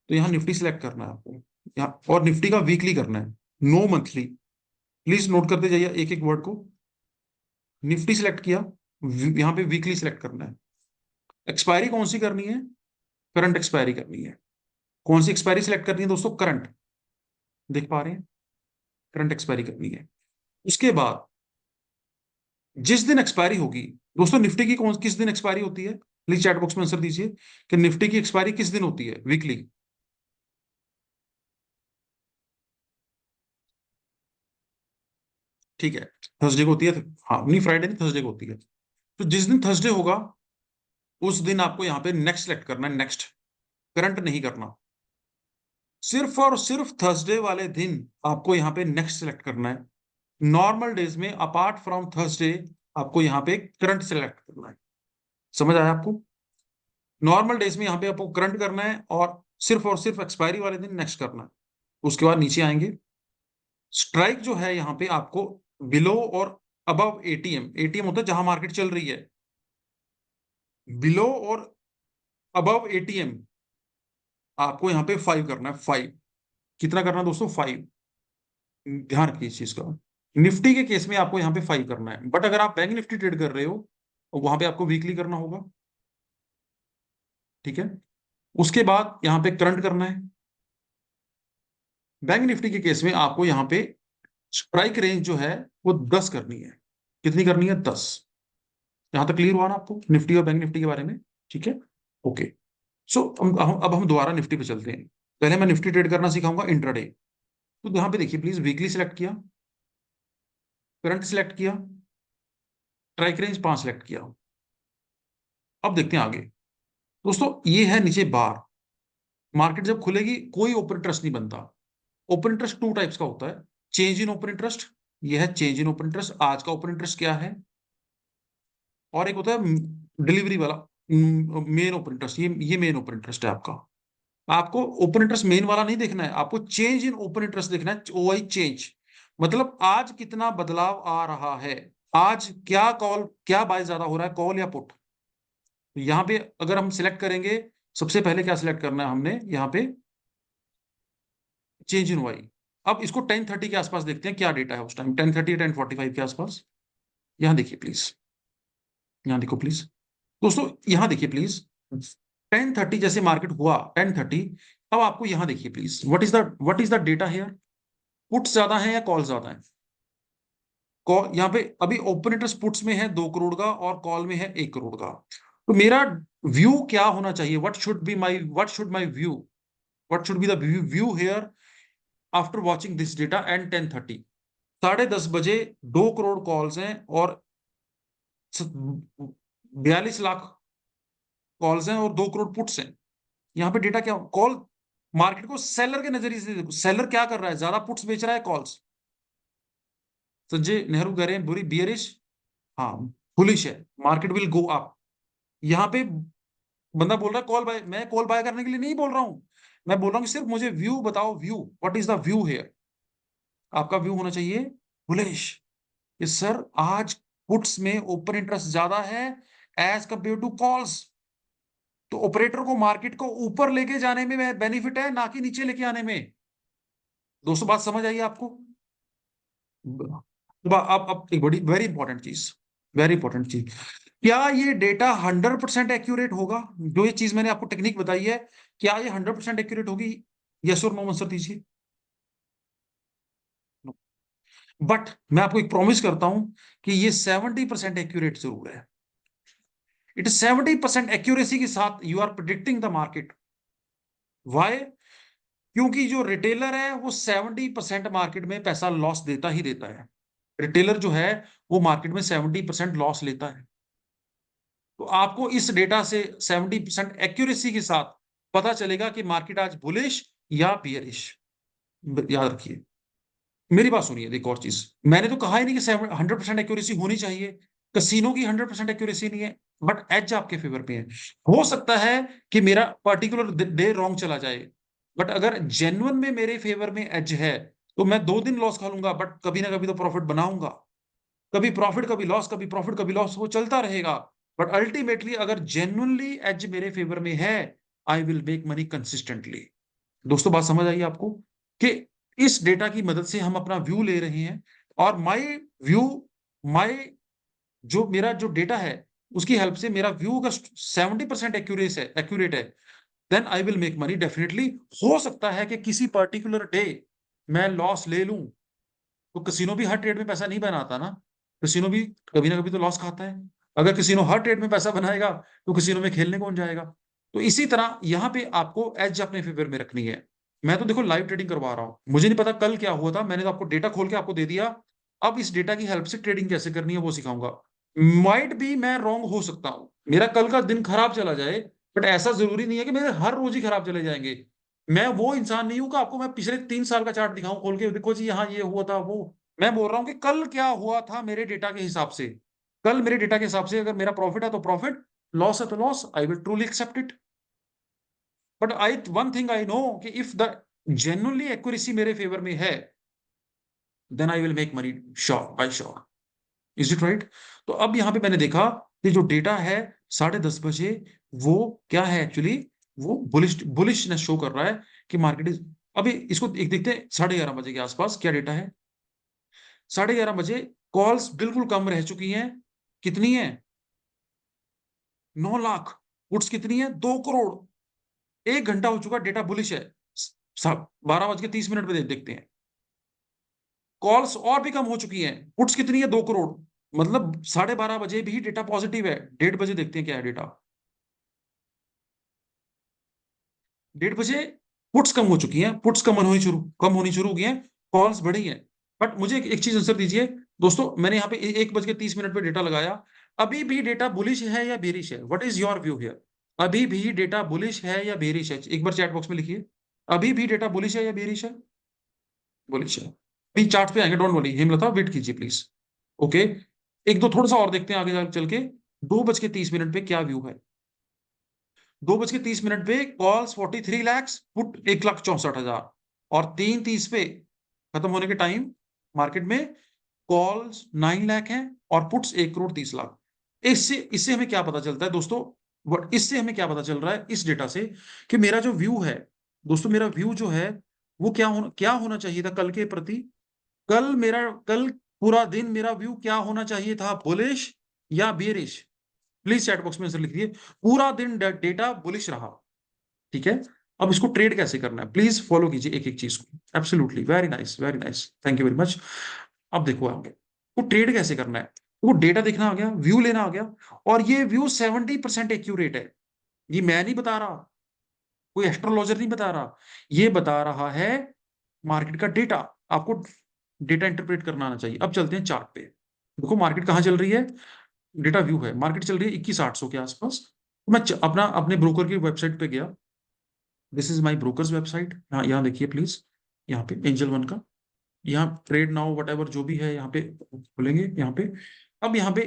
तो यहाँ निफ्टी सिलेक्ट करना है आपको, यहाँ, और निफ्टी का वीकली करना है, नो मंथली। प्लीज नोट करते जाइए एक एक वर्ड को। निफ्टी सिलेक्ट किया, यहाँ पे वीकली सिलेक्ट करना है। एक्सपायरी कौन सी करनी है? करंट एक्सपायरी करनी है। कौन सी एक्सपायरी सिलेक्ट करनी है दोस्तों? करंट, देख पा रहे हैं, करंट एक्सपायरी करनी है। उसके बाद जिस दिन एक्सपायरी होगी, दोस्तों निफ्टी की कौन किस दिन एक्सपायरी होती है? प्लीज चैट बॉक्स में आंसर दीजिए कि निफ्टी की एक्सपायरी किस दिन होती है वीकली। ठीक है, थर्सडे को होती है, हाँ, नहीं फ्राइडे नहीं, थर्सडे को होती है। तो जिस दिन थर्सडे होगा उस दिन आपको यहाँ पे नेक्स्ट सेलेक्ट करना है, नेक्स्ट, करंट नहीं करना। सिर्फ और सिर्फ थर्सडे वाले दिन आपको यहाँ पे नेक्स्ट सेलेक्ट करना है। नॉर्मल डेज में अपार्ट फ्रॉम थर्सडे आपको यहाँ पे करंट सेलेक्ट करना है। समझ आया आपको? नॉर्मल डेज में यहाँ पे आपको करंट करना है, और सिर्फ एक्सपायरी वाले दिन नेक्स्ट करना है। उसके बाद नीचे आएंगे, स्ट्राइक जो है यहाँ पे आपको बिलो और अबव एटीएम, एटीएम होता है जहां मार्केट चल रही है, बिलो और अबव एटीएम आपको यहाँ पे 5 करना है, 5। कितना करना है दोस्तों? 5। ध्यान रखिए इस चीज का। निफ्टी के केस में आपको यहाँ पे 5 करना है, बट अगर आप बैंक निफ्टी ट्रेड कर रहे हो तो वहां पे आपको वीकली करना होगा, ठीक है। उसके बाद यहाँ पे करंट करना है। बैंक निफ्टी के केस में आपको यहाँ पे स्ट्राइक रेंज जो है वो 10 करनी है। कितनी करनी है? 10। यहां तक क्लियर हुआ ना आपको निफ्टी और बैंक निफ्टी के बारे में? ठीक है, ओके। सो अब हम दोबारा निफ्टी पे चलते हैं। पहले मैं निफ्टी ट्रेड करना सिखाऊंगा इंट्राडे। तो यहाँ पे देखिए प्लीज, वीकली सिलेक्ट किया, करंट सिलेक्ट किया, स्ट्राइक रेंज 5 सिलेक्ट किया। अब देखते हैं आगे। दोस्तों ये है नीचे बार, मार्केट जब खुलेगी कोई ओपन इंटरेस्ट नहीं बनता। ओपन इंटरेस्ट 2 टाइप्स का होता है, चेंज इन ओपन इंटरेस्ट, ये है चेंज इन ओपन इंटरेस्ट, आज का ओपन इंटरेस्ट क्या है। और एक होता है डिलीवरी वाला, मेन ओपन इंटरेस्ट, ये मेन ओपन इंटरेस्ट है आपका। आपको ओपन इंटरेस्ट मेन वाला नहीं देखना है, आपको चेंज इन ओपन इंटरेस्ट देखना है, ओआई चेंज, मतलब आज कितना बदलाव आ रहा है, आज क्या कॉल, क्या बाय ज्यादा हो रहा है, कॉल या पुट। तो यहाँ पे अगर हम सिलेक्ट करेंगे, सबसे पहले क्या सिलेक्ट करना है हमने यहाँ पे? Change in Y. अब इसको 10:30 के आसपास देखते हैं क्या डेटा है उस टाइम, 10:30 10:45 के आसपास। यहाँ देखिए प्लीज, यहाँ देखो प्लीज दोस्तों, यहाँ देखिए प्लीज, 10:30 जैसे मार्केट हुआ 10:30, अब आपको यहाँ देखिए please, what is the data here? Puts ज्यादा है या कॉल ज्यादा है? कॉल यहाँ पे अभी ओपन इंटरेस्ट पुट्स में है 2 करोड़ का, और कॉल में है 1 करोड़ का। तो मेरा व्यू क्या होना चाहिए? What should my view, what should be the view here after watching this data and 10:30? 10:30 बजे 2 करोड़ कॉल्स हैं और 42 लाख कॉल्स हैं और 2 करोड़ पुट्स हैं। यहाँ पे डेटा क्या, कॉल, मार्केट को सेलर के नजरिए से देखो, सेलर क्या कर रहा है, ज्यादा पुट्स बेच रहा है, कॉल्स। संजय नेहरू कह रहे हैं बुरी बियरिश, हाँ, बुलिश है, मार्केट विल गो अप। यहाँ पे बंदा बोल रहा है कॉल बाय, मैं कॉल बाय करने के लिए नहीं बोल रहा हूं, मैं बोल रहा हूँ कि सिर्फ मुझे व्यू बताओ, view, what is the view here? आपका व्यू होना चाहिए बुलिश, कि सर आज पुट्स में ओपन इंटरेस्ट ज्यादा है एज कंपेयर टू कॉल्स, तो ऑपरेटर को मार्केट को ऊपर लेके जाने में बेनिफिट है, ना कि नीचे लेके आने में। दोस्तों बात समझ आई आपको? अब एक बड़ी वेरी इंपॉर्टेंट चीज, वेरी इंपॉर्टेंट चीज, क्या ये डेटा 100% एक्यूरेट होगा? जो ये चीज मैंने आपको टेक्निक बताई है, क्या ये 100% एक्यूरेट होगी? यस और नो आंसर दीजिए। बट मैं आपको एक प्रॉमिस करता हूं कि ये 70% एक्यूरेट जरूर है। इट इज 70% एक्यूरेसी के साथ you are predicting the market. Why? क्योंकि जो रिटेलर है वो 70% मार्केट में पैसा लॉस देता ही देता है। रिटेलर जो है वो मार्केट में 70% लॉस लेता है। तो आपको इस डेटा से 70% एक्यूरेसी के साथ पता चलेगा कि मार्केट आज बुलिश या बियरिश। याद रखिए, मेरी बात सुनिए। एक और चीज, मैंने तो कहा ही नहीं कि 100% एक्यूरेसी होनी चाहिए। कसिनो की 100% एक्यूरेसी नहीं है, बट एज आपके फेवर पे है। हो सकता है कि मेरा पर्टिकुलर डे रॉन्ग चला जाए, बट अगर जेन्युइन में मेरे फेवर में एज है तो मैं 2 दिन लॉस खा लूंगा, बट कभी ना कभी तो प्रॉफिट बनाऊंगा। कभी प्रॉफिट कभी लॉस, कभी प्रॉफिट कभी लॉस, वो चलता रहेगा। बट अल्टीमेटली अगर जेन्युइनली एज मेरे फेवर में है, आई विल मेक मनी कंसिस्टेंटली। दोस्तों बात समझ आई आपको कि इस डेटा की मदद से हम अपना व्यू ले रहे हैं, और माय व्यू, माय जो मेरा जो डेटा है उसकी हेल्प से मेरा व्यू अगर 70% एक्यूरेट है, then I will make money definitely. हो सकता है कि किसी पर्टिकुलर डे मैं लॉस ले लूं, तो कसिनो भी हर ट्रेड में पैसा नहीं बनाता ना। कसिनो भी कभी ना कभी तो लॉस खाता है। अगर कसिनो हर ट्रेड में पैसा बनाएगा तो कसिनो में खेलने कौन जाएगा? तो इसी तरह यहाँ पे आपको एज अपने फेवर में रखनी है। मैं तो देखो लाइव ट्रेडिंग करवा रहा हूँ, मुझे नहीं पता कल क्या हुआ था, मैंने तो आपको डेटा खोल के आपको दे दिया। अब इस डेटा की हेल्प से ट्रेडिंग कैसे करनी है वो सिखाऊंगा। माइट भी मैं रॉन्ग हो सकता हूँ, मेरा कल का दिन खराब चला जाए, बट ऐसा जरूरी नहीं है कि मेरे हर रोज ही खराब चले जाएंगे। मैं वो इंसान नहीं हूं कि आपको मैं पिछले 3 साल का चार्ट दिखाऊं खोल के, देखो जी यहाँ ये हुआ था वो। मैं बोल रहा हूँ कि कल क्या हुआ था मेरे डेटा के हिसाब से। कल मेरे डेटा के हिसाब से अगर मेरा प्रॉफिट है तो प्रॉफिट, लॉस है तो loss, I will truly accept it. But I one thing I know कि इफ द जेन्युइनली एक्यूरेसी मेरे फेवर में है, then I will make money sure by sure. Is it right? तो अब यहाँ पे मैंने देखा कि जो डेटा है 10:30 बजे, वो क्या है एक्चुअली, वो बुलिशनेस शो कर रहा है कि मार्केट इज। अभी इसको एक देखते हैं 11:30 बजे के आसपास क्या डेटा है। 11:30 बजे कॉल्स बिल्कुल कम रह चुकी हैं। कितनी है? 9 लाख। पुट्स कितनी है? 2 करोड़। 1 घंटा हो चुका, डेटा बुलिश है। 12:30 पे देखते हैं, कॉल्स और भी कम हो चुकी हैं। पुट्स कितनी है? 2 करोड़। मतलब 12:30 बजे भी डेटा पॉजिटिव है। 1:30 बजे देखते हैं क्या है डेटा। 1:30 बजे पुट्स कम हो चुकी हैं, पुट्स कम होनी शुरू हो गई हैं, कॉल्स बढ़ी हैं। बट मुझे एक चीज आंसर दीजिए दोस्तों, मैंने यहाँ पे 1:30 पे डेटा लगाया। अभी भी डेटा बुलिश है या बेरिश है? What is your view here? अभी भी डेटा बुलिश है या बेरिश है? एक बार चैट बॉक्स में लिखिए। अभी भी डेटा बुलिश है या बेरिश है? बुलिश है। अभी चार्ट पे आएंगे, डोंट वरी हेमलता, वेट कीजिए प्लीज। ओके, एक दो थोड़ा सा और देखते हैं आगे चल के। 2:30 पे क्या व्यू है? 2:30 पे कॉल्स 43 लाख, पुट 1,64,000। और 3:30 पे खत्म होने के टाइम मार्केट में कॉल्स 9 लाख हैं और पुट्स 1,30,00,000। इससे इससे हमें क्या पता चलता है दोस्तों? इससे हमें क्या पता चल रहा है इस डेटा से, कि मेरा जो व्यू है दोस्तों, मेरा व्यू जो है वो क्या होना चाहिए था कल के प्रति। कल पूरा दिन मेरा व्यू क्या होना चाहिए था? बुलिश या बेरिश? प्लीज चैट बॉक्स में आंसर लिख दिए। पूरा दिन डेटा बुलिश रहा, ठीक है। अब इसको ट्रेड कैसे करना है, प्लीज फॉलो कीजिए एक एक चीज को। Absolutely, very nice, very nice, thank you very much. अब देखो आगे वो ट्रेड कैसे करना है। वो डेटा देखना आ गया, व्यू लेना आ गया, और ये व्यू 70% एक्यूरेट है। ये मैं नहीं बता रहा, कोई एस्ट्रोलॉजर नहीं बता रहा, ये बता रहा है मार्केट का डेटा। आपको डेटा इंटरप्रेट करना आना चाहिए। अब चलते हैं चार्ट पे। देखो मार्केट कहाँ चल रही है, डेटा व्यू है, मार्केट चल रही है 21,800 के आसपास। तो मैं अपने ब्रोकर की वेबसाइट पे गया। This is my brokers website. यहाँ देखिए प्लीज, यहाँ पे एंजल वन का, यहाँ ट्रेड नाउ वट एवर जो भी है यहाँ पे खोलेंगे यहाँ पे। अब यहाँ पे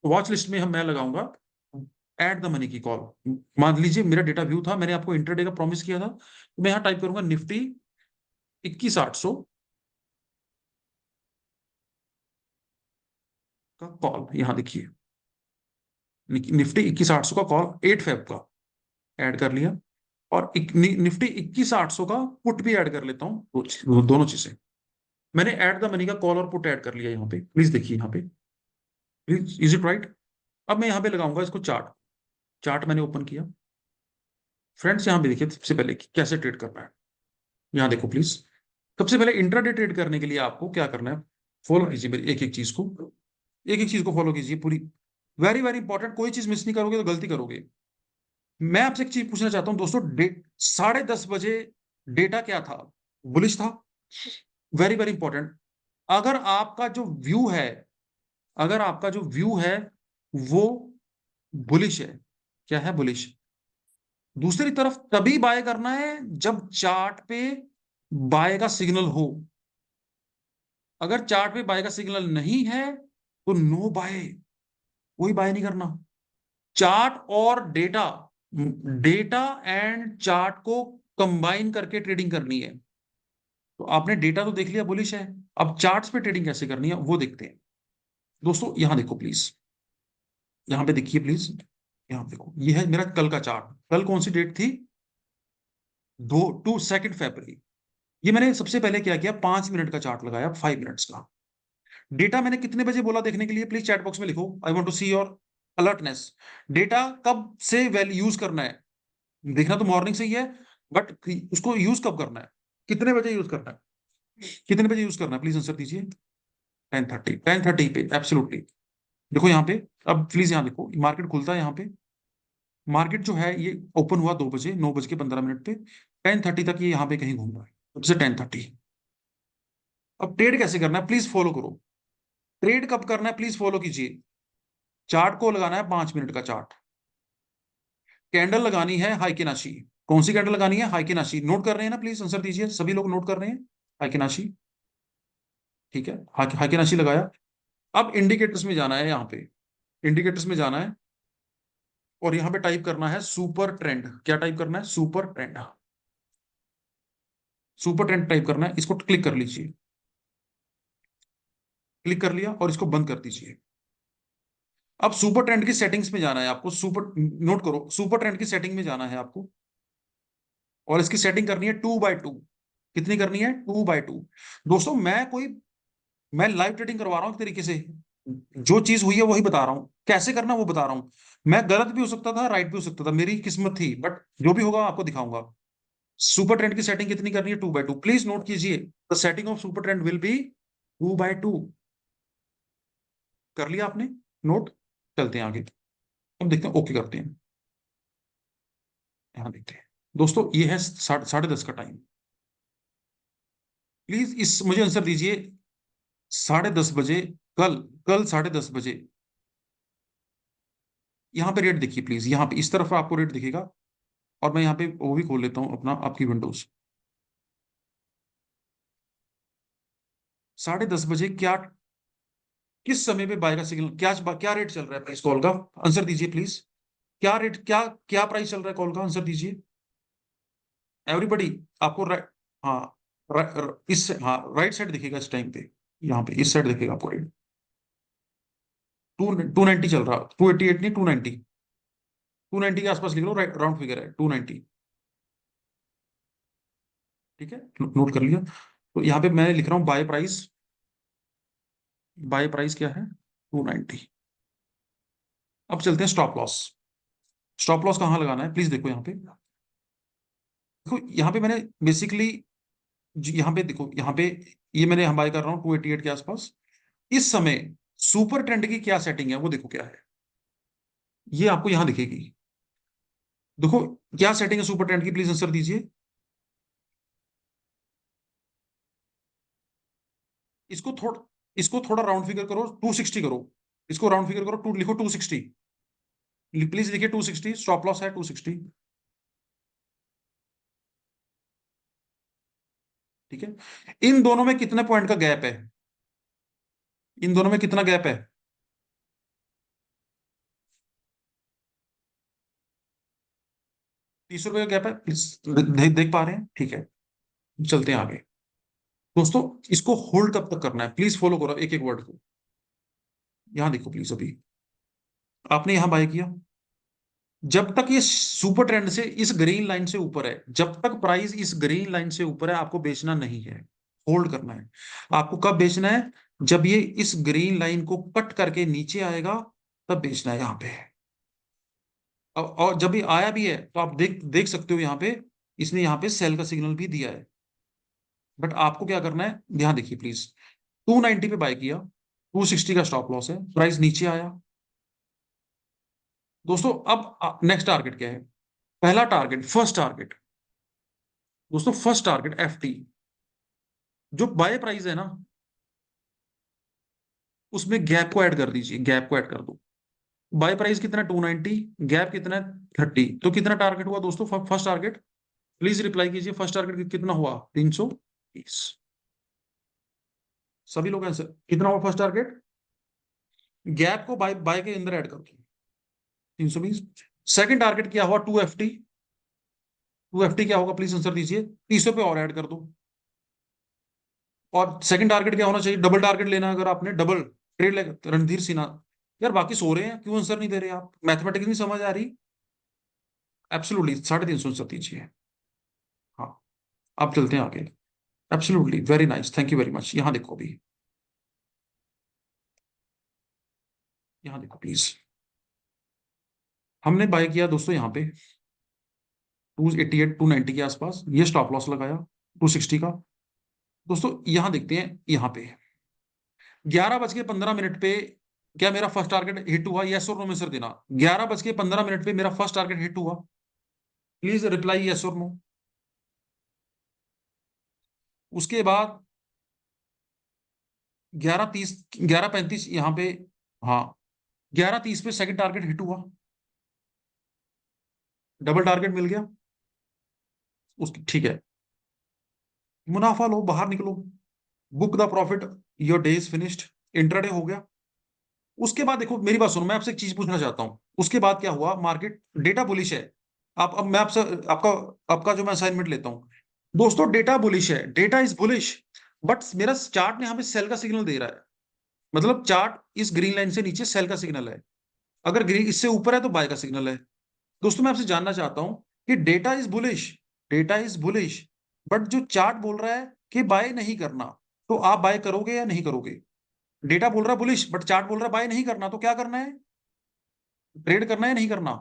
वॉच लिस्ट में मैं लगाऊंगा एड द मनी की कॉल। मान लीजिए मेरा डेटा व्यू था, मैंने आपको इंटरडे का प्रॉमिस किया था, तो मैं यहाँ टाइप करूंगा निफ्टी 21,800 का कॉल। यहाँ देखिए निफ्टी 21,800 का कॉल 8 फेब का ऐड कर लिया, और निफ्टी 21,800 का पुट भी ऐड कर लेता हूँ, दोनों चीजें। मैंने ऐड द मनी का कॉल और पुट ऐड कर लिया यहाँ पे, प्लीज देखिए यहाँ पे, प्लीज, इज इट राइट? अब मैं यहाँ पे लगाऊंगा इसको चार्ट। चार्ट मैंने ओपन किया फ्रेंड्स, यहाँ पे देखिए सबसे पहले कि कैसे ट्रेड करना है। यहाँ देखो प्लीज, सबसे पहले इंट्राडे ट्रेड करने के लिए आपको क्या करना है, फॉलो कीजिए मेरी एक एक चीज को, एक एक चीज को फॉलो कीजिए पूरी। वेरी वेरी इंपॉर्टेंट, कोई चीज मिस नहीं करोगे तो गलती करोगे। मैं आपसे एक चीज पूछना चाहता हूं दोस्तों, 10:30 बजे डेटा क्या था? बुलिश था। Very very important. अगर आपका जो व्यू है, अगर आपका जो व्यू है वो बुलिश है, क्या है? बुलिश। दूसरी तरफ तभी बाय करना है जब चार्ट पे बाय का सिग्नल हो। अगर चार्ट पे बाय का सिग्नल नहीं है तो नो बाय, कोई बाय नहीं करना। चार्ट और डेटा, डेटा एंड चार्ट को कंबाइन करके ट्रेडिंग करनी है। तो आपने डेटा तो देख लिया बुलिश है, अब चार्ट्स पे ट्रेडिंग कैसे करनी है वो देखते हैं। दोस्तों यहां देखो प्लीज, यहां पे देखिए प्लीज, यहां देखो, ये है मेरा कल का चार्ट। कल कौन सी डेट थी? 2 फरवरी। ये मैंने सबसे पहले क्या किया, 5 मिनट का चार्ट लगाया, 5 मिनट्स का। डेटा मैंने कितने बजे बोला देखने के लिए? प्लीज चैट बॉक्स में लिखो, I want to see your alertness. Data कब से वैल्यू यूज करना है? देखना तो मॉर्निंग से ही है, बट उसको यूज कब करना है, कितने बजे यूज करना है, कितने बजे यूज करना है? प्लीज आंसर दीजिए। 10:30, 10:30 पे एब्सोल्युटली। देखो यहाँ पे, अब प्लीज यहाँ देखो, मार्केट खुलता है यहाँ पे, मार्केट जो है ये ओपन हुआ 2 बजे, 9:15 पे, 10:30 तक ये यहाँ पे कहीं घूम रहा है, तब से 10:30। अब ट्रेड कैसे करना है प्लीज फॉलो करो। ट्रेड कब करना है प्लीज फॉलो कीजिए। चार्ट को लगाना है 5 मिनट का चार्ट। कैंडल लगानी है हाइकिनाशी। कौन सी कैंडल लगानी है? हाइकिनाशी। नोट कर रहे हैं ना? प्लीज आंसर दीजिए, सभी लोग नोट कर रहे हैं? हाइकिनाशी, ठीक है, हाइकिनाशी लगाया। अब इंडिकेटर्स में जाना है, यहाँ पे इंडिकेटर्स में जाना है और यहाँ पे टाइप करना है सुपर ट्रेंड। क्या टाइप करना है? Super trend. Super trend type करना है, इसको क्लिक कर लीजिए। क्लिक कर लिया और इसको बंद कर दीजिए। अब सुपर ट्रेंड की सेटिंग्स में जाना है आपको, सुपर, नोट करो, सुपर ट्रेंड की सेटिंग में जाना है आपको और इसकी सेटिंग करनी है 2/2। कितनी करनी है? 2/2। दोस्तों मैं लाइव ट्रेडिंग करवा रहा हूं एक तरीके से, जो चीज हुई है वही बता रहा हूं, कैसे करना वो बता रहा हूं। मैं गलत भी हो सकता था, राइट भी हो सकता था, मेरी किस्मत थी, बट जो भी होगा आपको दिखाऊंगा। सुपर ट्रेंड की सेटिंग कितनी करनी है? 2/2। प्लीज नोट कीजिए, the setting of super trend will be 2/2। कर लिया आपने नोट? चलते हैं आगे, अब देखते हैं, ओके करते हैं। यहाँ देखते हैं दोस्तों, ये है 10:30 का टाइम। प्लीज इस मुझे आंसर दीजिए, 10:30 बजे, कल, कल 10:30 बजे, यहाँ पे रेट देखिए प्लीज, यहाँ पे इस तरफ आपको रेट दिखेगा और मैं यहाँ पे वो भी खोल लेता हूँ अपना, आपकी विंडोज। 10:30 बजे क्या, किस समय पे बाय का सिग्नल, क्या क्या रेट चल रहा है प्राइस कॉल का? आंसर दीजिए प्लीज। क्या रेट, क्या क्या प्राइस चल रहा है कॉल का? आंसर दीजिए एवरीबॉडी। आपको हाँ, इस, हाँ, राइट साइड दिखेगा इस टाइम पे, यहाँ पे इस साइड दिखेगा आपको रेट। 290 चल रहा, 288 नहीं, 290, 290 के आसपास लिख लो, राइट, राउंड फिगर है 290। ठीक है, नोट कर लिया। तो यहाँ पे मैं लिख रहा हूँ बाय प्राइस, बाय प्राइस क्या है? 290। अब चलते हैं स्टॉप लॉस। स्टॉप लॉस कहाँ लगाना है प्लीज देखो यहाँ पे, देखो यहाँ पे मैंने बेसिकली, यहाँ पे देखो, यहाँ पे ये मैंने हम बाय कर रहा हूँ 288 के आसपास। इस समय सुपर ट्रेंड की क्या सेटिंग है वो देखो क्या है, ये आपको यहाँ दिखेगी। देखो क्या सेटिंग है सुपर ट्रेंड की, प्लीज आंसर दीजिए। इसको थोड़ा, इसको थोड़ा राउंड फिगर करो, 260 करो, इसको राउंड फिगर करो, लिखो 260, प्लीज लिखिए 260, स्टॉप लॉस है 260। ठीक है, इन दोनों में कितने पॉइंट का गैप है? इन दोनों में कितना गैप है? 30 रुपए का गैप है, देख पा रहे हैं? ठीक है, चलते हैं आगे। दोस्तों इसको होल्ड कब तक करना है प्लीज फॉलो करो एक एक वर्ड को। यहां देखो प्लीज, अभी आपने यहां बाय किया, जब तक ये सुपर ट्रेंड से इस ग्रीन लाइन से ऊपर है, जब तक प्राइस इस ग्रीन लाइन से ऊपर है, आपको बेचना नहीं है। होल्ड करना है। आपको कब बेचना है? जब ये इस ग्रीन लाइन को कट करके नीचे आएगा तब बेचना है यहां पे। और जब ये आया भी है तो आप देख देख सकते हो यहाँ पे इसने यहाँ पे सेल का सिग्नल भी दिया है। बट आपको क्या करना है, ध्यान देखिए प्लीज। 290 पे बाय किया, 260 का स्टॉप लॉस है, प्राइस नीचे आया। दोस्तों अब नेक्स्ट टारगेट क्या है? पहला टारगेट, फर्स्ट टारगेट दोस्तों, फर्स्ट टारगेट एफटी, जो बाय प्राइस है ना उसमें गैप को ऐड कर दीजिए, गैप को ऐड कर दो। बाय प्राइस कितना है? 290, गैप कितना है? 30। तो कितना टारगेट हुआ दोस्तों? फर्स्ट टारगेट, प्लीज रिप्लाई कीजिए, फर्स्ट टारगेट कितना हुआ? 320। सभी लोग आंसर, कितना हुआ फर्स्ट टारगेट? गैप को बाय बाय के अंदर ऐड कर दो, 320। सेकंड टारगेट क्या हुआ? 2FT। 2FT क्या होगा? प्लीज आंसर दीजिए, 300 पे और ऐड कर दो। और सेकंड टारगेट क्या होना चाहिए? डबल टारगेट लेना, अगर आपने डबल ट्रेड ले, रणधीर सिन्हा। यार बाकी सो रहे हैं, क्यों आंसर नहीं दे रहे आप? मैथमेटिक्स नहीं समझ आ रही? एब्सोल्युटली 350 आंसर दीजिए। हाँ, आप चलते हैं आगे। Absolutely very nice, thank you very much. यहाँ देखो अभी, यहाँ देखो प्लीज। हमने बाय किया दोस्तों यहाँ पे 288 290 के आसपास, ये स्टॉप लॉस लगाया 260 का। दोस्तों यहाँ देखते हैं, यहाँ पे 11:15 पे क्या मेरा फर्स्ट टारगेट हिट हुआ? यस और नो में सर देना। 11:15 पे मेरा फर्स्ट टारगेट हिट हुआ? प्लीज रिप्लाई यस और नो। उसके बाद 11:30, 11:35 यहाँ पे, हाँ 11:30 पे सेकंड टारगेट हिट हुआ, डबल टारगेट मिल गया उसकी, ठीक है। मुनाफा लो, बाहर निकलो, book the profit, your day is finished, intraday हो गया। उसके बाद देखो मेरी बात सुनो, मैं आपसे एक चीज पूछना चाहता हूं, उसके बाद क्या हुआ? मार्केट डेटा बुलिश है। आप अब मैं आपसे आपका आपका जो मैं असाइनमेंट लेता हूं दोस्तों, डेटा बुलिश है, डेटा इज बुलिश, बट मेरा चार्ट ने हमें सेल का सिग्नल दे रहा है। मतलब चार्ट इस ग्रीन लाइन से नीचे सेल का सिग्नल है, अगर ग्रीन इससे ऊपर है तो बाय का सिग्नल है। दोस्तों मैं आपसे जानना चाहता हूं कि data is bullish, data is bullish, but जो चार्ट बोल रहा है कि बाय नहीं करना, तो आप बाय करोगे या नहीं करोगे? डेटा बोल रहा है बुलिश, बट चार्ट बोल रहा है बाय नहीं करना, तो क्या करना है? ट्रेड करना है या नहीं करना?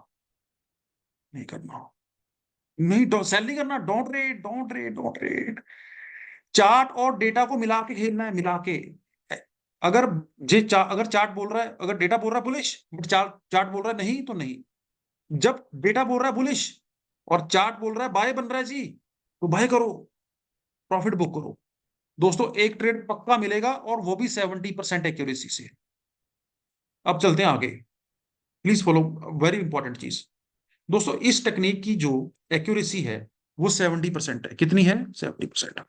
नहीं करना, नहीं सेल नहीं करना, don't trade, don't trade, don't trade. Chart और डेटा को मिला के खेलना है, मिला के। अगर अगर चार्ट बोल रहा है, अगर डेटा बोल रहा है बुलिश बट चार्ट चार्ट बोल रहा है नहीं, तो नहीं। जब डेटा बोल रहा है बुलिश और चार्ट बोल रहा है बाय बन रहा है जी, तो बाय करो, प्रॉफिट बुक करो। दोस्तों एक ट्रेड पक्का मिलेगा, और वो भी 70% एक्यूरेसी से। अब चलते हैं आगे, प्लीज फॉलो, वेरी इंपॉर्टेंट चीज। दोस्तों इस टेक्निक की जो एक्यूरेसी है वो 70% है। कितनी है? 70%।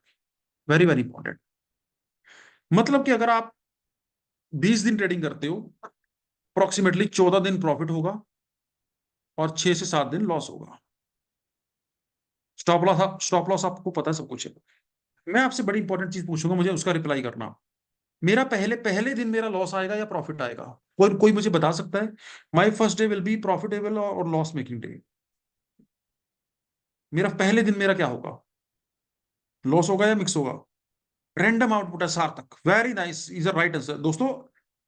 Very very important. मतलब कि अगर आप 20 दिन ट्रेडिंग करते हो, अप्रोक्सीमेटली 14 दिन प्रॉफिट होगा और 6 से 7 दिन लॉस होगा। स्टॉप लॉस आपको पता है, सब कुछ है। मैं आपसे बड़ी इंपॉर्टेंट चीज पूछूंगा, मुझे उसका रिप्लाई करना। मेरा पहले पहले दिन मेरा लॉस आएगा या प्रॉफिट आएगा? कोई कोई मुझे बता सकता है? My first day will be profitable और लॉस मेकिंग डे। मेरा पहले दिन मेरा क्या होगा? लॉस होगा या मिक्स होगा? रैंडम आउटपुट है सार्थक, very nice, is a right answer. दोस्तों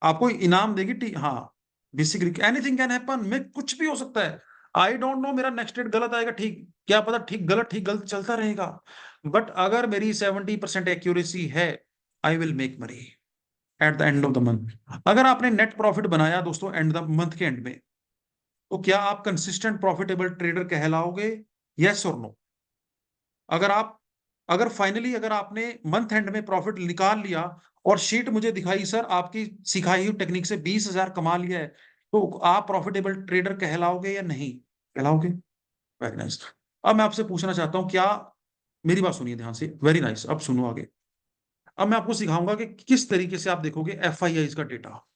आपको इनाम देगी हाँ, बेसिकली एनीथिंग कैन हैपन, में कुछ भी हो सकता है। आई डोंट नो, मेरा नेक्स्ट डेट गलत आएगा, ठीक, क्या पता, ठीक गलत चलता रहेगा। बट अगर मेरी 70% एक्यूरेसी है, आई will make money at the end of the month. अगर आपने नेट प्रॉफिट बनाया दोस्तों एंड द मंथ के एंड में, तो क्या आप कंसिस्टेंट प्रॉफिटेबल ट्रेडर कहलाओगे? यस और नो? अगर आप अगर फाइनली अगर आपने मंथ एंड में प्रॉफिट निकाल लिया और शीट मुझे दिखाई, सर आपकी सिखाई हुई टेक्निक से 20,000 कमा लिया है, तो आप प्रॉफिटेबल ट्रेडर कहलाओगे या नहीं कहलाओगे? Very nice. अब मैं आपसे पूछना चाहता हूं, क्या, मेरी बात सुनिए ध्यान से, वेरी नाइस, अब सुनो आगे। अब मैं आपको सिखाऊंगा कि किस तरीके से आप देखोगे एफआईआई का डेटा,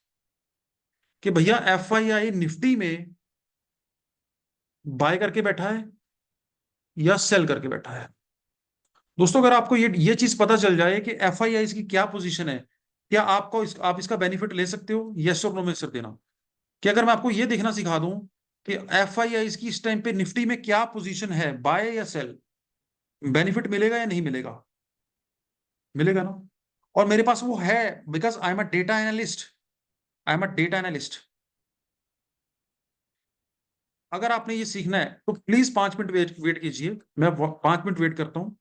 कि भैया एफआईआई निफ्टी में बाय करके बैठा है या सेल करके बैठा है। दोस्तों अगर आपको ये चीज पता चल जाए कि एफआईआई की क्या पोजीशन है, क्या आप इसका बेनिफिट ले सकते हो? यस और नो में सर देना। कि अगर मैं आपको ये देखना सिखा दूं कि एफआईआई की इस टाइम पे निफ्टी में क्या पोजीशन है, बाय या सेल, बेनिफिट मिलेगा या नहीं मिलेगा? मिलेगा ना? और मेरे पास वो है, because I am a data analyst, I am a data analyst. अगर आपने ये सीखना है, तो प्लीज़ 5 मिनट वेट वेट कीजिए, मैं व 5 मिनट वेट करता हूँ।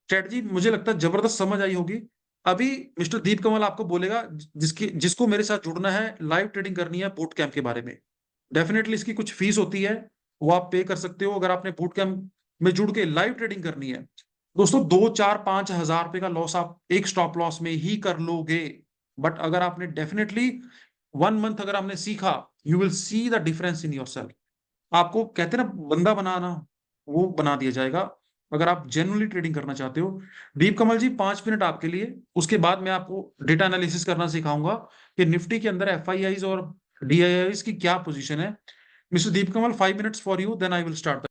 स्ट्रैटेजी मुझे लगता है ज़बरदस्त समझ आई होगी। अभी मिस्टर दीप कमल आपको बोलेगा जिसको मेरे साथ जुड़ना है, लाइव ट्रेडिंग करनी है बूट कैंप के बारे में। डेफ़िनेटली इसकी कुछ फीस होती है, वो आप पे कर सकते हो अगर आपने बूट कैंप में जुड़ के लाइव ट्रेडिंग करनी है। दोस्तों 2, 4, 5 हज़ार रुपए का लॉस आप एक स्टॉप लॉस में ही कर लोगे। बट अगर आपने डेफ़िनेटली 1 मंथ अगर आपने सीखा, you will see the difference in yourself. आपको कहते हैं ना बंदा बनाना, वो बना दिया जाएगा, अगर आप जेन्युइनली ट्रेडिंग करना चाहते हो। दीप कमल जी 5 मिनट आपके लिए, उसके बाद मैं आपको डेटा एनालिसिस करना सिखाऊँगा कि निफ्टी के अंदर एफआईआईज़ और डीआईआईज़ की क्या पोज़ीशन है। Mister Deep Kamal 5 minutes for you, then I will start the